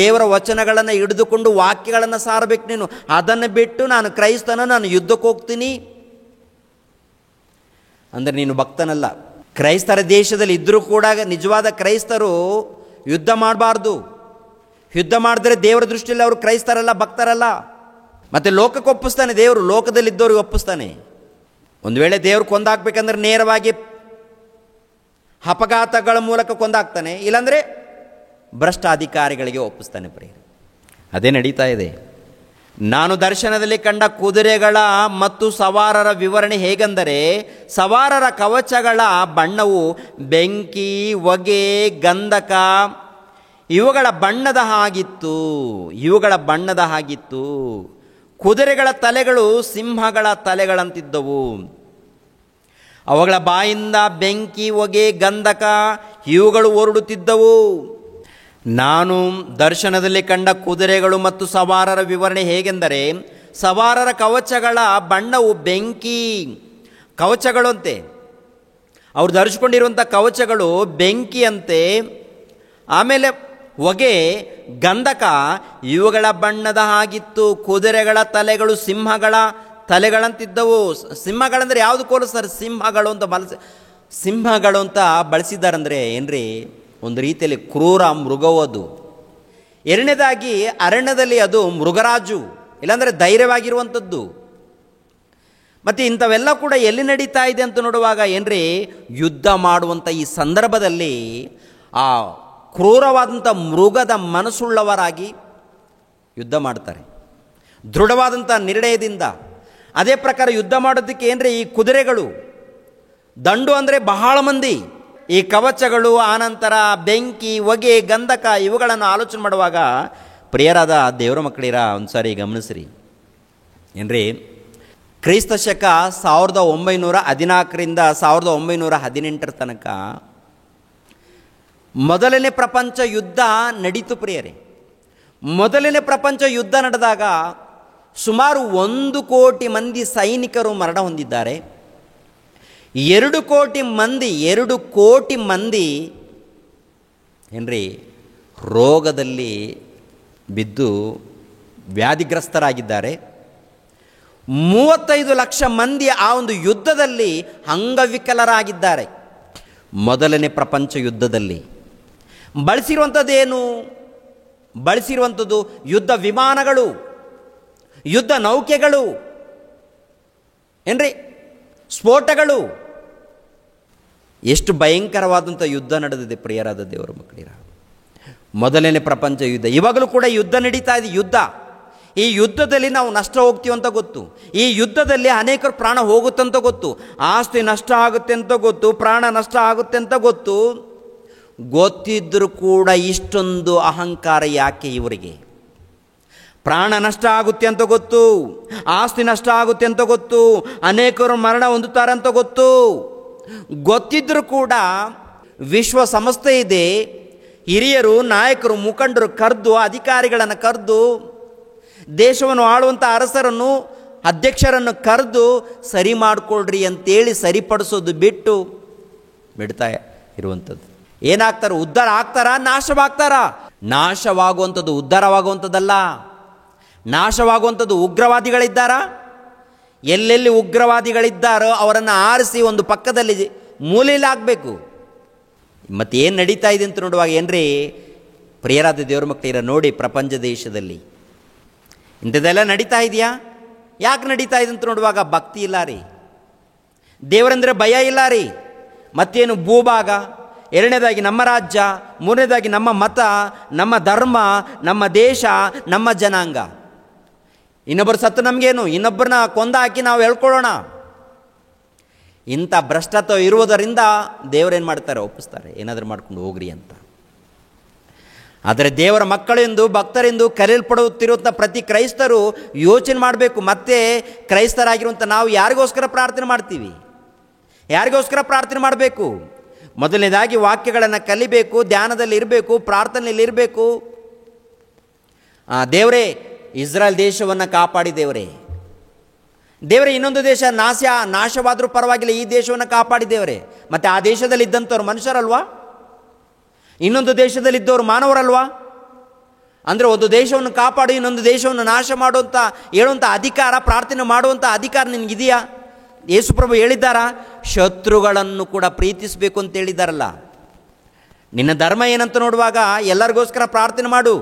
ದೇವರ ವಚನಗಳನ್ನು ಹಿಡಿದುಕೊಂಡು ವಾಕ್ಯಗಳನ್ನು ಸಾರಬೇಕು ನೀನು. ಅದನ್ನು ಬಿಟ್ಟು ನಾನು ಕ್ರೈಸ್ತನ, ನಾನು ಯುದ್ಧಕ್ಕೆ ಹೋಗ್ತೀನಿ ಅಂದರೆ ನೀನು ಭಕ್ತನಲ್ಲ. ಕ್ರೈಸ್ತರ ದೇಶದಲ್ಲಿ ಇದ್ದರೂ ಕೂಡ ನಿಜವಾದ ಕ್ರೈಸ್ತರು ಯುದ್ಧ ಮಾಡಬಾರ್ದು. ಯುದ್ಧ ಮಾಡಿದ್ರೆ ದೇವರ ದೃಷ್ಟಿಯಲ್ಲಿ ಅವರು ಕ್ರೈಸ್ತರಲ್ಲ, ಭಕ್ತರಲ್ಲ. ಮತ್ತು ಲೋಕಕ್ಕೆ ಒಪ್ಪಿಸ್ತಾನೆ ದೇವರು, ಲೋಕದಲ್ಲಿದ್ದವ್ರಿಗೆ ಒಪ್ಪಿಸ್ತಾನೆ. ಒಂದು ವೇಳೆ ದೇವರು ಕೊಂದಾಕ್ಬೇಕಂದ್ರೆ ನೇರವಾಗಿ ಅಪಘಾತಗಳ ಮೂಲಕ ಕೊಂದಾಕ್ತಾನೆ, ಇಲ್ಲಾಂದರೆ ಭ್ರಷ್ಟ ಅಧಿಕಾರಿಗಳಿಗೆ ಒಪ್ಪಿಸ್ತಾನೆ. ಪ್ರಿಯರೇ, ಅದೇ ನಡೀತಾ ಇದೆ. ನಾನು ದರ್ಶನದಲ್ಲಿ ಕಂಡ ಕುದುರೆಗಳ ಮತ್ತು ಸವಾರರ ವಿವರಣೆ ಹೇಗೆಂದರೆ, ಸವಾರರ ಕವಚಗಳ ಬಣ್ಣವು ಬೆಂಕಿ, ಹೊಗೆ, ಗಂಧಕ ಇವುಗಳ ಬಣ್ಣದ ಹಾಗಿತ್ತು. ಕುದುರೆಗಳ ತಲೆಗಳು ಸಿಂಹಗಳ ತಲೆಗಳಂತಿದ್ದವು. ಅವುಗಳ ಬಾಯಿಂದ ಬೆಂಕಿ, ಹೊಗೆ, ಗಂಧಕ ಇವುಗಳು ಹೊರಡುತ್ತಿದ್ದವು. ನಾನು ದರ್ಶನದಲ್ಲಿ ಕಂಡ ಕುದುರೆಗಳು ಮತ್ತು ಸವಾರರ ವಿವರಣೆ ಹೇಗೆಂದರೆ, ಸವಾರರ ಕವಚಗಳ ಬಣ್ಣವು ಬೆಂಕಿ, ಕವಚಗಳು ಅಂತೆ, ಅವರು ಧರಿಸಿಕೊಂಡಿರುವಂಥ ಕವಚಗಳು ಬೆಂಕಿಯಂತೆ. ಆಮೇಲೆ ಹೊಗೆ, ಗಂಧಕ ಇವುಗಳ ಬಣ್ಣದ ಹಾಗಿತ್ತು. ಕುದುರೆಗಳ ತಲೆಗಳು ಸಿಂಹಗಳ ತಲೆಗಳಂತಿದ್ದವು. ಸಿಂಹಗಳಂದರೆ ಯಾವುದು ಹೋಲಿಸ್ತಾರೆ? ಸಿಂಹಗಳು ಅಂತ ಬಳಸಿದ್ದಾರಂದರೆ ಏನ್ರಿ, ಒಂದು ರೀತಿಯಲ್ಲಿ ಕ್ರೂರ ಮೃಗವದು. ಎರಡನೇದಾಗಿ ಅರಣ್ಯದಲ್ಲಿ ಅದು ಮೃಗರಾಜು, ಇಲ್ಲಾಂದರೆ ಧೈರ್ಯವಾಗಿರುವಂಥದ್ದು. ಮತ್ತು ಇಂಥವೆಲ್ಲ ಕೂಡ ಎಲ್ಲಿ ನಡೀತಾ ಇದೆ ಅಂತ ನೋಡುವಾಗ ಏನ್ರಿ, ಯುದ್ಧ ಮಾಡುವಂಥ ಈ ಸಂದರ್ಭದಲ್ಲಿ ಆ ಕ್ರೂರವಾದಂಥ ಮೃಗದ ಮನಸ್ಸುಳ್ಳವರಾಗಿ ಯುದ್ಧ ಮಾಡ್ತಾರೆ, ದೃಢವಾದಂಥ ನಿರ್ಣಯದಿಂದ. ಅದೇ ಪ್ರಕಾರ ಯುದ್ಧ ಮಾಡೋದಕ್ಕೆ ಏನ್ರಿ, ಈ ಕುದುರೆಗಳು, ದಂಡು ಅಂದರೆ ಬಹಳ ಮಂದಿ, ಈ ಕವಚಗಳು, ಆನಂತರ ಬೆಂಕಿ, ಹೊಗೆ, ಗಂಧಕ ಇವುಗಳನ್ನು ಆಲೋಚನೆ ಮಾಡುವಾಗ ಪ್ರಿಯರಾದ ದೇವರ ಮಕ್ಕಳಿರ ಒಂದು ಸಾರಿ ಗಮನಿಸ್ರಿ. ಏನ್ರಿ, ಕ್ರೈಸ್ತ ಶಕ 1914ರಿಂದ 1918 ತನಕ ಮೊದಲನೇ ಪ್ರಪಂಚ ಯುದ್ಧ ನಡೀತು. ಪ್ರಿಯರೇ, ಮೊದಲನೇ ಪ್ರಪಂಚ ಯುದ್ಧ ನಡೆದಾಗ ಸುಮಾರು 1 ಕೋಟಿ ಮಂದಿ ಸೈನಿಕರು ಮರಣ ಹೊಂದಿದ್ದಾರೆ. 2 ಕೋಟಿ ಮಂದಿ ಏನ್ರಿ ರೋಗದಲ್ಲಿ ಬಿದ್ದು ವ್ಯಾಧಿಗ್ರಸ್ತರಾಗಿದ್ದಾರೆ. 35 ಲಕ್ಷ ಮಂದಿ ಆ ಒಂದು ಯುದ್ಧದಲ್ಲಿ ಅಂಗವಿಕಲರಾಗಿದ್ದಾರೆ. ಮೊದಲನೇ ಪ್ರಪಂಚ ಯುದ್ಧದಲ್ಲಿ ಬಳಸಿರುವಂಥದ್ದು ಯುದ್ಧ ವಿಮಾನಗಳು, ಯುದ್ಧ ನೌಕೆಗಳು, ಏನ್ರಿ ಸ್ಫೋಟಗಳು. ಎಷ್ಟು ಭಯಂಕರವಾದಂಥ ಯುದ್ಧ ನಡೆದಿದೆ ಪ್ರಿಯರಾದ ದೇವರ ಮಕ್ಕಳಿರ. ಮೊದಲನೇ ಪ್ರಪಂಚ ಯುದ್ಧ, ಇವಾಗಲೂ ಕೂಡ ಯುದ್ಧ ನಡೀತಾ ಇದೆ. ಈ ಯುದ್ಧದಲ್ಲಿ ನಾವು ನಷ್ಟ ಹೋಗ್ತೀವಿ ಅಂತ ಗೊತ್ತು. ಈ ಯುದ್ಧದಲ್ಲಿ ಅನೇಕರು ಪ್ರಾಣ ಹೋಗುತ್ತಂತ ಗೊತ್ತು, ಆಸ್ತಿ ನಷ್ಟ ಆಗುತ್ತೆ ಅಂತ ಗೊತ್ತು, ಪ್ರಾಣ ನಷ್ಟ ಆಗುತ್ತೆ ಅಂತ ಗೊತ್ತಿದ್ದರೂ ಕೂಡ ಇಷ್ಟೊಂದು ಅಹಂಕಾರ ಯಾಕೆ ಇವರಿಗೆ? ಪ್ರಾಣ ನಷ್ಟ ಆಗುತ್ತೆ ಅಂತ ಗೊತ್ತು, ಆಸ್ತಿ ನಷ್ಟ ಆಗುತ್ತೆ ಅಂತ ಗೊತ್ತು, ಅನೇಕರು ಮರಣ ಹೊಂದುತ್ತಾರೆ ಅಂತ ಗೊತ್ತಿದ್ದರೂ ಕೂಡ ವಿಶ್ವ ಸಂಸ್ಥೆ ಇದೆ, ಹಿರಿಯರು, ನಾಯಕರು, ಮುಖಂಡರು ಕರೆದು, ಅಧಿಕಾರಿಗಳನ್ನು ಕರೆದು, ದೇಶವನ್ನು ಆಳುವಂಥ ಅರಸರನ್ನು, ಅಧ್ಯಕ್ಷರನ್ನು ಕರೆದು ಸರಿ ಮಾಡಿಕೊಳ್ರಿ ಅಂತೇಳಿ ಸರಿಪಡಿಸೋದು ಬಿಡ್ತಾ ಇರುವಂಥದ್ದು. ಏನಾಗ್ತಾರೆ? ಉದ್ಧಾರ ಆಗ್ತಾರಾ? ನಾಶವಾಗ್ತಾರಾ? ನಾಶವಾಗುವಂಥದ್ದು ಉದ್ಧಾರವಾಗುವಂಥದ್ದಲ್ಲ. ನಾಶವಾಗುವಂಥದ್ದು ಉಗ್ರವಾದಿಗಳಿದ್ದಾರಾ? ಎಲ್ಲೆಲ್ಲಿ ಉಗ್ರವಾದಿಗಳಿದ್ದಾರೋ ಅವರನ್ನು ಆರಿಸಿ ಒಂದು ಪಕ್ಕದಲ್ಲಿ ಮೂಲೆಯಲ್ಲಿ ಹಾಕಬೇಕು. ಮತ್ತು ಏನು ನಡೀತಾ ಇದೆ ಅಂತ ನೋಡುವಾಗ ಏನ್ರಿ ಪ್ರಿಯರಾದ ದೇವ್ರ ಮಕ್ಕಳಿರ ನೋಡಿ, ಪ್ರಪಂಚ ದೇಶದಲ್ಲಿ ಇಂಥದ್ದೆಲ್ಲ ನಡೀತಾ ಇದೆಯಾ? ಯಾಕೆ ನಡೀತಾ ಇದೆ ಅಂತ ನೋಡುವಾಗ ಭಕ್ತಿ ಇಲ್ಲ ರೀ, ದೇವರಂದರೆ ಭಯ ಇಲ್ಲ ರೀ. ಮತ್ತೇನು ಭೂಭಾಗ, ಎರಡನೇದಾಗಿ ನಮ್ಮ ರಾಜ್ಯ, ಮೂರನೇದಾಗಿ ನಮ್ಮ ಮತ, ನಮ್ಮ ಧರ್ಮ, ನಮ್ಮ ದೇಶ, ನಮ್ಮ ಜನಾಂಗ. ಇನ್ನೊಬ್ಬರು ಸತ್ತು ನಮಗೇನು, ಇನ್ನೊಬ್ಬರನ್ನ ಕೊಂದ ಹಾಕಿ ನಾವು ಹೇಳ್ಕೊಳ್ಳೋಣ. ಇಂಥ ಭ್ರಷ್ಟತ್ವ ಇರುವುದರಿಂದ ದೇವರೇನು ಮಾಡ್ತಾರೆ, ಒಪ್ಪಿಸ್ತಾರೆ, ಏನಾದರೂ ಮಾಡ್ಕೊಂಡು ಹೋಗ್ರಿ ಅಂತ. ಆದರೆ ದೇವರ ಮಕ್ಕಳೆಂದು ಭಕ್ತರೆಂದು ಕರೆಯಲ್ಪಡುತ್ತಿರುವಂಥ ಪ್ರತಿ ಕ್ರೈಸ್ತರು ಯೋಚನೆ ಮಾಡಬೇಕು. ಮತ್ತೆ ಕ್ರೈಸ್ತರಾಗಿರುವಂಥ ನಾವು ಯಾರಿಗೋಸ್ಕರ ಪ್ರಾರ್ಥನೆ ಮಾಡ್ತೀವಿ, ಯಾರಿಗೋಸ್ಕರ ಪ್ರಾರ್ಥನೆ ಮಾಡಬೇಕು? ಮೊದಲನೇದಾಗಿ ವಾಕ್ಯಗಳನ್ನು ಕಲಿಬೇಕು, ಧ್ಯಾನದಲ್ಲಿ ಇರಬೇಕು, ಪ್ರಾರ್ಥನೆಯಲ್ಲಿ ಇರಬೇಕು. ದೇವರೇ ಇಸ್ರಾಯೇಲ್ ದೇಶವನ್ನು ಕಾಪಾಡಿ, ದೇವರೇ ಇನ್ನೊಂದು ದೇಶ ನಾಶವಾದರೂ ಪರವಾಗಿಲ್ಲ, ಈ ದೇಶವನ್ನು ಕಾಪಾಡಿ ದೇವರೇ. ಮತ್ತು ಆ ದೇಶದಲ್ಲಿ ಇದ್ದಂಥವ್ರು ಮನುಷ್ಯರಲ್ವಾ? ಇನ್ನೊಂದು ದೇಶದಲ್ಲಿದ್ದವರು ಮಾನವರಲ್ವಾ? ಅಂದರೆ ಒಂದು ದೇಶವನ್ನು ಕಾಪಾಡಿ ಇನ್ನೊಂದು ದೇಶವನ್ನು ನಾಶ ಮಾಡುವಂಥ ಹೇಳುವಂಥ ಅಧಿಕಾರ, ಪ್ರಾರ್ಥನೆ ಮಾಡುವಂಥ ಅಧಿಕಾರ ನಿನಗಿದೆಯಾ? ಯೇಸುಪ್ರಭು ಹೇಳಿದ್ದಾರಾ? ಶತ್ರುಗಳನ್ನು ಕೂಡ ಪ್ರೀತಿಸಬೇಕು ಅಂತ ಹೇಳಿದ್ದಾರಲ್ಲ. ನಿನ್ನ ಧರ್ಮ ಏನಂತ ನೋಡುವಾಗ ಎಲ್ಲರಿಗೋಸ್ಕರ ಪ್ರಾರ್ಥನೆ ಮಾಡು.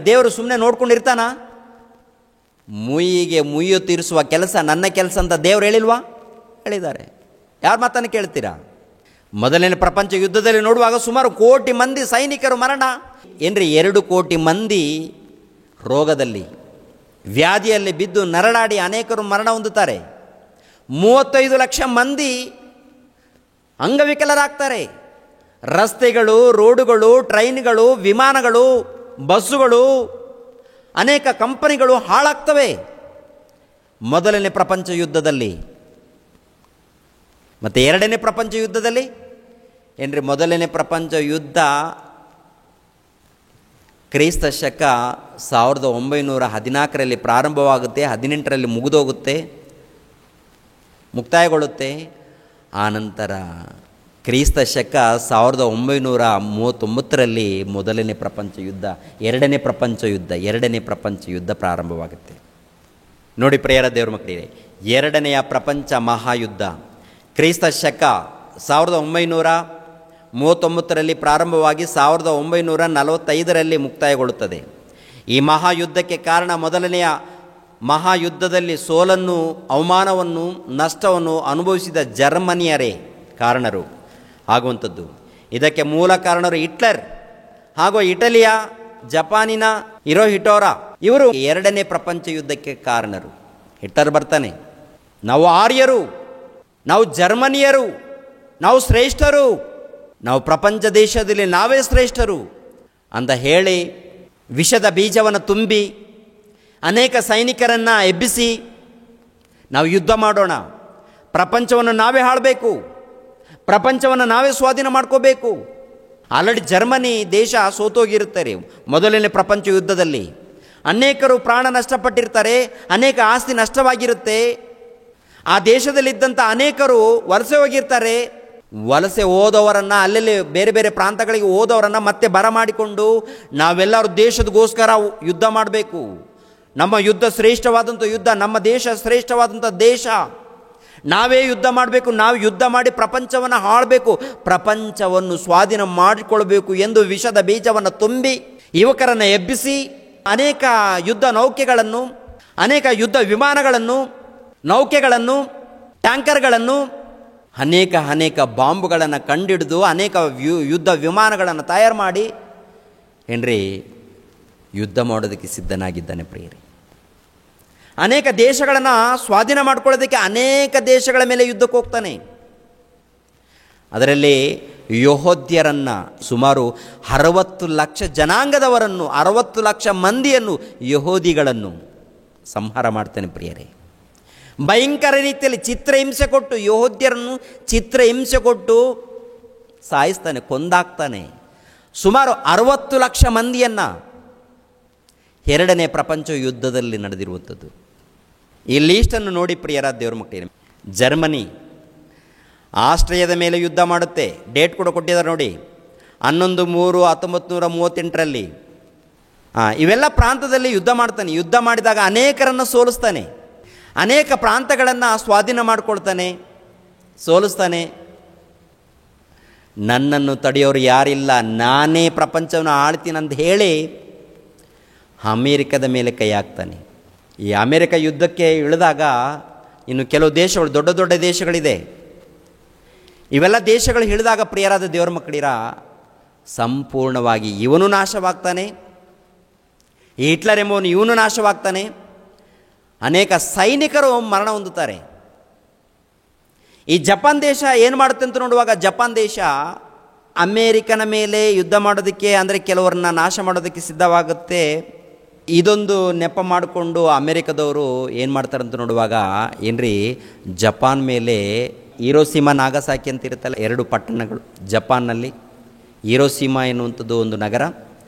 ದೇವರು ಸುಮ್ಮನೆ ನೋಡ್ಕೊಂಡಿರ್ತಾನ? ಮುಯ್ಯು ತೀರಿಸುವ ಕೆಲಸ ನನ್ನ ಕೆಲಸ ಅಂತ ದೇವ್ರು ಹೇಳಿಲ್ವಾ? ಹೇಳಿದ್ದಾರೆ. ಯಾರ ಮಾತನ್ನು ಕೇಳ್ತೀರಾ? ಮೊದಲನೇ ಪ್ರಪಂಚ ಯುದ್ಧದಲ್ಲಿ ನೋಡುವಾಗ ಸುಮಾರು 1 ಕೋಟಿ ಮಂದಿ ಸೈನಿಕರು ಮರಣ. ಏನ್ರಿ 2 ಕೋಟಿ ಮಂದಿ ರೋಗದಲ್ಲಿ, ವ್ಯಾಧಿಯಲ್ಲಿ ಬಿದ್ದು ನರಳಾಡಿ ಅನೇಕರು ಮರಣ ಹೊಂದುತ್ತಾರೆ. 35 ಲಕ್ಷ ಮಂದಿ ಅಂಗವಿಕಲರಾಗ್ತಾರೆ. ರಸ್ತೆಗಳು, ರೋಡುಗಳು, ಟ್ರೈನ್ಗಳು, ವಿಮಾನಗಳು, ಬಸ್ಸುಗಳು, ಅನೇಕ ಕಂಪನಿಗಳು ಹಾಳಾಗ್ತವೆ ಮೊದಲನೇ ಪ್ರಪಂಚ ಯುದ್ಧದಲ್ಲಿ. ಮತ್ತು ಎರಡನೇ ಪ್ರಪಂಚ ಯುದ್ಧದಲ್ಲಿ ಏನ್ರಿ, ಮೊದಲನೇ ಪ್ರಪಂಚ ಯುದ್ಧ ಕ್ರಿಸ್ತ ಶಕ 1914ರಲ್ಲಿ ಪ್ರಾರಂಭವಾಗುತ್ತೆ, 18ರಲ್ಲಿ ಮುಗಿದೋಗುತ್ತೆ, ಮುಕ್ತಾಯಗೊಳ್ಳುತ್ತೆ. ಆನಂತರ ಕ್ರಿಸ್ತ ಶಕ 1939ರಲ್ಲಿ ಮೊದಲನೇ ಪ್ರಪಂಚ ಯುದ್ಧ, ಎರಡನೇ ಪ್ರಪಂಚ ಯುದ್ಧ ಪ್ರಾರಂಭವಾಗುತ್ತೆ. ನೋಡಿ ಪ್ರಿಯರ ದೇವ್ರ ಮಕ್ಕಳಿಗೆ, ಎರಡನೆಯ ಪ್ರಪಂಚ ಮಹಾಯುದ್ಧ ಕ್ರಿಸ್ತ ಶಕ 1939ರಲ್ಲಿ ಪ್ರಾರಂಭವಾಗಿ 1945ರಲ್ಲಿ ಮುಕ್ತಾಯಗೊಳ್ಳುತ್ತದೆ. ಈ ಮಹಾಯುದ್ಧಕ್ಕೆ ಕಾರಣ ಮೊದಲನೆಯ ಮಹಾಯುದ್ಧದಲ್ಲಿ ಸೋಲನ್ನು, ಅವಮಾನವನ್ನು, ನಷ್ಟವನ್ನು ಅನುಭವಿಸಿದ ಜರ್ಮನಿಯರೇ ಕಾರಣರು ಆಗುವಂಥದ್ದು. ಇದಕ್ಕೆ ಮೂಲ ಕಾರಣರು ಹಿಟ್ಲರ್ ಹಾಗೂ ಇಟಲಿಯ, ಜಪಾನಿನ ಹಿರೋಹಿಟೋರಾ. ಇವರು ಎರಡನೇ ಪ್ರಪಂಚ ಯುದ್ಧಕ್ಕೆ ಕಾರಣರು. ಹಿಟ್ಲರ್ ಬರ್ತಾನೆ, ನಾವು ಆರ್ಯರು, ನಾವು ಜರ್ಮನಿಯರು, ನಾವು ಶ್ರೇಷ್ಠರು, ನಾವು ಪ್ರಪಂಚ ದೇಶದಲ್ಲಿ ನಾವೇ ಶ್ರೇಷ್ಠರು ಅಂತ ಹೇಳಿ ವಿಷದ ಬೀಜವನ್ನು ತುಂಬಿ ಅನೇಕ ಸೈನಿಕರನ್ನು ಎಬ್ಬಿಸಿ ನಾವು ಯುದ್ಧ ಮಾಡೋಣ, ಪ್ರಪಂಚವನ್ನು ನಾವೇ ಆಳಬೇಕು, ಪ್ರಪಂಚವನ್ನು ನಾವೇ ಸ್ವಾಧೀನ ಮಾಡ್ಕೋಬೇಕು. ಆಲ್ರೆಡಿ ಜರ್ಮನಿ ದೇಶ ಸೋತೋಗಿರುತ್ತಾರೆ ಮೊದಲನೇ ಪ್ರಪಂಚ ಯುದ್ಧದಲ್ಲಿ. ಅನೇಕರು ಪ್ರಾಣ ನಷ್ಟಪಟ್ಟಿರ್ತಾರೆ, ಅನೇಕ ಆಸ್ತಿ ನಷ್ಟವಾಗಿರುತ್ತೆ. ಆ ದೇಶದಲ್ಲಿದ್ದಂಥ ಅನೇಕರು ವಲಸೆ ಹೋಗಿರ್ತಾರೆ. ವಲಸೆ ಹೋದವರನ್ನು, ಅಲ್ಲಲ್ಲಿ ಬೇರೆ ಬೇರೆ ಪ್ರಾಂತಗಳಿಗೆ ಹೋದವರನ್ನು ಮತ್ತೆ ಬರಮಾಡಿಕೊಂಡು ನಾವೆಲ್ಲರೂ ದೇಶದಗೋಸ್ಕರ ಯುದ್ಧ ಮಾಡಬೇಕು, ನಮ್ಮ ಯುದ್ಧ ಶ್ರೇಷ್ಠವಾದಂಥ ಯುದ್ಧ, ನಮ್ಮ ದೇಶ ಶ್ರೇಷ್ಠವಾದಂಥ ದೇಶ, ನಾವೇ ಯುದ್ಧ ಮಾಡಬೇಕು, ನಾವು ಯುದ್ಧ ಮಾಡಿ ಪ್ರಪಂಚವನ್ನು ಆಳಬೇಕು, ಪ್ರಪಂಚವನ್ನು ಸ್ವಾಧೀನ ಮಾಡಿಕೊಳ್ಬೇಕು ಎಂದು ವಿಷದ ಬೀಜವನ್ನು ತುಂಬಿ ಯುವಕರನ್ನು ಎಬ್ಬಿಸಿ ಅನೇಕ ಯುದ್ಧ ನೌಕೆಗಳನ್ನು, ಅನೇಕ ಯುದ್ಧ ವಿಮಾನಗಳನ್ನು, ನೌಕೆಗಳನ್ನು, ಟ್ಯಾಂಕರ್ಗಳನ್ನು, ಅನೇಕ ಬಾಂಬುಗಳನ್ನು ಕಂಡಿಡಿದು ಅನೇಕ ಯುದ್ಧ ವಿಮಾನಗಳನ್ನು ತಯಾರು ಮಾಡಿ ಹೆನ್ರಿ ಯುದ್ಧ ಮಾಡೋದಕ್ಕೆ ಸಿದ್ಧನಾಗಿದ್ದಾನೆ ಪ್ರಿಯರೇ. ಅನೇಕ ದೇಶಗಳನ್ನು ಸ್ವಾಧೀನ ಮಾಡ್ಕೊಳ್ಳೋದಕ್ಕೆ ಅನೇಕ ದೇಶಗಳ ಮೇಲೆ ಯುದ್ಧಕ್ಕೆ ಹೋಗ್ತಾನೆ. ಅದರಲ್ಲಿ ಯಹೂದ್ಯರನ್ನು ಸುಮಾರು 60 ಲಕ್ಷ ಜನಾಂಗದವರನ್ನು, 60 ಲಕ್ಷ ಮಂದಿಯನ್ನು, ಯಹೂದಿಗಳನ್ನು ಸಂಹಾರ ಮಾಡ್ತಾನೆ ಪ್ರಿಯರೇ. ಭಯಂಕರ ರೀತಿಯಲ್ಲಿ ಚಿತ್ರಹಿಂಸೆ ಕೊಟ್ಟು, ಯಹೂದ್ಯರನ್ನು ಚಿತ್ರಹಿಂಸೆ ಕೊಟ್ಟು ಸಾಯಿಸ್ತಾನೆ, ಕೊಂದಾಕ್ತಾನೆ. ಸುಮಾರು 60 ಲಕ್ಷ ಮಂದಿಯನ್ನು ಎರಡನೇ ಪ್ರಪಂಚ ಯುದ್ಧದಲ್ಲಿ ನಡೆದಿರುವಂಥದ್ದು. ಈ ಲೀಸ್ಟನ್ನು ನೋಡಿ ಪ್ರಿಯರಾದ ದೇವ್ರ ಮಕ್ಕಳೇ, ಜರ್ಮನಿ ಆಸ್ಟ್ರಿಯಾದ ಮೇಲೆ ಯುದ್ಧ ಮಾಡುತ್ತೆ. ಡೇಟ್ ಕೂಡ ಕೊಟ್ಟಿದ್ದಾರೆ ನೋಡಿ, 11/3/1938ರಲ್ಲಿ. ಇವೆಲ್ಲ ಪ್ರಾಂತದಲ್ಲಿ ಯುದ್ಧ ಮಾಡ್ತಾನೆ. ಯುದ್ಧ ಮಾಡಿದಾಗ ಅನೇಕರನ್ನು ಸೋಲಿಸ್ತಾನೆ, ಅನೇಕ ಪ್ರಾಂತಗಳನ್ನು ಸ್ವಾಧೀನ ಮಾಡಿಕೊಳ್ತಾನೆ, ಸೋಲಿಸ್ತಾನೆ. ನನ್ನನ್ನು ತಡೆಯೋರು ಯಾರಿಲ್ಲ, ನಾನೇ ಪ್ರಪಂಚವನ್ನು ಆಳ್ತೀನಂತ ಹೇಳಿ ಅಮೇರಿಕದ ಮೇಲೆ ಕೈ ಹಾಕ್ತಾನೆ. ಈ ಅಮೇರಿಕ ಯುದ್ಧಕ್ಕೆ ಇಳಿದಾಗ ಇನ್ನು ಕೆಲವು ದೇಶಗಳು, ದೊಡ್ಡ ದೊಡ್ಡ ದೇಶಗಳಿದೆ, ಇವೆಲ್ಲ ದೇಶಗಳು ಇಳಿದಾಗ ಪ್ರಿಯರಾದ ದೇವರ ಮಕ್ಕಳಿರ ಸಂಪೂರ್ಣವಾಗಿ ಇವನು ನಾಶವಾಗ್ತಾನೆ, ಈ ಹಿಟ್ಲರ್ ಎಂಬವನು ಇವನು ನಾಶವಾಗ್ತಾನೆ, ಅನೇಕ ಸೈನಿಕರು ಮರಣ ಹೊಂದುತ್ತಾರೆ. ಈ ಜಪಾನ್ ದೇಶ ಏನು ಮಾಡುತ್ತೆ ಅಂತ ನೋಡುವಾಗ, ಜಪಾನ್ ದೇಶ ಅಮೇರಿಕನ ಮೇಲೆ ಯುದ್ಧ ಮಾಡೋದಕ್ಕೆ, ಅಂದರೆ ಕೆಲವರನ್ನ ನಾಶ ಮಾಡೋದಕ್ಕೆ ಸಿದ್ಧವಾಗುತ್ತೆ. ಇದೊಂದು ನೆಪ ಮಾಡಿಕೊಂಡು ಅಮೇರಿಕದವರು ಏನು ಮಾಡ್ತಾರೆ ಅಂತ ನೋಡುವಾಗ, ಏನ್ರಿ ಜಪಾನ್ ಮೇಲೆ ಹಿರೋಶಿಮಾ ನಾಗಸಾಕಿ ಅಂತ ಇರುತ್ತಲ್ಲ, 2 ಪಟ್ಟಣಗಳು ಜಪಾನ್ನಲ್ಲಿ. ಹಿರೋಶಿಮಾ ಎನ್ನುವಂಥದ್ದು ಒಂದು ನಗರ,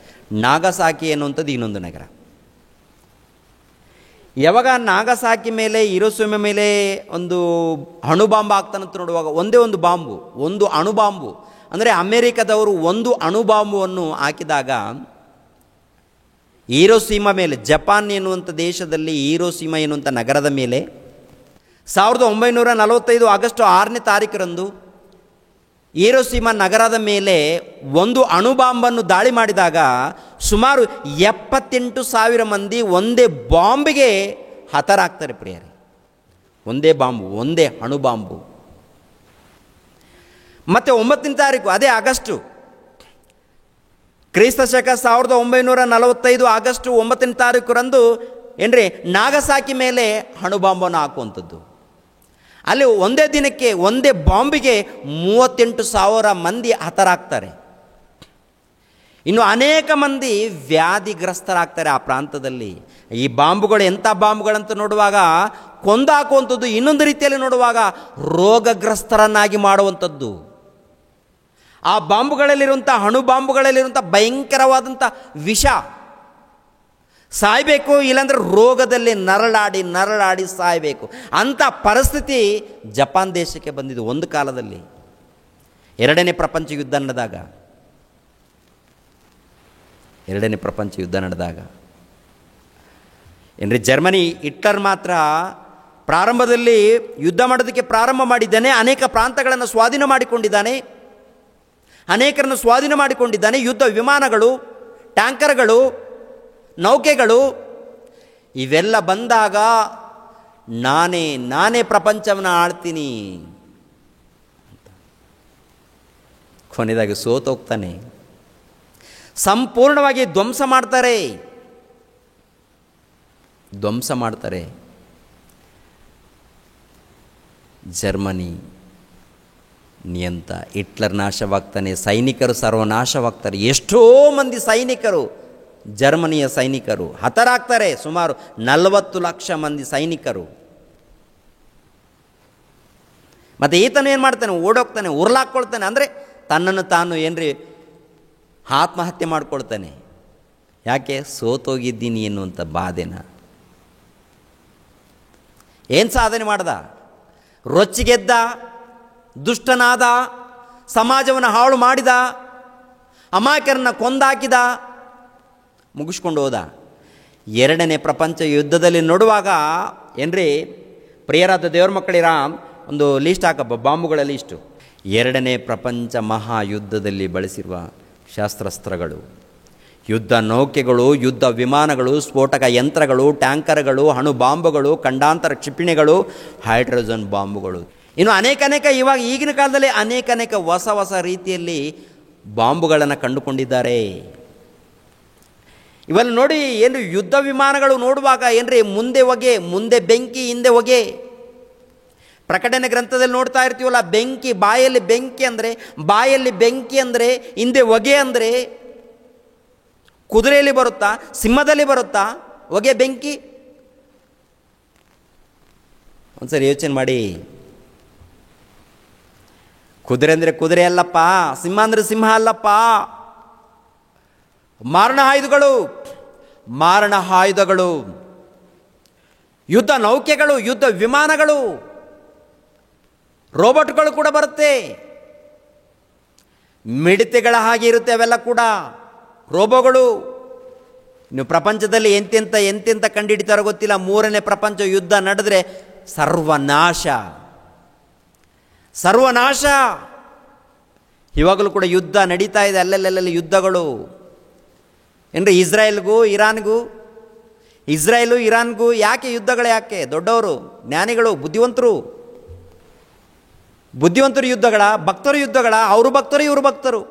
ನಾಗಸಾಕಿ ಎನ್ನುವಂಥದ್ದು ಇನ್ನೊಂದು ನಗರ. ಯಾವಾಗ ನಾಗಸಾಕಿ ಮೇಲೆ ಹಿರೋಶಿಮಾ ಮೇಲೆ ಒಂದು ಅಣುಬಾಂಬ್ ಆಗ್ತಾನಂತ ನೋಡುವಾಗ, ಒಂದೇ ಒಂದು ಬಾಂಬು, ಒಂದು ಅಣುಬಾಂಬು, ಅಂದರೆ ಅಮೇರಿಕದವರು ಒಂದು ಅಣುಬಾಂಬನ್ನು ಹಾಕಿದಾಗ ಹಿರೋಶಿಮಾ ಮೇಲೆ, ಜಪಾನ್ ಎನ್ನುವಂಥ ದೇಶದಲ್ಲಿ ಹಿರೋಶಿಮಾ ಎನ್ನುವಂಥ ನಗರದ ಮೇಲೆ 1945 ಆಗಸ್ಟ್ 6ನೇ ತಾರೀಕರಂದು ಹಿರೋಶಿಮಾ ನಗರದ ಮೇಲೆ ಒಂದು ಅಣುಬಾಂಬನ್ನು ದಾಳಿ ಮಾಡಿದಾಗ ಸುಮಾರು 78,000 ಮಂದಿ ಒಂದೇ ಬಾಂಬಿಗೆ ಹತರಾಗ್ತಾರೆ ಪ್ರಿಯರೇ. ಒಂದೇ ಬಾಂಬು, ಒಂದೇ ಅಣುಬಾಂಬು. ಮತ್ತು 9ನೇ ತಾರೀಕು, ಅದೇ ಆಗಸ್ಟು, ಕ್ರಿಸ್ತ ಶಕ 1945 ಆಗಸ್ಟ್ 9ನೇ ತಾರೀಕರಂದು ಏನ್ರಿ ನಾಗಸಾಕಿ ಮೇಲೆ ಅಣುಬಾಂಬನ್ನು ಹಾಕುವಂಥದ್ದು. ಅಲ್ಲಿ ಒಂದೇ ದಿನಕ್ಕೆ ಒಂದೇ ಬಾಂಬಿಗೆ 38,000 ಮಂದಿ ಹತರಾಗ್ತಾರೆ. ಇನ್ನು ಅನೇಕ ಮಂದಿ ವ್ಯಾಧಿಗ್ರಸ್ತರಾಗ್ತಾರೆ ಆ ಪ್ರಾಂತದಲ್ಲಿ. ಈ ಬಾಂಬುಗಳು ಎಂಥ ಬಾಂಬುಗಳಂತ ನೋಡುವಾಗ ಕೊಂದಾಕುವಂಥದ್ದು, ಇನ್ನೊಂದು ರೀತಿಯಲ್ಲಿ ನೋಡುವಾಗ ರೋಗಗ್ರಸ್ತರನ್ನಾಗಿ ಮಾಡುವಂಥದ್ದು. ಆ ಬಾಂಬುಗಳಲ್ಲಿರುವಂಥ, ಅಣು ಬಾಂಬುಗಳಲ್ಲಿರುವಂಥ ಭಯಂಕರವಾದಂಥ ವಿಷ, ಸಾಯಬೇಕು, ಇಲ್ಲಾಂದರೆ ರೋಗದಲ್ಲಿ ನರಳಾಡಿ ಸಾಯಬೇಕು ಅಂಥ ಪರಿಸ್ಥಿತಿ ಜಪಾನ್ ದೇಶಕ್ಕೆ ಬಂದಿದ್ದು ಒಂದು ಕಾಲದಲ್ಲಿ. 2ನೇ ಪ್ರಪಂಚ ಯುದ್ಧ ನಡೆದಾಗ ಏನ್ರಿ ಜರ್ಮನಿ, ಹಿಟ್ಲರ್ ಮಾತ್ರ ಪ್ರಾರಂಭದಲ್ಲಿ ಯುದ್ಧ ಮಾಡೋದಕ್ಕೆ ಪ್ರಾರಂಭ ಮಾಡಿದ್ದಾನೆ, ಅನೇಕ ಪ್ರಾಂತಗಳನ್ನು ಸ್ವಾಧೀನ ಮಾಡಿಕೊಂಡಿದ್ದಾನೆ, ಅನೇಕರನ್ನು ಸ್ವಾಧೀನ ಮಾಡಿಕೊಂಡಿದ್ದಾನೆ. ಯುದ್ಧ ವಿಮಾನಗಳು, ಟ್ಯಾಂಕರ್ಗಳು, ನೌಕೆಗಳು ಇವೆಲ್ಲ ಬಂದಾಗ ನಾನೇ ಪ್ರಪಂಚವನ್ನು ಆಳ್ತೀನಿ, ಕೊನೆಯದಾಗಿ ಸೋತೋಗ್ತಾನೆ. ಸಂಪೂರ್ಣವಾಗಿ ಧ್ವಂಸ ಮಾಡ್ತಾರೆ. ಜರ್ಮನಿ ನಿಯಂತ, ಹಿಟ್ಲರ್ ನಾಶವಾಗ್ತಾನೆ, ಸೈನಿಕರು ಸರ್ವನಾಶವಾಗ್ತಾರೆ. ಎಷ್ಟೋ ಮಂದಿ ಸೈನಿಕರು, ಜರ್ಮನಿಯ ಸೈನಿಕರು ಹತರಾಗ್ತಾರೆ. ಸುಮಾರು 40 ಲಕ್ಷ ಮಂದಿ ಸೈನಿಕರು. ಮತ್ತು ಈತನು ಏನು ಮಾಡ್ತಾನೆ, ಓಡೋಗ್ತಾನೆ, ಉರ್ಲಾಕ್ಕೊಳ್ತಾನೆ, ಅಂದರೆ ತನ್ನನ್ನು ತಾನು ಏನ್ರಿ ಆತ್ಮಹತ್ಯೆ ಮಾಡ್ಕೊಳ್ತಾನೆ. ಯಾಕೆ? ಸೋತೋಗಿದ್ದೀನಿ ಎನ್ನುವಂಥ ಬಾಧೆನ. ಏನು ಸಾಧನೆ ಮಾಡ್ದ? ರೊಚ್ಚಿಗೆದ್ದ, ದುಷ್ಟನಾದ, ಸಮಾಜವನ್ನು ಹಾಳು ಮಾಡಿದ, ಅಮಾಯಕರನ್ನ ಕೊಂದಾಕಿದ, ಮುಗಿಸ್ಕೊಂಡು ಹೋದ. 2ನೇ ಪ್ರಪಂಚ ಯುದ್ಧದಲ್ಲಿ ನೋಡುವಾಗ ಏನ್ರಿ ಪ್ರಿಯರಾದ ದೇವ್ರ ಮಕ್ಕಳಿರ ಒಂದು ಲಿಸ್ಟ್ ಹಾಕಪ್ಪ, ಬಾಂಬುಗಳಲ್ಲಿ ಇಷ್ಟು. 2ನೇ ಪ್ರಪಂಚ ಮಹಾಯುದ್ಧದಲ್ಲಿ ಬಳಸಿರುವ ಶಸ್ತ್ರಾಸ್ತ್ರಗಳು, ಯುದ್ಧ ನೌಕೆಗಳು, ಯುದ್ಧ ವಿಮಾನಗಳು, ಸ್ಫೋಟಕ ಯಂತ್ರಗಳು, ಟ್ಯಾಂಕರ್ಗಳು, ಅಣು ಬಾಂಬುಗಳು, ಖಂಡಾಂತರ ಕ್ಷಿಪಣಿಗಳು, ಹೈಡ್ರೋಜನ್ ಬಾಂಬುಗಳು, ಇನ್ನು ಅನೇಕ ಇವಾಗ ಈಗಿನ ಕಾಲದಲ್ಲಿ ಅನೇಕ ಹೊಸ ರೀತಿಯಲ್ಲಿ ಬಾಂಬುಗಳನ್ನು ಕಂಡುಕೊಂಡಿದ್ದಾರೆ. ಇವೆಲ್ಲ ನೋಡಿ ಏನು ಯುದ್ಧ ವಿಮಾನಗಳು ನೋಡುವಾಗ ಏನ್ರಿ ಮುಂದೆ ಹೊಗೆ, ಮುಂದೆ ಬೆಂಕಿ, ಹಿಂದೆ ಹೊಗೆ. ಪ್ರಕಟಣೆ ಗ್ರಂಥದಲ್ಲಿ ನೋಡ್ತಾ ಇರ್ತೀವಲ್ಲ, ಬೆಂಕಿ, ಬಾಯಲ್ಲಿ ಬೆಂಕಿ ಅಂದರೆ ಹಿಂದೆ ಹೊಗೆ. ಅಂದರೆ ಕುದುರೆಯಲ್ಲಿ ಬರುತ್ತಾ, ಸಿಂಹದಲ್ಲಿ ಬರುತ್ತಾ ಹೊಗೆ, ಬೆಂಕಿ? ಒಂದ್ಸರಿ ಯೋಚನೆ ಮಾಡಿ. ಕುದುರೆ ಅಂದರೆ ಕುದುರೆ ಅಲ್ಲಪ್ಪ, ಸಿಂಹ ಅಂದರೆ ಸಿಂಹ ಅಲ್ಲಪ್ಪ. ಮಾರಣ ಆಯುಧಗಳು, ಯುದ್ಧ ನೌಕೆಗಳು, ಯುದ್ಧ ವಿಮಾನಗಳು, ರೋಬೋಟ್ಗಳು ಕೂಡ ಬರುತ್ತೆ. ಮಿಡತೆಗಳ ಹಾಗೆ ಇರುತ್ತೆ ಅವೆಲ್ಲ ಕೂಡ ರೋಬೋಗಳು. ಇನ್ನು ಪ್ರಪಂಚದಲ್ಲಿ ಎಂತೆಂಥ ಕಂಡುಹಿಡಿತಾರೋ ಗೊತ್ತಿಲ್ಲ. 3ನೇ ಪ್ರಪಂಚ ಯುದ್ಧ ನಡೆದ್ರೆ ಸರ್ವನಾಶ. ಇವಾಗಲೂ ಕೂಡ ಯುದ್ಧ ನಡೀತಾ ಇದೆ, ಅಲ್ಲಲ್ಲಿ ಯುದ್ಧಗಳು. ಏನ್ರಿ ಇಸ್ರಾಯೇಲ್ಗೂ ಇರಾನ್ಗೂ, ಇಸ್ರಾಯೇಲು ಇರಾನ್ಗೂ ಯಾಕೆ ಯುದ್ಧಗಳು? ಯಾಕೆ? ದೊಡ್ಡವರು, ಜ್ಞಾನಿಗಳು, ಬುದ್ಧಿವಂತರು ಯುದ್ಧಗಳ, ಭಕ್ತರು ಯುದ್ಧಗಳ, ಅವರು ಭಕ್ತರು ಇವರು ಭಕ್ತರು.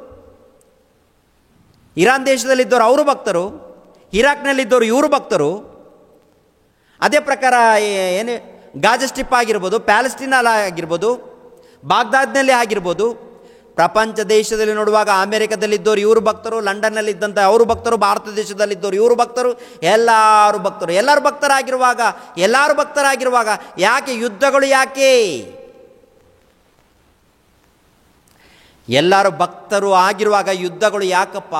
ಇರಾನ್ ದೇಶದಲ್ಲಿದ್ದವರು ಅವರು ಭಕ್ತರು, ಇರಾಕ್ನಲ್ಲಿದ್ದವರು ಇವರು ಭಕ್ತರು. ಅದೇ ಪ್ರಕಾರ ಏನು ಗಾಜಾ ಸ್ಟ್ರಿಪ್ ಆಗಿರ್ಬೋದು, ಪ್ಯಾಲೆಸ್ಟೀನಲ್ಲಿ ಆಗಿರ್ಬೋದು, ಬಾಗ್ದಾದ್ನಲ್ಲಿ ಆಗಿರ್ಬೋದು, ಪ್ರಪಂಚ ದೇಶದಲ್ಲಿ ನೋಡುವಾಗ ಅಮೆರಿಕದಲ್ಲಿದ್ದವರು ಇವರು ಭಕ್ತರು, ಲಂಡನ್ನಲ್ಲಿದ್ದಂಥ ಅವರು ಭಕ್ತರು, ಭಾರತ ದೇಶದಲ್ಲಿದ್ದವರು ಇವರು ಭಕ್ತರು, ಎಲ್ಲರೂ ಭಕ್ತರಾಗಿರುವಾಗ ಯಾಕೆ ಯುದ್ಧಗಳು? ಯಾಕೆ? ಎಲ್ಲರೂ ಭಕ್ತರು ಆಗಿರುವಾಗ ಯುದ್ಧಗಳು ಯಾಕಪ್ಪ?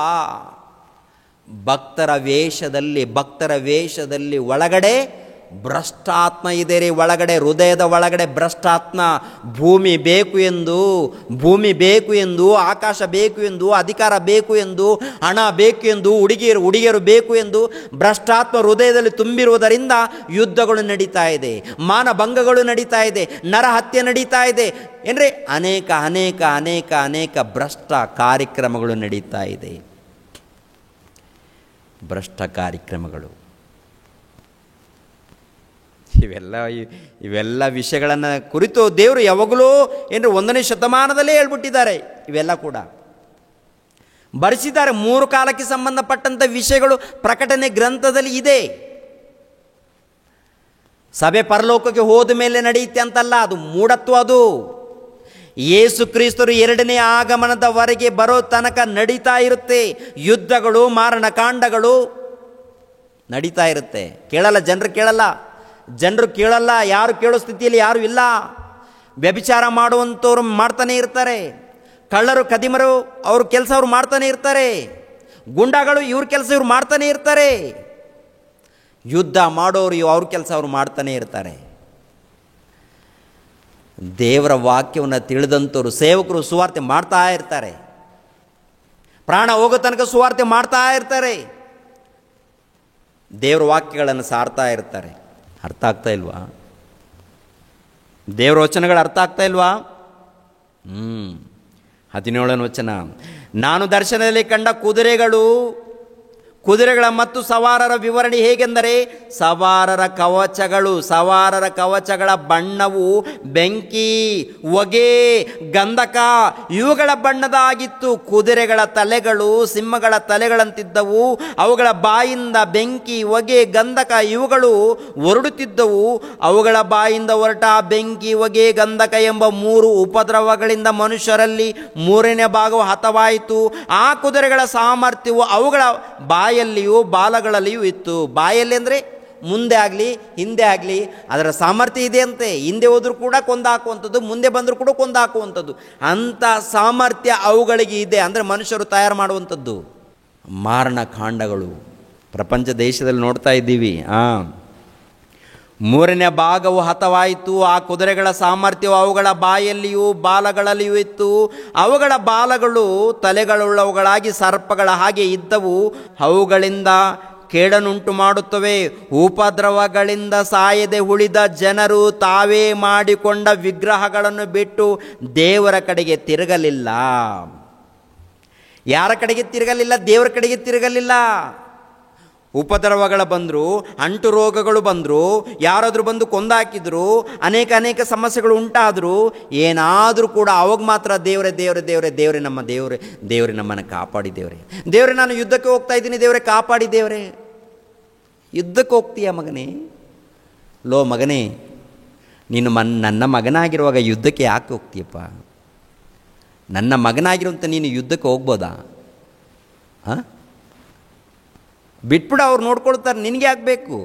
ಭಕ್ತರ ವೇಷದಲ್ಲಿ ಒಳಗಡೆ ಭ್ರಷ್ಟಾತ್ಮ ಇದೆ ರೀ. ಒಳಗಡೆ, ಹೃದಯದ ಒಳಗಡೆ ಭ್ರಷ್ಟಾತ್ಮ. ಭೂಮಿ ಬೇಕು ಎಂದು, ಆಕಾಶ ಬೇಕು ಎಂದು, ಅಧಿಕಾರ ಬೇಕು ಎಂದು, ಹಣ ಬೇಕು ಎಂದು, ಹುಡುಗಿಯರು ಬೇಕು ಎಂದು ಭ್ರಷ್ಟಾತ್ಮ ಹೃದಯದಲ್ಲಿ ತುಂಬಿರುವುದರಿಂದ ಯುದ್ಧಗಳು ನಡೀತಾ ಇದೆ, ಮಾನಭಂಗಗಳು ನಡೀತಾ ಇದೆ, ನರಹತ್ಯೆ ನಡೀತಾ ಇದೆ. ಏನ್ರಿ ಅನೇಕ ಭ್ರಷ್ಟ ಕಾರ್ಯಕ್ರಮಗಳು ನಡೀತಾ ಇದೆ. ಭ್ರಷ್ಟ ಕಾರ್ಯಕ್ರಮಗಳು ಇವೆಲ್ಲ ವಿಷಯಗಳನ್ನು ಕುರಿತು ದೇವರು ಯಾವಾಗಲೂ 1ನೇ ಶತಮಾನದಲ್ಲೇ ಹೇಳ್ಬಿಟ್ಟಿದ್ದಾರೆ. ಇವೆಲ್ಲ ಕೂಡ ಬರೆಸಿದ್ದಾರೆ. 3 ಕಾಲಕ್ಕೆ ಸಂಬಂಧಪಟ್ಟಂಥ ವಿಷಯಗಳು ಪ್ರಕಟಣೆ ಗ್ರಂಥದಲ್ಲಿ ಇದೆ. ಸಭೆ ಪರಲೋಕಕ್ಕೆ ಹೋದ ಮೇಲೆ ನಡೆಯುತ್ತೆ ಅಂತಲ್ಲ, ಅದು ಮೂಢತ್ವ. ಅದು ಯೇಸು ಕ್ರಿಸ್ತರು 2ನೇ ಆಗಮನದವರೆಗೆ ಬರೋ ತನಕ ನಡೀತಾ ಇರುತ್ತೆ. ಯುದ್ಧಗಳು, ಮಾರಣಕಾಂಡಗಳು ನಡೀತಾ ಇರುತ್ತೆ. ಜನರು ಕೇಳಲ್ಲ. ಯಾರು ಕೇಳೋ ಸ್ಥಿತಿಯಲ್ಲಿ ಯಾರು ಇಲ್ಲ. ವ್ಯಭಿಚಾರ ಮಾಡುವಂಥವ್ರು ಮಾಡ್ತಾನೆ ಇರ್ತಾರೆ. ಕಳ್ಳರು, ಕದಿಮರು ಅವ್ರ ಕೆಲಸ ಅವ್ರು ಮಾಡ್ತಾನೆ ಇರ್ತಾರೆ. ಗುಂಡಾಗಳು ಇವ್ರ ಕೆಲಸ ಇವ್ರು ಮಾಡ್ತಾನೆ ಇರ್ತಾರೆ. ಯುದ್ಧ ಮಾಡೋರು ಅವ್ರ ಕೆಲಸ ಅವ್ರು ಮಾಡ್ತಾನೆ ಇರ್ತಾರೆ. ದೇವರ ವಾಕ್ಯವನ್ನು ತಿಳಿದಂಥವ್ರು, ಸೇವಕರು ಸುವಾರ್ತೆ ಮಾಡ್ತಾ ಇರ್ತಾರೆ. ಪ್ರಾಣ ಹೋಗೋ ತನಕ ಸುವಾರ್ತೆ ಮಾಡ್ತಾ ಇರ್ತಾರೆ. ದೇವರ ವಾಕ್ಯಗಳನ್ನು ಸಾರ್ತಾ ಇರ್ತಾರೆ. ಅರ್ಥ ಆಗ್ತಾ ಇಲ್ವಾ? ದೇವರ ವಚನಗಳು ಅರ್ಥ ಆಗ್ತಾ ಇಲ್ವಾ? 17ನೇ ವಚನ, ನಾನು ದರ್ಶನದಲ್ಲಿ ಕಂಡ ಕುದುರೆಗಳ ಮತ್ತು ಸವಾರರ ವಿವರಣೆ ಹೇಗೆಂದರೆ, ಸವಾರರ ಕವಚಗಳ ಬಣ್ಣವು ಬೆಂಕಿ, ಹೊಗೆ, ಗಂಧಕ ಇವುಗಳ ಬಣ್ಣದಾಗಿತ್ತು. ಕುದುರೆಗಳ ತಲೆಗಳು ಸಿಂಹಗಳ ತಲೆಗಳಂತಿದ್ದವು. ಅವುಗಳ ಬಾಯಿಂದ ಬೆಂಕಿ, ಹೊಗೆ, ಗಂಧಕ ಇವುಗಳು ಹೊರಡುತ್ತಿದ್ದವು. ಅವುಗಳ ಬಾಯಿಂದ ಹೊರಟ ಬೆಂಕಿ, ಹೊಗೆ, ಗಂಧಕ ಎಂಬ 3 ಉಪದ್ರವಗಳಿಂದ ಮನುಷ್ಯರಲ್ಲಿ 3ನೇ ಭಾಗವು ಹತವಾಯಿತು. ಆ ಕುದುರೆಗಳ ಸಾಮರ್ಥ್ಯವು ಅವುಗಳ ಬಾಯಲ್ಲಿಯೂ ಬಾಲಗಳಲ್ಲಿಯೂ ಇತ್ತು. ಬಾಯಲ್ಲಿ ಅಂದರೆ ಮುಂದೆ ಆಗಲಿ ಹಿಂದೆ ಆಗಲಿ ಅದರ ಸಾಮರ್ಥ್ಯ ಇದೆ ಅಂತೆ. ಹಿಂದೆ ಹೋದರೂ ಕೂಡ ಕೊಂದಾಕುವಂಥದ್ದು, ಮುಂದೆ ಬಂದರೂ ಕೂಡ ಕೊಂದಾಕುವಂಥದ್ದು, ಅಂಥ ಸಾಮರ್ಥ್ಯ ಅವುಗಳಿಗೆ ಇದೆ. ಅಂದರೆ ಮನುಷ್ಯರು ತಯಾರು ಮಾಡುವಂಥದ್ದು. ಮಾರಣಕಾಂಡಗಳು ಪ್ರಪಂಚ ದೇಶದಲ್ಲಿ ನೋಡ್ತಾ ಇದ್ದೀವಿ. 3ನೇ ಭಾಗವು ಹತವಾಯಿತು. ಆ ಕುದುರೆಗಳ ಸಾಮರ್ಥ್ಯವು ಅವುಗಳ ಬಾಯಲ್ಲಿಯೂ ಬಾಲಗಳಲ್ಲಿಯೂ ಇತ್ತು. ಅವುಗಳ ಬಾಲಗಳು ತಲೆಗಳುಳ್ಳವುಗಳಾಗಿ ಸರ್ಪಗಳ ಹಾಗೆ ಇದ್ದವು. ಅವುಗಳಿಂದ ಕೇಡನುಂಟು ಮಾಡುತ್ತವೆ. ಉಪದ್ರವಗಳಿಂದ ಸಾಯದೆ ಉಳಿದ ಜನರು ತಾವೇ ಮಾಡಿಕೊಂಡ ವಿಗ್ರಹಗಳನ್ನು ಬಿಟ್ಟು ದೇವರ ಕಡೆಗೆ ತಿರುಗಲಿಲ್ಲ. ಯಾರ ಕಡೆಗೆ ತಿರುಗಲಿಲ್ಲ? ದೇವರ ಕಡೆಗೆ ತಿರುಗಲಿಲ್ಲ. ಉಪದ್ರವಗಳು ಬಂದರು, ಅಂಟು ರೋಗಗಳು ಬಂದರು, ಯಾರಾದರೂ ಬಂದು ಕೊಂದಾಕಿದ್ರು, ಅನೇಕ ಸಮಸ್ಯೆಗಳು ಉಂಟಾದರೂ ಏನಾದರೂ ಕೂಡ ಅವಾಗ ಮಾತ್ರ ದೇವರೇ ನಮ್ಮ ದೇವರೇ ನಮ್ಮನ್ನು ಕಾಪಾಡಿ ದೇವರೇ ನಾನು ಯುದ್ಧಕ್ಕೆ ಹೋಗ್ತಾ ಇದ್ದೀನಿ, ದೇವರೇ ಕಾಪಾಡಿ ದೇವರೇ. ಯುದ್ಧಕ್ಕೆ ಹೋಗ್ತೀಯ ಮಗನೇ? ಲೋ ಮಗನೇ, ನೀನು ನನ್ನ ಮಗನಾಗಿರುವಾಗ ಯುದ್ಧಕ್ಕೆ ಯಾಕೆ ಹೋಗ್ತೀಯಪ್ಪ? ನನ್ನ ಮಗನಾಗಿರುವಂಥ ನೀನು ಯುದ್ಧಕ್ಕೆ ಹೋಗ್ಬೋದಾ? ಬಿಟ್ಬಿಡ, ಅವ್ರು ನೋಡ್ಕೊಳ್ತಾರೆ, ನಿನಗೆ ಆಗಬೇಕು.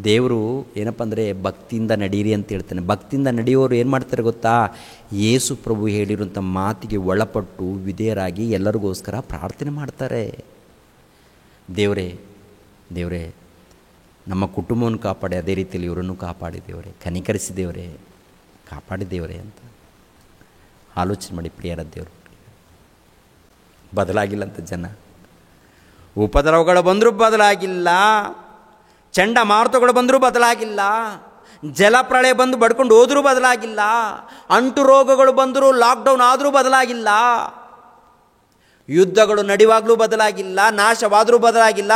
ದೇವರು ಏನಪ್ಪ ಅಂದರೆ ಭಕ್ತಿಯಿಂದ ನಡೀರಿ ಅಂತ ಹೇಳ್ತಾನೆ. ಭಕ್ತಿಯಿಂದ ನಡೆಯೋರು ಏನು ಮಾಡ್ತಾರೆ ಗೊತ್ತಾ? ಯೇಸು ಪ್ರಭು ಹೇಳಿರುವಂಥ ಮಾತಿಗೆ ಒಳಪಟ್ಟು ವಿಧೇಯರಾಗಿ ಎಲ್ಲರಿಗೋಸ್ಕರ ಪ್ರಾರ್ಥನೆ ಮಾಡ್ತಾರೆ. ದೇವರೇ ನಮ್ಮ ಕುಟುಂಬವನ್ನು ಕಾಪಾಡಿ, ಅದೇ ರೀತಿಯಲ್ಲಿ ಇವರನ್ನು ಕಾಪಾಡಿ ದೇವರೇ, ಕನಿಕರಿಸಿ ದೇವರೇ, ಕಾಪಾಡಿ ದೇವರೇ ಅಂತ ಆಲೋಚನೆ ಮಾಡಿ. ಪ್ರಿಯರ ದೇವರು ಬದಲಾಗಿಲ್ಲಂತ ಜನ. ಉಪದ್ರವಗಳು ಬಂದರೂ ಬದಲಾಗಿಲ್ಲ, ಚಂಡಮಾರುತಗಳು ಬಂದರೂ ಬದಲಾಗಿಲ್ಲ, ಜಲಪ್ರಳಯ ಬಂದು ಬಡ್ಕೊಂಡು ಹೋದರೂ ಬದಲಾಗಿಲ್ಲ, ಅಂಟು ರೋಗಗಳು ಬಂದರೂ, ಲಾಕ್ಡೌನ್ ಆದರೂ ಬದಲಾಗಿಲ್ಲ, ಯುದ್ಧಗಳು ನಡೆಯುವಾಗಲೂ ಬದಲಾಗಿಲ್ಲ, ನಾಶವಾದರೂ ಬದಲಾಗಿಲ್ಲ,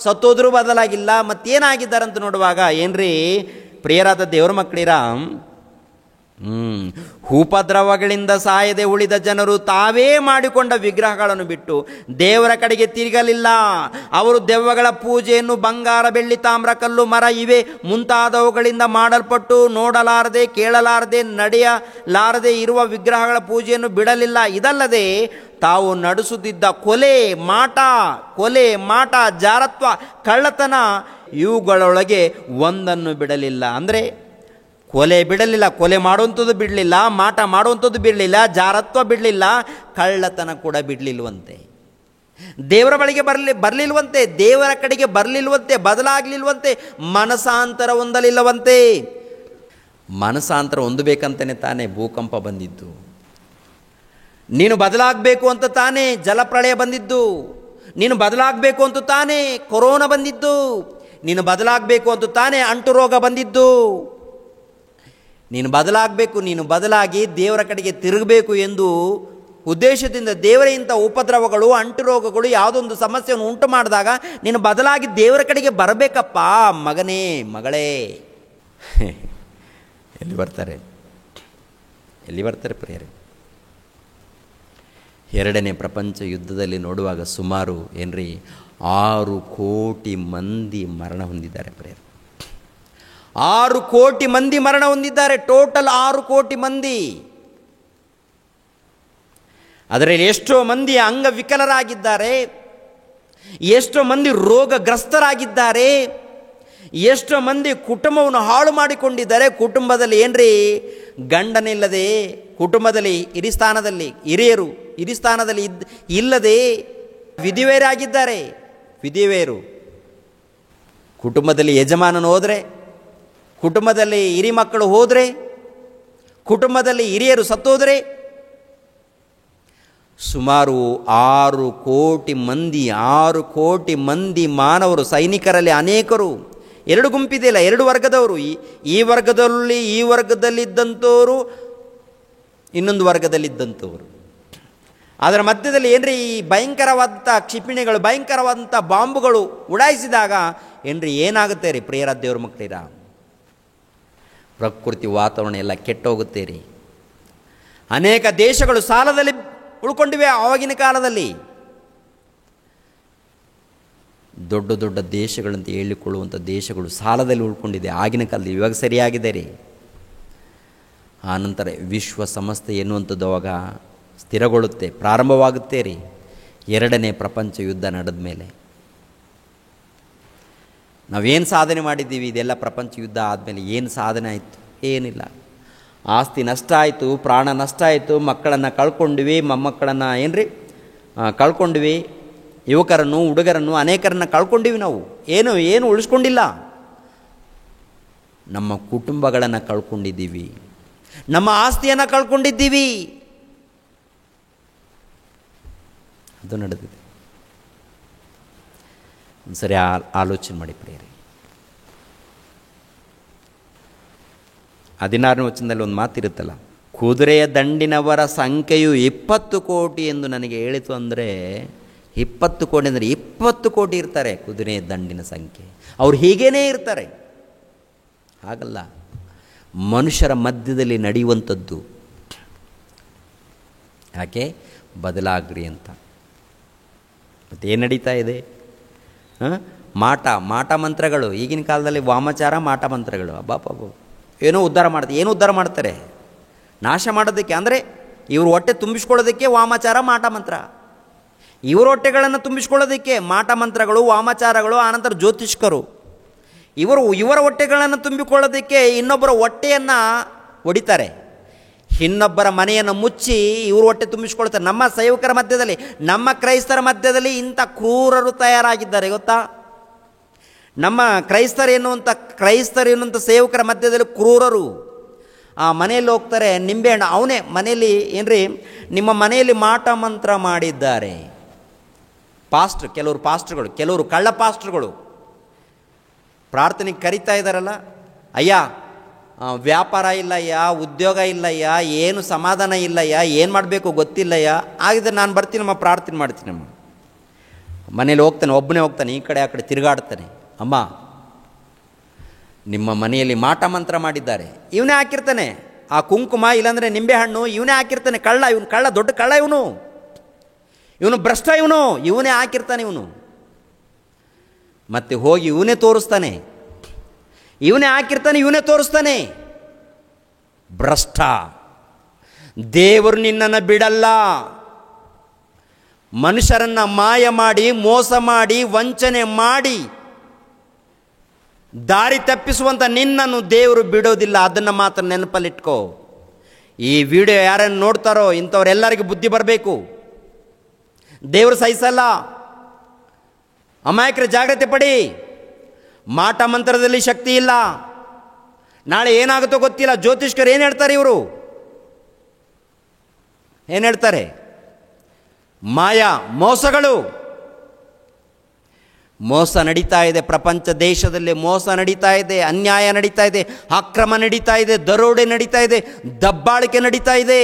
ಸತ್ತೋದ್ರೂ ಬದಲಾಗಿಲ್ಲ. ಮತ್ತೇನಾಗಿದ್ದಾರೆ ಅಂತ ನೋಡುವಾಗ ಏನ್ರಿ ಪ್ರಿಯರಾದ ದೇವರ ಮಕ್ಕಳಿರ, ಉಪದ್ರವಗಳಿಂದ ಸಾಯದೆ ಉಳಿದ ಜನರು ತಾವೇ ಮಾಡಿಕೊಂಡ ವಿಗ್ರಹಗಳನ್ನು ಬಿಟ್ಟು ದೇವರ ಕಡೆಗೆ ತಿರುಗಲಿಲ್ಲ. ಅವರು ದೆವ್ವಗಳ ಪೂಜೆಯನ್ನು ಬಂಗಾರ, ಬೆಳ್ಳಿ, ತಾಮ್ರ, ಕಲ್ಲು, ಮರ ಇವೇ ಮುಂತಾದವುಗಳಿಂದ ಮಾಡಲ್ಪಟ್ಟು ನೋಡಲಾರದೆ, ಕೇಳಲಾರದೆ, ನಡೆಯಲಾರದೆ ಇರುವ ವಿಗ್ರಹಗಳ ಪೂಜೆಯನ್ನು ಬಿಡಲಿಲ್ಲ. ಇದಲ್ಲದೆ ತಾವು ನಡೆಸುತ್ತಿದ್ದ ಕೊಲೆ, ಮಾಟ, ಜಾರತ್ವ, ಕಳ್ಳತನ ಇವುಗಳೊಳಗೆ ಒಂದನ್ನು ಬಿಡಲಿಲ್ಲ. ಅಂದರೆ ಕೊಲೆ ಬಿಡಲಿಲ್ಲ, ಕೊಲೆ ಮಾಡುವಂಥದ್ದು ಬಿಡಲಿಲ್ಲ, ಮಾಟ ಮಾಡುವಂಥದ್ದು ಬಿಡಲಿಲ್ಲ, ಜಾರತ್ವ ಬಿಡಲಿಲ್ಲ, ಕಳ್ಳತನ ಕೂಡ ಬಿಡಲಿಲ್ವಂತೆ. ದೇವರ ಬಳಿಗೆ ಬರಲಿಲ್ವಂತೆ, ದೇವರ ಕಡೆಗೆ ಬರಲಿಲ್ವಂತೆ, ಬದಲಾಗಲಿಲ್ವಂತೆ, ಮನಸಾಂತರ ಹೊಂದಲಿಲ್ಲವಂತೆ. ಮನಸಾಂತರ ಹೊಂದಬೇಕಂತಲೇ ತಾನೇ ಭೂಕಂಪ ಬಂದಿದ್ದು, ನೀನು ಬದಲಾಗಬೇಕು ಅಂತ ತಾನೇ ಜಲಪ್ರಳಯ ಬಂದಿದ್ದು, ನೀನು ಬದಲಾಗಬೇಕು ಅಂತ ತಾನೇ ಕೊರೋನಾ ಬಂದಿದ್ದು, ನೀನು ಬದಲಾಗಬೇಕು ಅಂತ ತಾನೇ ಅಂಟು ರೋಗ ಬಂದಿದ್ದು. ನೀನು ಬದಲಾಗಬೇಕು, ನೀನು ಬದಲಾಗಿ ದೇವರ ಕಡೆಗೆ ತಿರುಗಬೇಕು ಎಂದು ಉದ್ದೇಶದಿಂದ ದೇವರ ಇಂಥ ಉಪದ್ರವಗಳು, ಅಂಟು ರೋಗಗಳು ಯಾವುದೊಂದು ಸಮಸ್ಯೆಯನ್ನು ಉಂಟು ಮಾಡಿದಾಗ ನೀನು ಬದಲಾಗಿ ದೇವರ ಕಡೆಗೆ ಬರಬೇಕಪ್ಪ ಮಗನೇ, ಮಗಳೇ. ಎಲ್ಲಿ ಬರ್ತಾರೆ ಪ್ರಿಯರೇ? ಎರಡನೇ ಪ್ರಪಂಚ ಯುದ್ಧದಲ್ಲಿ ನೋಡುವಾಗ ಸುಮಾರು 6 ಕೋಟಿ ಮಂದಿ ಮರಣ ಹೊಂದಿದ್ದಾರೆ ಪ್ರಿಯರೇ. 6 ಕೋಟಿ ಮಂದಿ ಮರಣ ಹೊಂದಿದ್ದಾರೆ. ಟೋಟಲ್ 6 ಕೋಟಿ ಮಂದಿ. ಅದರಲ್ಲಿ ಎಷ್ಟೋ ಮಂದಿ ಅಂಗವಿಕಲರಾಗಿದ್ದಾರೆ, ಎಷ್ಟೋ ಮಂದಿ ರೋಗಗ್ರಸ್ತರಾಗಿದ್ದಾರೆ, ಎಷ್ಟೋ ಮಂದಿ ಕುಟುಂಬವನ್ನು ಹಾಳು ಮಾಡಿಕೊಂಡಿದ್ದಾರೆ. ಕುಟುಂಬದಲ್ಲಿ ಗಂಡನಿಲ್ಲದೆ, ಕುಟುಂಬದಲ್ಲಿ ಹಿರಿಯರು ಹಿರಿಸ್ಥಾನದಲ್ಲಿ ಇಲ್ಲದೆ ವಿಧಿವೇರಾಗಿದ್ದಾರೆ. ವಿಧಿವೇರು ಕುಟುಂಬದಲ್ಲಿ ಯಜಮಾನನು ಹೋದರೆ, ಕುಟುಂಬದಲ್ಲಿ ಹಿರಿ ಮಕ್ಕಳು ಹೋದರೆ, ಕುಟುಂಬದಲ್ಲಿ ಹಿರಿಯರು ಸತ್ತೋದರೆ, ಸುಮಾರು 6 ಕೋಟಿ ಮಂದಿ ಮಾನವರು, ಸೈನಿಕರಲ್ಲಿ ಅನೇಕರು. 2 ಗುಂಪಿದೆಯಲ್ಲ, 2 ವರ್ಗದವರು. ಈ ವರ್ಗದಲ್ಲಿದ್ದಂಥವರು, ಇನ್ನೊಂದು ವರ್ಗದಲ್ಲಿದ್ದಂಥವರು. ಅದರ ಮಧ್ಯದಲ್ಲಿ ಈ ಭಯಂಕರವಾದಂಥ ಕ್ಷಿಪಣಿಗಳು, ಭಯಂಕರವಾದಂಥ ಬಾಂಬುಗಳು ಉಡಾಯಿಸಿದಾಗ ಏನಾಗುತ್ತೆ ರೀ ಪ್ರಿಯರಾದ ದೇವ್ರ ಮಕ್ಕಳಿರ? ಪ್ರಕೃತಿ ವಾತಾವರಣ ಎಲ್ಲ ಕೆಟ್ಟೋಗುತ್ತೆ ರೀ. ಅನೇಕ ದೇಶಗಳು ಸಾಲದಲ್ಲಿ ಉಳ್ಕೊಂಡಿವೆ. ಆವಾಗಿನ ಕಾಲದಲ್ಲಿ ದೊಡ್ಡ ದೊಡ್ಡ ದೇಶಗಳಂತ ಹೇಳಿಕೊಳ್ಳುವಂಥ ದೇಶಗಳು ಸಾಲದಲ್ಲಿ ಉಳ್ಕೊಂಡಿದೆ ಆಗಿನ ಕಾಲದಲ್ಲಿ. ಇವಾಗ ಸರಿಯಾಗಿದೆ ರೀ. ಆ ನಂತರ ವಿಶ್ವ ಸಂಸ್ಥೆ ಎನ್ನುವಂಥದ್ದು ಅವಾಗ ಸ್ಥಿರಗೊಳ್ಳುತ್ತೆ, ಪ್ರಾರಂಭವಾಗುತ್ತೆ ರೀ. ಎರಡನೇ ಪ್ರಪಂಚ ಯುದ್ಧ ನಡೆದ ಮೇಲೆ ನಾವೇನು ಸಾಧನೆ ಮಾಡಿದ್ದೀವಿ? ಇದೆಲ್ಲ ಪ್ರಪಂಚ ಯುದ್ಧ ಆದಮೇಲೆ ಏನು ಸಾಧನೆ ಆಯಿತು? ಏನಿಲ್ಲ. ಆಸ್ತಿ ನಷ್ಟ ಆಯಿತು, ಪ್ರಾಣ ನಷ್ಟ ಆಯಿತು, ಮಕ್ಕಳನ್ನು ಕಳ್ಕೊಂಡ್ವಿ, ಮೊಮ್ಮಕ್ಕಳನ್ನು ಕಳ್ಕೊಂಡ್ವಿ, ಯುವಕರನ್ನು, ಹುಡುಗರನ್ನು ಅನೇಕರನ್ನು ಕಳ್ಕೊಂಡಿವಿ. ನಾವು ಏನು ಉಳಿಸ್ಕೊಂಡಿಲ್ಲ. ನಮ್ಮ ಕುಟುಂಬಗಳನ್ನು ಕಳ್ಕೊಂಡಿದ್ದೀವಿ, ನಮ್ಮ ಆಸ್ತಿಯನ್ನು ಕಳ್ಕೊಂಡಿದ್ದೀವಿ. ಅದು ನಡೆದಿದೆ. ಒಂದ್ಸರಿ ಆಲೋಚನೆ ಮಾಡಿ ಪ್ರಿಯರೇ. 16ನೇ ವಚನದಲ್ಲಿ ಒಂದು ಮಾತಿರುತ್ತಲ್ಲ, ಕುದುರೆಯ ದಂಡಿನವರ ಸಂಖ್ಯೆಯು 20 ಕೋಟಿ ಎಂದು ನನಗೆ ಹೇಳಿತು. ಅಂದರೆ 20 ಕೋಟಿ ಅಂದರೆ 20 ಕೋಟಿ ಇರ್ತಾರೆ ಕುದುರೆಯ ದಂಡಿನ ಸಂಖ್ಯೆ. ಅವ್ರು ಹೀಗೇನೇ ಇರ್ತಾರೆ. ಹಾಗಲ್ಲ, ಮನುಷ್ಯರ ಮಧ್ಯದಲ್ಲಿ ನಡೆಯುವಂಥದ್ದು. ಯಾಕೆ? ಬದಲಾಗ್ರಿ ಅಂತ. ಮತ್ತೇನು ನಡೀತಾ ಇದೆ? ಮಾಟ ಮಂತ್ರಗಳು. ಈಗಿನ ಕಾಲದಲ್ಲಿ ವಾಮಾಚಾರ, ಮಾಟ ಮಂತ್ರಗಳು. ಅಬ್ಬಾಬಾಬು, ಏನೋ ಉದ್ಧಾರ ಮಾಡ್ತಾರೆ ನಾಶ ಮಾಡೋದಕ್ಕೆ. ಅಂದರೆ ಇವ್ರ ಹೊಟ್ಟೆ ತುಂಬಿಸ್ಕೊಳ್ಳೋದಕ್ಕೆ ವಾಮಾಚಾರ, ಮಾಟ ಮಂತ್ರ. ಇವರ ಹೊಟ್ಟೆಗಳನ್ನು ತುಂಬಿಸ್ಕೊಳ್ಳೋದಕ್ಕೆ ಮಾಟ ಮಂತ್ರಗಳು, ವಾಮಾಚಾರಗಳು, ಆನಂತರ ಜ್ಯೋತಿಷ್ಕರು. ಇವರ ಹೊಟ್ಟೆಗಳನ್ನು ತುಂಬಿಕೊಳ್ಳೋದಕ್ಕೆ ಇನ್ನೊಬ್ಬರ ಹೊಟ್ಟೆಯನ್ನು ಹೊಡಿತಾರೆ, ಇನ್ನೊಬ್ಬರ ಮನೆಯನ್ನು ಮುಚ್ಚಿ ಇವರು ಹೊಟ್ಟೆ ತುಂಬಿಸ್ಕೊಳ್ತಾರೆ. ನಮ್ಮ ಸೇವಕರ ಮಧ್ಯದಲ್ಲಿ, ನಮ್ಮ ಕ್ರೈಸ್ತರ ಮಧ್ಯದಲ್ಲಿ ಇಂಥ ಕ್ರೂರರು ತಯಾರಾಗಿದ್ದಾರೆ ಗೊತ್ತಾ? ನಮ್ಮ ಕ್ರೈಸ್ತರು ಎನ್ನುವಂಥ ಸೇವಕರ ಮಧ್ಯದಲ್ಲಿ ಕ್ರೂರರು. ಆ ಮನೆಯಲ್ಲಿ ಹೋಗ್ತಾರೆ, ನಿಂಬೆಹಣ್ಣು ಅವನೇ ಮನೆಯಲ್ಲಿ ನಿಮ್ಮ ಮನೆಯಲ್ಲಿ ಮಾಟ ಮಂತ್ರ ಮಾಡಿದ್ದಾರೆ. ಕೆಲವರು ಪಾಸ್ಟ್ರುಗಳು, ಕೆಲವರು ಕಳ್ಳ ಪಾಸ್ಟ್ರುಗಳು ಪ್ರಾರ್ಥನೆಗೆ ಕರೀತಾ ಇದ್ದಾರಲ್ಲ, ಅಯ್ಯ ವ್ಯಾಪಾರ ಇಲ್ಲಯ್ಯ, ಉದ್ಯೋಗ ಇಲ್ಲಯ್ಯ, ಏನು ಸಮಾಧಾನ ಇಲ್ಲಯ್ಯ, ಏನು ಮಾಡಬೇಕು ಗೊತ್ತಿಲ್ಲಯ್ಯ, ಆಗಿದ್ರೆ ನಾನು ಬರ್ತೀನಮ್ಮ, ಪ್ರಾರ್ಥನೆ ಮಾಡ್ತೀನಮ್ಮ. ಮನೇಲಿ ಹೋಗ್ತಾನೆ, ಒಬ್ಬನೇ ಹೋಗ್ತಾನೆ, ಈ ಕಡೆ ಆ ಕಡೆ ತಿರುಗಾಡ್ತಾನೆ. ಅಮ್ಮ, ನಿಮ್ಮ ಮನೆಯಲ್ಲಿ ಮಾಟ ಮಂತ್ರ ಮಾಡಿದ್ದಾರೆ, ಇವನೇ ಹಾಕಿರ್ತಾನೆ ಆ ಕುಂಕುಮ, ಇಲ್ಲಾಂದರೆ ನಿಂಬೆಹಣ್ಣು, ಇವನೇ ಹಾಕಿರ್ತಾನೆ. ಕಳ್ಳ, ಇವನು ಕಳ್ಳ, ದೊಡ್ಡ ಕಳ್ಳ, ಇವನು ಭ್ರಷ್ಟ, ಇವನೇ ಹಾಕಿರ್ತಾನೆ. ಮತ್ತೆ ಹೋಗಿ ಇವನೇ ತೋರಿಸ್ತಾನೆ, ಇವನೇ ಹಾಕಿರ್ತಾನೆ, ಇವನೇ ತೋರಿಸ್ತಾನೆ. ಭ್ರಷ್ಟ. ದೇವರು ನಿನ್ನನ್ನು ಬಿಡಲ್ಲ. ಮನುಷ್ಯರನ್ನು ಮಾಯ ಮಾಡಿ, ಮೋಸ ಮಾಡಿ, ವಂಚನೆ ಮಾಡಿ ದಾರಿ ತಪ್ಪಿಸುವಂಥ ನಿನ್ನನ್ನು ದೇವರು ಬಿಡೋದಿಲ್ಲ. ಅದನ್ನು ಮಾತ್ರ ನೆನಪಲ್ಲಿಟ್ಕೋ. ಈ ವಿಡಿಯೋ ಯಾರನ್ನು ನೋಡ್ತಾರೋ ಇಂಥವರೆಲ್ಲರಿಗೂ ಬುದ್ಧಿ ಬರಬೇಕು. ದೇವರು ಸಹಿಸಲ್ಲ. ಅಮಾಯಕರ ಜಾಗ್ರತೆ ಪಡಿ. ಮಾಟ ಮಂತ್ರದಲ್ಲಿ ಶಕ್ತಿ ಇಲ್ಲ. ನಾಳೆ ಏನಾಗುತ್ತೋ ಗೊತ್ತಿಲ್ಲ. ಜ್ಯೋತಿಷ್ಕರು ಏನು ಹೇಳ್ತಾರೆ? ಇವರು ಏನು ಹೇಳ್ತಾರೆ? ಮಾಯಾ, ಮೋಸಗಳು. ಮೋಸ ನಡೀತಾ ಇದೆ. ಪ್ರಪಂಚ ದೇಶದಲ್ಲಿ ಮೋಸ ನಡೀತಾ ಇದೆ, ಅನ್ಯಾಯ ನಡೀತಾ ಇದೆ, ಅಕ್ರಮ ನಡೀತಾ ಇದೆ, ದರೋಡೆ ನಡೀತಾ ಇದೆ, ದಬ್ಬಾಳಿಕೆ ನಡೀತಾ ಇದೆ.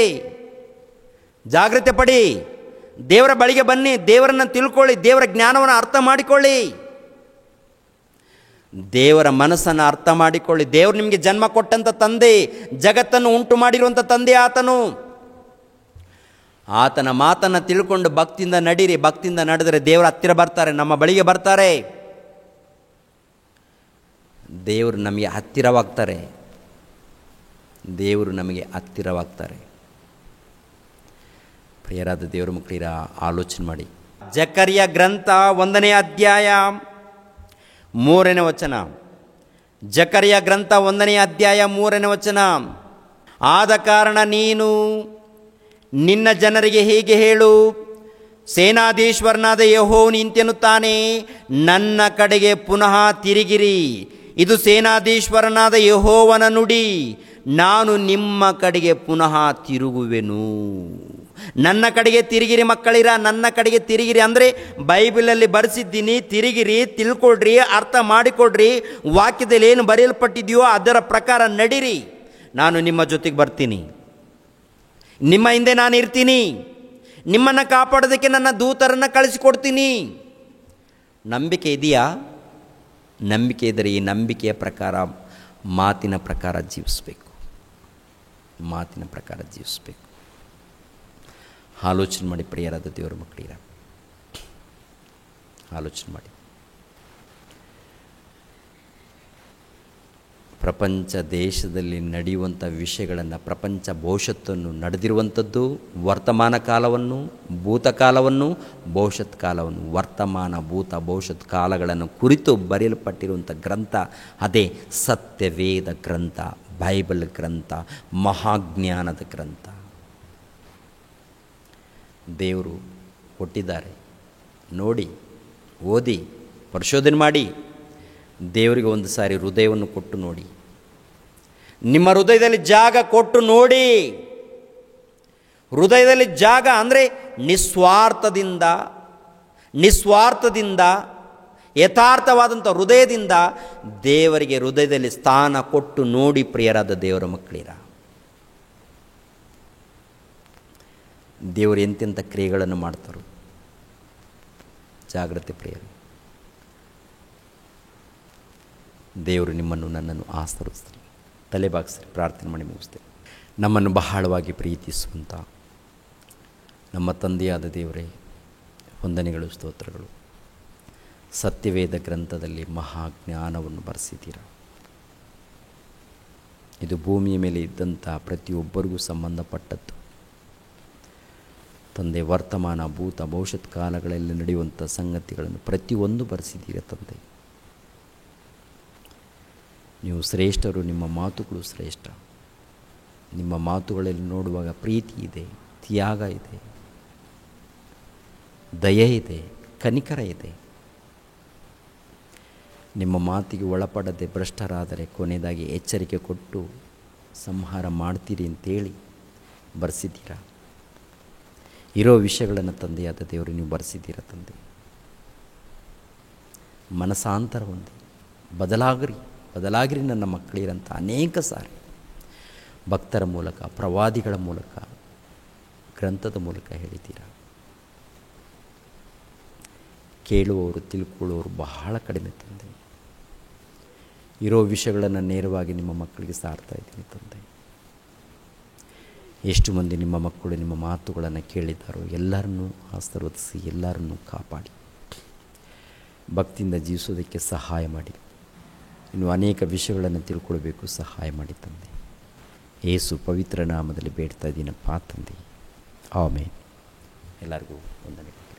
ಜಾಗ್ರತೆ ಪಡಿ. ದೇವರ ಬಳಿಗೆ ಬನ್ನಿ, ದೇವರನ್ನು ತಿಳ್ಕೊಳ್ಳಿ, ದೇವರ ಜ್ಞಾನವನ್ನು ಅರ್ಥ ಮಾಡಿಕೊಳ್ಳಿ, ದೇವರ ಮನಸ್ಸನ್ನು ಅರ್ಥ ಮಾಡಿಕೊಳ್ಳಿ. ದೇವರು ನಿಮಗೆ ಜನ್ಮ ಕೊಟ್ಟಂಥ ತಂದೆ, ಜಗತ್ತನ್ನು ಉಂಟು ಮಾಡಿರುವಂಥ ತಂದೆ ಆತನು. ಆತನ ಮಾತನ್ನು ತಿಳ್ಕೊಂಡು ಭಕ್ತಿಯಿಂದ ನಡೀರಿ. ಭಕ್ತಿಯಿಂದ ನಡೆದರೆ ದೇವರ ಹತ್ತಿರ ಬರ್ತಾರೆ, ನಮ್ಮ ಬಳಿಗೆ ಬರ್ತಾರೆ. ದೇವರು ನಮಗೆ ಹತ್ತಿರವಾಗ್ತಾರೆ. ದೇವರು ನಮಗೆ ಹತ್ತಿರವಾಗ್ತಾರೆ. ಪ್ರಿಯರಾದ ದೇವರ ಮಕ್ಕಳಿರ, ಆಲೋಚನೆ ಮಾಡಿ. ಜಕರ್ಯ ಗ್ರಂಥ 1ನೇ ಅಧ್ಯಾಯ 3ನೇ ವಚನ. ಜಕರ್ಯ ಗ್ರಂಥ 1ನೇ ಅಧ್ಯಾಯ 3ನೇ ವಚನ. ಆದ ಕಾರಣ ನೀನು ನಿನ್ನ ಜನರಿಗೆ ಹೀಗೆ ಹೇಳು, ಸೇನಾಧೀಶ್ವರನಾದ ಯೆಹೋವನು ಇಂತೆನ್ನುತ್ತಾನೆ, ನನ್ನ ಕಡೆಗೆ ಪುನಃ ತಿರುಗಿರಿ. ಇದು ಸೇನಾಧೀಶ್ವರನಾದ ಯೆಹೋವನ ನುಡಿ. ನಾನು ನಿಮ್ಮ ಕಡೆಗೆ ಪುನಃ ತಿರುಗುವೆನು. ನನ್ನ ಕಡೆಗೆ ತಿರುಗಿರಿ ಮಕ್ಕಳಿರ, ನನ್ನ ಕಡೆಗೆ ತಿರುಗಿರಿ ಅಂದರೆ ಬೈಬಲಲ್ಲಿ ಬರೆಸಿದ್ದೀನಿ. ತಿರುಗಿರಿ, ತಿಳ್ಕೊಳ್ರಿ, ಅರ್ಥ ಮಾಡಿಕೊಡ್ರಿ. ವಾಕ್ಯದಲ್ಲಿ ಏನು ಬರೆಯಲ್ಪಟ್ಟಿದೆಯೋ ಅದರ ಪ್ರಕಾರ ನಡೀರಿ. ನಾನು ನಿಮ್ಮ ಜೊತೆಗೆ ಬರ್ತೀನಿ, ನಿಮ್ಮ ಹಿಂದೆ ನಾನು ಇರ್ತೀನಿ, ನಿಮ್ಮನ್ನು ಕಾಪಾಡೋದಕ್ಕೆ ನನ್ನ ದೂತರನ್ನು ಕಳಿಸಿಕೊಡ್ತೀನಿ. ನಂಬಿಕೆ ಇದೆಯಾ? ನಂಬಿಕೆ ಇದ್ದರೆ ಈ ನಂಬಿಕೆಯ ಪ್ರಕಾರ, ಮಾತಿನ ಪ್ರಕಾರ ಜೀವಿಸಬೇಕು. ಮಾತಿನ ಪ್ರಕಾರ ಜೀವಿಸಬೇಕು. ಆಲೋಚನೆ ಮಾಡಿ ಪ್ರಿಯರಾದ ದೇವರ ಮಕ್ಕಳಿರ, ಆಲೋಚನೆ ಮಾಡಿ. ಪ್ರಪಂಚ ದೇಶದಲ್ಲಿ ನಡೆಯುವಂಥ ವಿಷಯಗಳನ್ನು, ಪ್ರಪಂಚ ಭವಿಷ್ಯತ್ತನ್ನು, ನಡೆದಿರುವಂಥದ್ದು ವರ್ತಮಾನ ಕಾಲವನ್ನು, ಭೂತಕಾಲವನ್ನು, ಭವಿಷ್ಯತ್ ಕಾಲವನ್ನು, ವರ್ತಮಾನ, ಭೂತ, ಭವಿಷ್ಯತ್ ಕಾಲಗಳನ್ನು ಕುರಿತು ಬರೆಯಲ್ಪಟ್ಟಿರುವಂಥ ಗ್ರಂಥ ಅದೇ ಸತ್ಯವೇದ ಗ್ರಂಥ, ಬೈಬಲ್ ಗ್ರಂಥ, ಮಹಾಜ್ಞಾನದ ಗ್ರಂಥ. ದೇವರು ಕೊಟ್ಟಿದ್ದಾರೆ. ನೋಡಿ, ಓದಿ, ಪರಿಶೋಧನೆ ಮಾಡಿ. ದೇವರಿಗೆ ಒಂದು ಸಾರಿ ಹೃದಯವನ್ನು ಕೊಟ್ಟು ನೋಡಿ. ನಿಮ್ಮ ಹೃದಯದಲ್ಲಿ ಜಾಗ ಕೊಟ್ಟು ನೋಡಿ. ಹೃದಯದಲ್ಲಿ ಜಾಗ ಅಂದರೆ ನಿಸ್ವಾರ್ಥದಿಂದ ಯಥಾರ್ಥವಾದಂಥ ಹೃದಯದಿಂದ ದೇವರಿಗೆ ಹೃದಯದಲ್ಲಿ ಸ್ಥಾನ ಕೊಟ್ಟು ನೋಡಿ ಪ್ರಿಯರಾದ ದೇವರ ಮಕ್ಕಳಿರ. ದೇವರು ಎಂತೆಂಥ ಕ್ರಿಯೆಗಳನ್ನು ಮಾಡ್ತಾರೋ. ಜಾಗ್ರತೆ ಪ್ರಿಯರು. ದೇವರು ನಿಮ್ಮನ್ನು, ನನ್ನನ್ನು ಆಶೀರ್ವದಿಸಲಿ. ತಲೆಬಾಗಿಸ್ರಿ, ಪ್ರಾರ್ಥನೆ ಮಾಡಿ ಮುಗಿಸ್ತೇವೆ. ನಮ್ಮನ್ನು ಬಹಳವಾಗಿ ಪ್ರೀತಿಸುವಂಥ ನಮ್ಮ ತಂದೆಯಾದ ದೇವರೇ, ವಂದನೆಗಳು, ಸ್ತೋತ್ರಗಳು. ಸತ್ಯವೇದ ಗ್ರಂಥದಲ್ಲಿ ಮಹಾಜ್ಞಾನವನ್ನು ಬರೆಸಿದ್ದೀರ. ಇದು ಭೂಮಿಯ ಮೇಲೆ ಇದ್ದಂಥ ಪ್ರತಿಯೊಬ್ಬರಿಗೂ ಸಂಬಂಧಪಟ್ಟದ್ದು ತಂದೆ. ವರ್ತಮಾನ, ಭೂತ, ಭವಿಷ್ಯತ್ ಕಾಲಗಳಲ್ಲಿ ನಡೆಯುವಂಥ ಸಂಗತಿಗಳನ್ನು ಪ್ರತಿಯೊಂದು ಬರೆಸಿದ್ದೀರ ತಂದೆ. ನೀವು ಶ್ರೇಷ್ಠರು. ನಿಮ್ಮ ಮಾತುಗಳು ಶ್ರೇಷ್ಠ. ನಿಮ್ಮ ಮಾತುಗಳಲ್ಲಿ ನೋಡುವಾಗ ಪ್ರೀತಿ ಇದೆ, ತ್ಯಾಗ ಇದೆ, ದಯೆ ಇದೆ, ಕನಿಕರ ಇದೆ. ನಿಮ್ಮ ಮಾತಿಗೆ ಒಳಪಡದೆ ಭ್ರಷ್ಟರಾದರೆ ಕೊನೆಯದಾಗಿ ಎಚ್ಚರಿಕೆ ಕೊಟ್ಟು ಸಂಹಾರ ಮಾಡ್ತೀರಿ ಅಂತೇಳಿ ಬರೆಸಿದ್ದೀರ. ಇರೋ ವಿಷಯಗಳನ್ನು ತಂದೆಯಾದ ದೇವರು ನೀವು ಬರೆಸಿದ್ದೀರ ತಂದೆ. ಮನಸಾಂತರ ಹೊಂದಿ ಬದಲಾಗಿರಿ ನನ್ನ ಮಕ್ಕಳಿರಂತ ಅನೇಕ ಸಾರಿ ಭಕ್ತರ ಮೂಲಕ, ಪ್ರವಾದಿಗಳ ಮೂಲಕ, ಗ್ರಂಥದ ಮೂಲಕ ಹೇಳಿದ್ದೀರಾ. ಕೇಳುವವರು, ತಿಳ್ಕೊಳ್ಳುವವರು ಬಹಳ ಕಡಿಮೆ ತಂದೆ. ಇರೋ ವಿಷಯಗಳನ್ನು ನೇರವಾಗಿ ನಿಮ್ಮ ಮಕ್ಕಳಿಗೆ ಸಾರ್ತಾ ಇದ್ದೀನಿ ತಂದೆ. ಎಷ್ಟು ಮಂದಿ ನಿಮ್ಮ ಮಕ್ಕಳು ನಿಮ್ಮ ಮಾತುಗಳನ್ನು ಕೇಳಿದ್ದಾರೋ ಎಲ್ಲರನ್ನೂ ಆಶೀರ್ವದಿಸಿ, ಎಲ್ಲರನ್ನೂ ಕಾಪಾಡಿ, ಭಕ್ತಿಯಿಂದ ಜೀವಿಸೋದಕ್ಕೆ ಸಹಾಯ ಮಾಡಿ. ಇನ್ನು ಅನೇಕ ವಿಷಯಗಳನ್ನು ತಿಳ್ಕೊಳ್ಬೇಕು, ಸಹಾಯ ಮಾಡಿ ತಂದೆ. ಯೇಸು ಪವಿತ್ರ ನಾಮದಲ್ಲಿ ಬೇಡ್ತಾ ಇದ್ದೀನಪ್ಪ ತಂದೆ. ಆಮೇನ್. ಎಲ್ಲರಿಗೂ ವಂದನೆಗಳು.